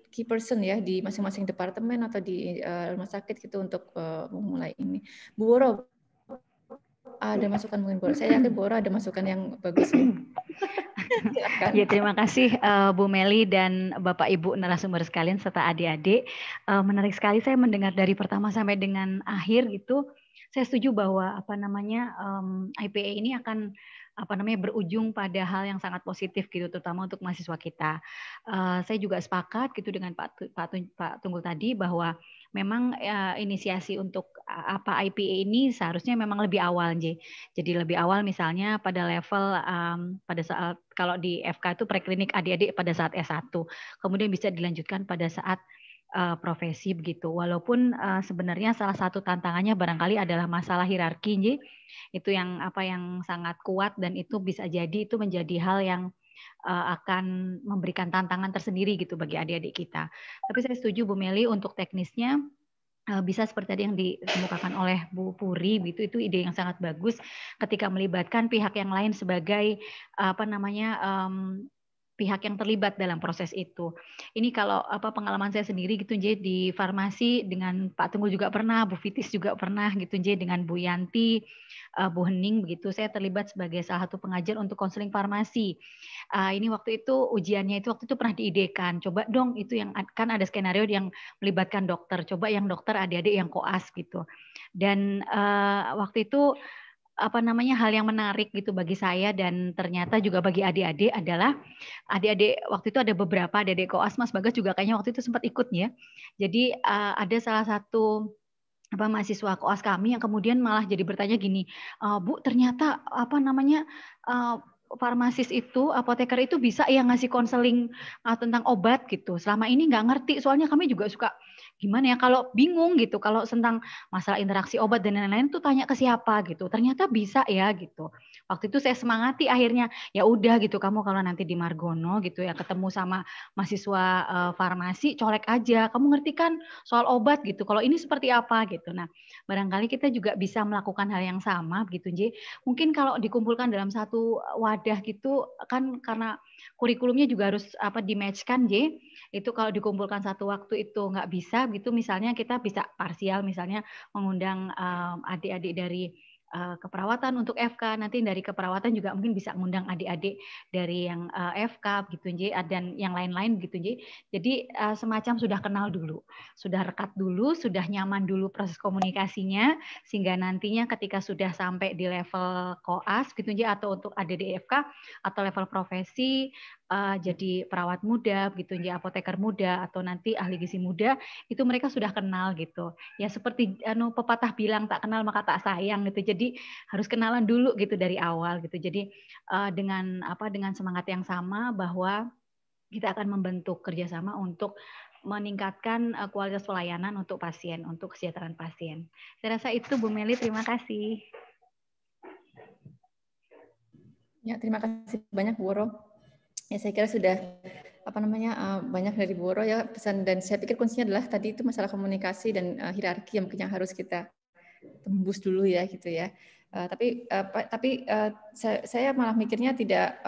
key person ya di masing-masing departemen atau di rumah sakit gitu untuk memulai ini. Bu Woro ada masukan mungkin Bu. Saya yakin Bu Woro ada masukan yang bagus. Ya, terima kasih Bu Meli dan Bapak Ibu narasumber sekalian serta adik-adik. Menarik sekali saya mendengar dari pertama sampai dengan akhir gitu. Saya setuju bahwa IPA ini akan berujung pada hal yang sangat positif gitu, terutama untuk mahasiswa kita. Saya juga sepakat gitu dengan Pak Tunggul tadi bahwa memang inisiasi untuk IPA ini seharusnya memang lebih awal, jadi lebih awal misalnya pada level pada saat kalau di FK itu preklinik adik-adik pada saat S1, kemudian bisa dilanjutkan pada saat profesi begitu. Walaupun sebenarnya salah satu tantangannya barangkali adalah masalah hierarki, itu yang sangat kuat dan itu bisa jadi itu menjadi hal yang akan memberikan tantangan tersendiri gitu bagi adik-adik kita. Tapi saya setuju Bu Meli untuk teknisnya bisa seperti tadi yang dikemukakan oleh Bu Puri, itu ide yang sangat bagus ketika melibatkan pihak yang lain sebagai pihak yang terlibat dalam proses itu. Ini kalau pengalaman saya sendiri gitu Nje, di farmasi dengan Pak Tunggul juga pernah, Bu Fitis juga pernah gitu Nje, dengan Bu Yanti, Bu Hening begitu, saya terlibat sebagai salah satu pengajar untuk konseling farmasi. Ini waktu itu ujiannya waktu itu pernah diidekan, coba dong itu yang kan ada skenario yang melibatkan dokter, coba yang dokter adik-adik yang koas gitu. Dan waktu itu hal yang menarik gitu bagi saya dan ternyata juga bagi adik-adik adalah adik-adik waktu itu ada beberapa adik-adik koas, Mas Bagas juga kayaknya waktu itu sempat ikut ya. Jadi ada salah satu mahasiswa koas kami yang kemudian malah jadi bertanya gini, Bu ternyata farmasis itu, apoteker itu bisa ya ngasih konseling tentang obat gitu. Selama ini nggak ngerti, soalnya kami juga suka gimana ya kalau bingung gitu, kalau tentang masalah interaksi obat dan lain-lain tuh tanya ke siapa gitu. Ternyata bisa ya gitu. Waktu itu saya semangati akhirnya, ya udah gitu, kamu kalau nanti di Margono gitu ya ketemu sama mahasiswa farmasi, colek aja. Kamu ngerti kan soal obat gitu. Kalau ini seperti apa gitu. Nah, barangkali kita juga bisa melakukan hal yang sama gitu, Nji. Mungkin kalau dikumpulkan dalam satu wadah gitu kan, karena kurikulumnya juga harus di-match-kan, Nji. Itu kalau dikumpulkan satu waktu itu nggak bisa gitu, misalnya kita bisa parsial, misalnya mengundang adik-adik dari keperawatan untuk FK, nanti dari keperawatan juga mungkin bisa mengundang adik-adik dari yang FK gitu Nji, dan yang lain-lain gitu Nji. Jadi semacam sudah kenal dulu, sudah rekat dulu, sudah nyaman dulu proses komunikasinya, sehingga nantinya ketika sudah sampai di level koas gitu Nji, atau untuk adik FK atau level profesi, jadi perawat muda gitu Nji, apoteker muda atau nanti ahli gizi muda, itu mereka sudah kenal gitu. Ya seperti pepatah bilang, tak kenal maka tak sayang gitu. Jadi harus kenalan dulu gitu dari awal gitu. Jadi dengan semangat yang sama bahwa kita akan membentuk kerjasama untuk meningkatkan kualitas pelayanan untuk pasien, untuk kesejahteraan pasien. Saya rasa itu Bu Meli, terima kasih. Ya, terima kasih banyak Bu Woro. Ya, saya kira sudah banyak dari Bu Woro ya pesan, dan saya pikir kuncinya adalah tadi itu masalah komunikasi dan hierarki yang mungkin yang harus kita tembus dulu ya gitu ya. Tapi saya malah mikirnya tidak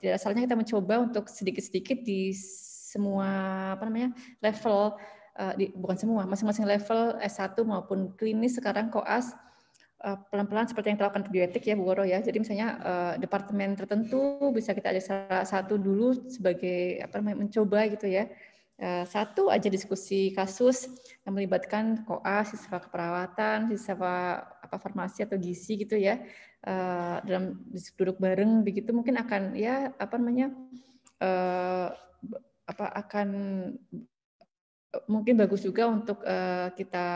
asalnya kita mencoba untuk sedikit-sedikit di semua level, bukan semua, masing-masing level S1 maupun klinis sekarang koas pelan-pelan seperti yang dilakukan bioetik ya Bu Woro ya. Jadi misalnya departemen tertentu bisa kita ada salah satu dulu sebagai mencoba gitu ya. Satu aja diskusi kasus yang melibatkan koas, siswa keperawatan, siswa farmasi atau gizi gitu ya. Dalam duduk bareng begitu mungkin akan ya akan mungkin bagus juga untuk kita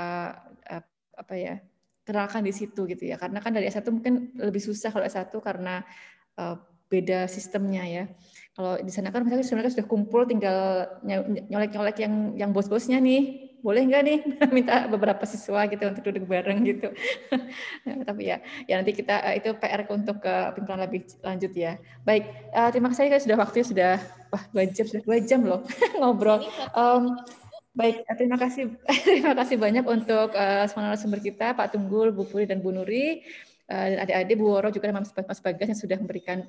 kenalkan di situ gitu ya, karena kan dari S1 mungkin lebih susah kalau S1 karena beda sistemnya ya. Kalau di sana kan misalnya sebenarnya sudah kumpul, tinggal nyolek-nyolek yang bos-bosnya nih, boleh nggak nih minta beberapa siswa gitu untuk duduk bareng gitu. Tapi ya nanti kita itu PR untuk pimpinan lebih lanjut ya. Baik, terima kasih, sudah waktunya sudah 2 jam loh ngobrol. Baik, terima kasih banyak untuk semua narasumber kita, Pak Tunggul, Bu Puri, dan Bu Nuri, dan adik-adik, Bu Woro juga dan Mas Bagas yang sudah memberikan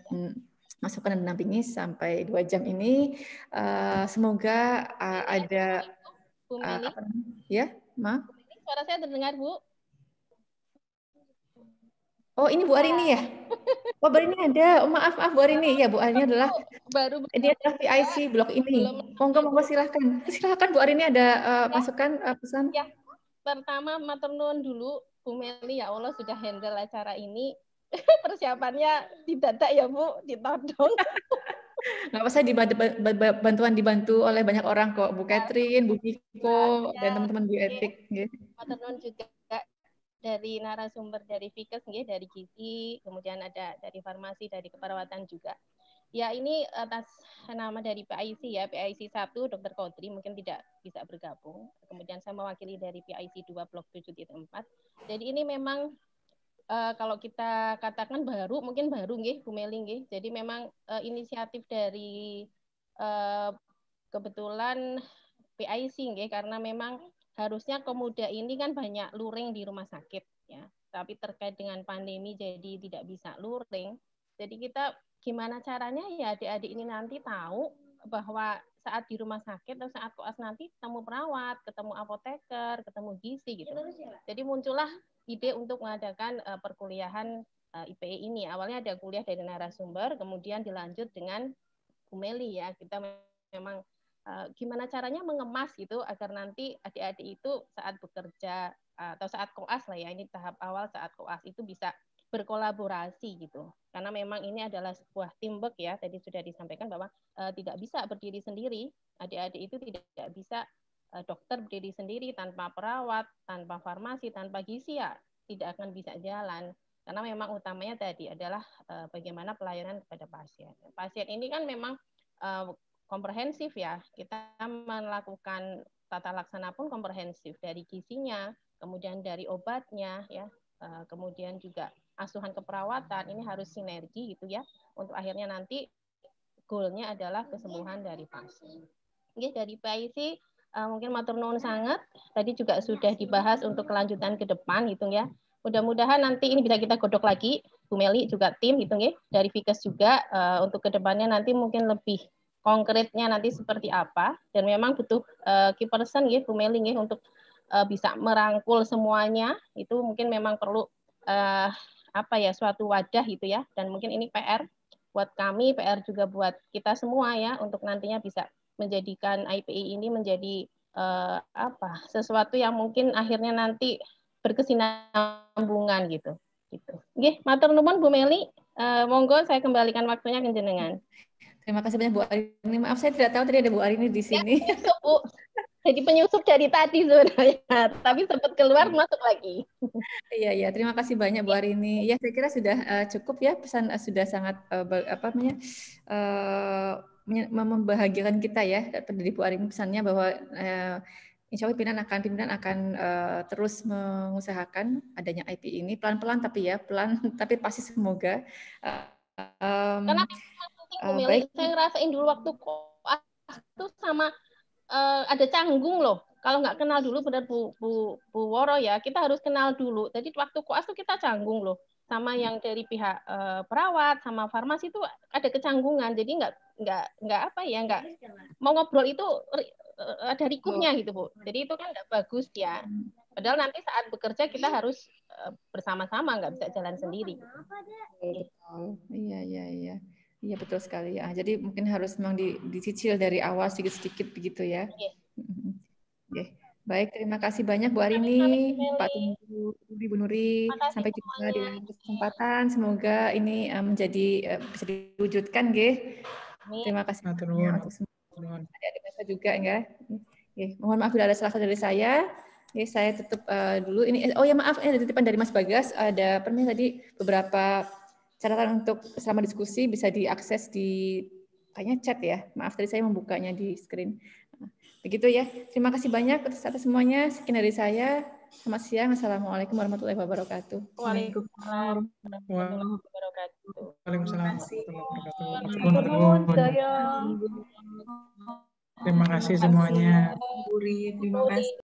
masukan dan mendampingi sampai 2 jam ini. Semoga ada Bu Meli. Ya, maaf. Suara saya terdengar, Bu? Oh, ini Bu Arini ya? Oh, Bu Arini ada. Oh, maaf Bu Arini. Ya, Bu Arini adalah dia adalah PIC blok ini. Monggo silakan Bu Arini, ada masukan pesan. Ya, pertama matur nuwun dulu Bu Meli, ya Allah sudah handle acara ini. Persiapannya didadak ya Bu, ditodong. Nggak apa, saya dibantu oleh banyak orang kok, Bu Catherine, Bu Kiko, dan teman-teman bioetik. Matur nuwun juga dari narasumber dari Fikes, dari gizi, kemudian ada dari farmasi, dari keperawatan juga. Ya, ini atas nama dari PIC ya, PIC 1 Dr. Kodri mungkin tidak bisa bergabung. Kemudian saya mewakili dari PIC 2 Blok 7.4. Jadi ini memang kalau kita katakan baru, mungkin baru nggih Bu Meli nggih. Jadi memang inisiatif dari kebetulan PIC nggih, karena memang harusnya Komuda ini kan banyak luring di rumah sakit ya, tapi terkait dengan pandemi jadi tidak bisa luring. Jadi kita gimana caranya ya adik-adik ini nanti tahu bahwa saat di rumah sakit atau saat koas nanti ketemu perawat, ketemu apoteker, ketemu gizi gitu. Jadi muncullah ide untuk mengadakan perkuliahan IPE ini. Awalnya ada kuliah dari narasumber, kemudian dilanjut dengan Bu Meli ya. Kita memang gimana caranya mengemas gitu agar nanti adik-adik itu saat bekerja atau saat koas lah ya, ini tahap awal saat koas itu bisa berkolaborasi gitu. Karena memang ini adalah sebuah teamwork ya, tadi sudah disampaikan bahwa tidak bisa berdiri sendiri, adik-adik itu tidak bisa dokter berdiri sendiri tanpa perawat, tanpa farmasi, tanpa gizi ya tidak akan bisa jalan. Karena memang utamanya tadi adalah bagaimana pelayanan kepada pasien. Pasien ini kan memang komprehensif ya, kita melakukan tata laksana pun komprehensif, dari gizinya, kemudian dari obatnya ya, kemudian juga asuhan keperawatan, ini harus sinergi gitu ya, untuk akhirnya nanti goalnya adalah kesembuhan dari pasien. Oke, dari PIC mungkin matur nuwun sangat, tadi juga sudah dibahas untuk kelanjutan ke depan gitu ya. Mudah-mudahan nanti ini bisa kita godok lagi, Bu Meli juga tim gitu ya, dari Fikes juga untuk ke depannya nanti mungkin lebih konkretnya nanti seperti apa, dan memang butuh key person ya Bu Meli ya, untuk bisa merangkul semuanya, itu mungkin memang perlu suatu wadah gitu ya, dan mungkin ini PR buat kami, PR juga buat kita semua ya, untuk nantinya bisa menjadikan IPI ini menjadi sesuatu yang mungkin akhirnya nanti berkesinambungan gitu. Nggih, matur nuwun Bu Meli, monggo saya kembalikan waktunya ke jenengan. Terima kasih banyak Bu Arini. Maaf saya tidak tahu tadi ada Bu Arini di sini. Ya, Bu. Jadi penyusup dari tadi sebenarnya, tapi sempat keluar masuk lagi. Iya, terima kasih banyak Bu Arini. Ya, saya kira sudah cukup ya, pesan sudah sangat membahagiakan kita ya dari Bu Arini, pesannya bahwa insya Allah pimpinan akan terus mengusahakan adanya IP ini pelan-pelan tapi pasti semoga. Karena baik. Saya ngerasain dulu waktu koas itu sama ada canggung loh. Kalau nggak kenal dulu benar Bu Woro ya, kita harus kenal dulu. Jadi waktu koas tuh kita canggung loh, sama yang dari pihak perawat sama farmasi itu ada kecanggungan. Jadi nggak mau ngobrol itu ada rikuhnya gitu Bu. Jadi itu kan nggak bagus ya. Padahal nanti saat bekerja kita harus bersama-sama, nggak bisa jalan sendiri. Iya. Iya betul sekali ya. Jadi mungkin harus memang dicicil dari awal sedikit-sedikit begitu ya. Oke. Baik, terima kasih banyak Bu Arini, Pak Tunggu, Bu Nuri. Sampai jumpa di lain kesempatan. Semoga ini bisa diwujudkan, nggih. Terima kasih banyak untuk semua. Ada juga enggak? Mohon maaf bila ada salah dari saya. Saya tutup dulu ini. Oh ya maaf, ada titipan dari Mas Bagas. Ada tadi beberapa catatan untuk selama diskusi bisa diakses di kayaknya chat ya. Maaf tadi saya membukanya di screen. Begitu ya. Terima kasih banyak atas semuanya. Sekian dari saya. Selamat siang. Assalamualaikum warahmatullahi wabarakatuh. Waalaikumsalam warahmatullahi wabarakatuh. Waalaikumsalam warahmatullahi wabarakatuh. Terima kasih semuanya. Terima kasih.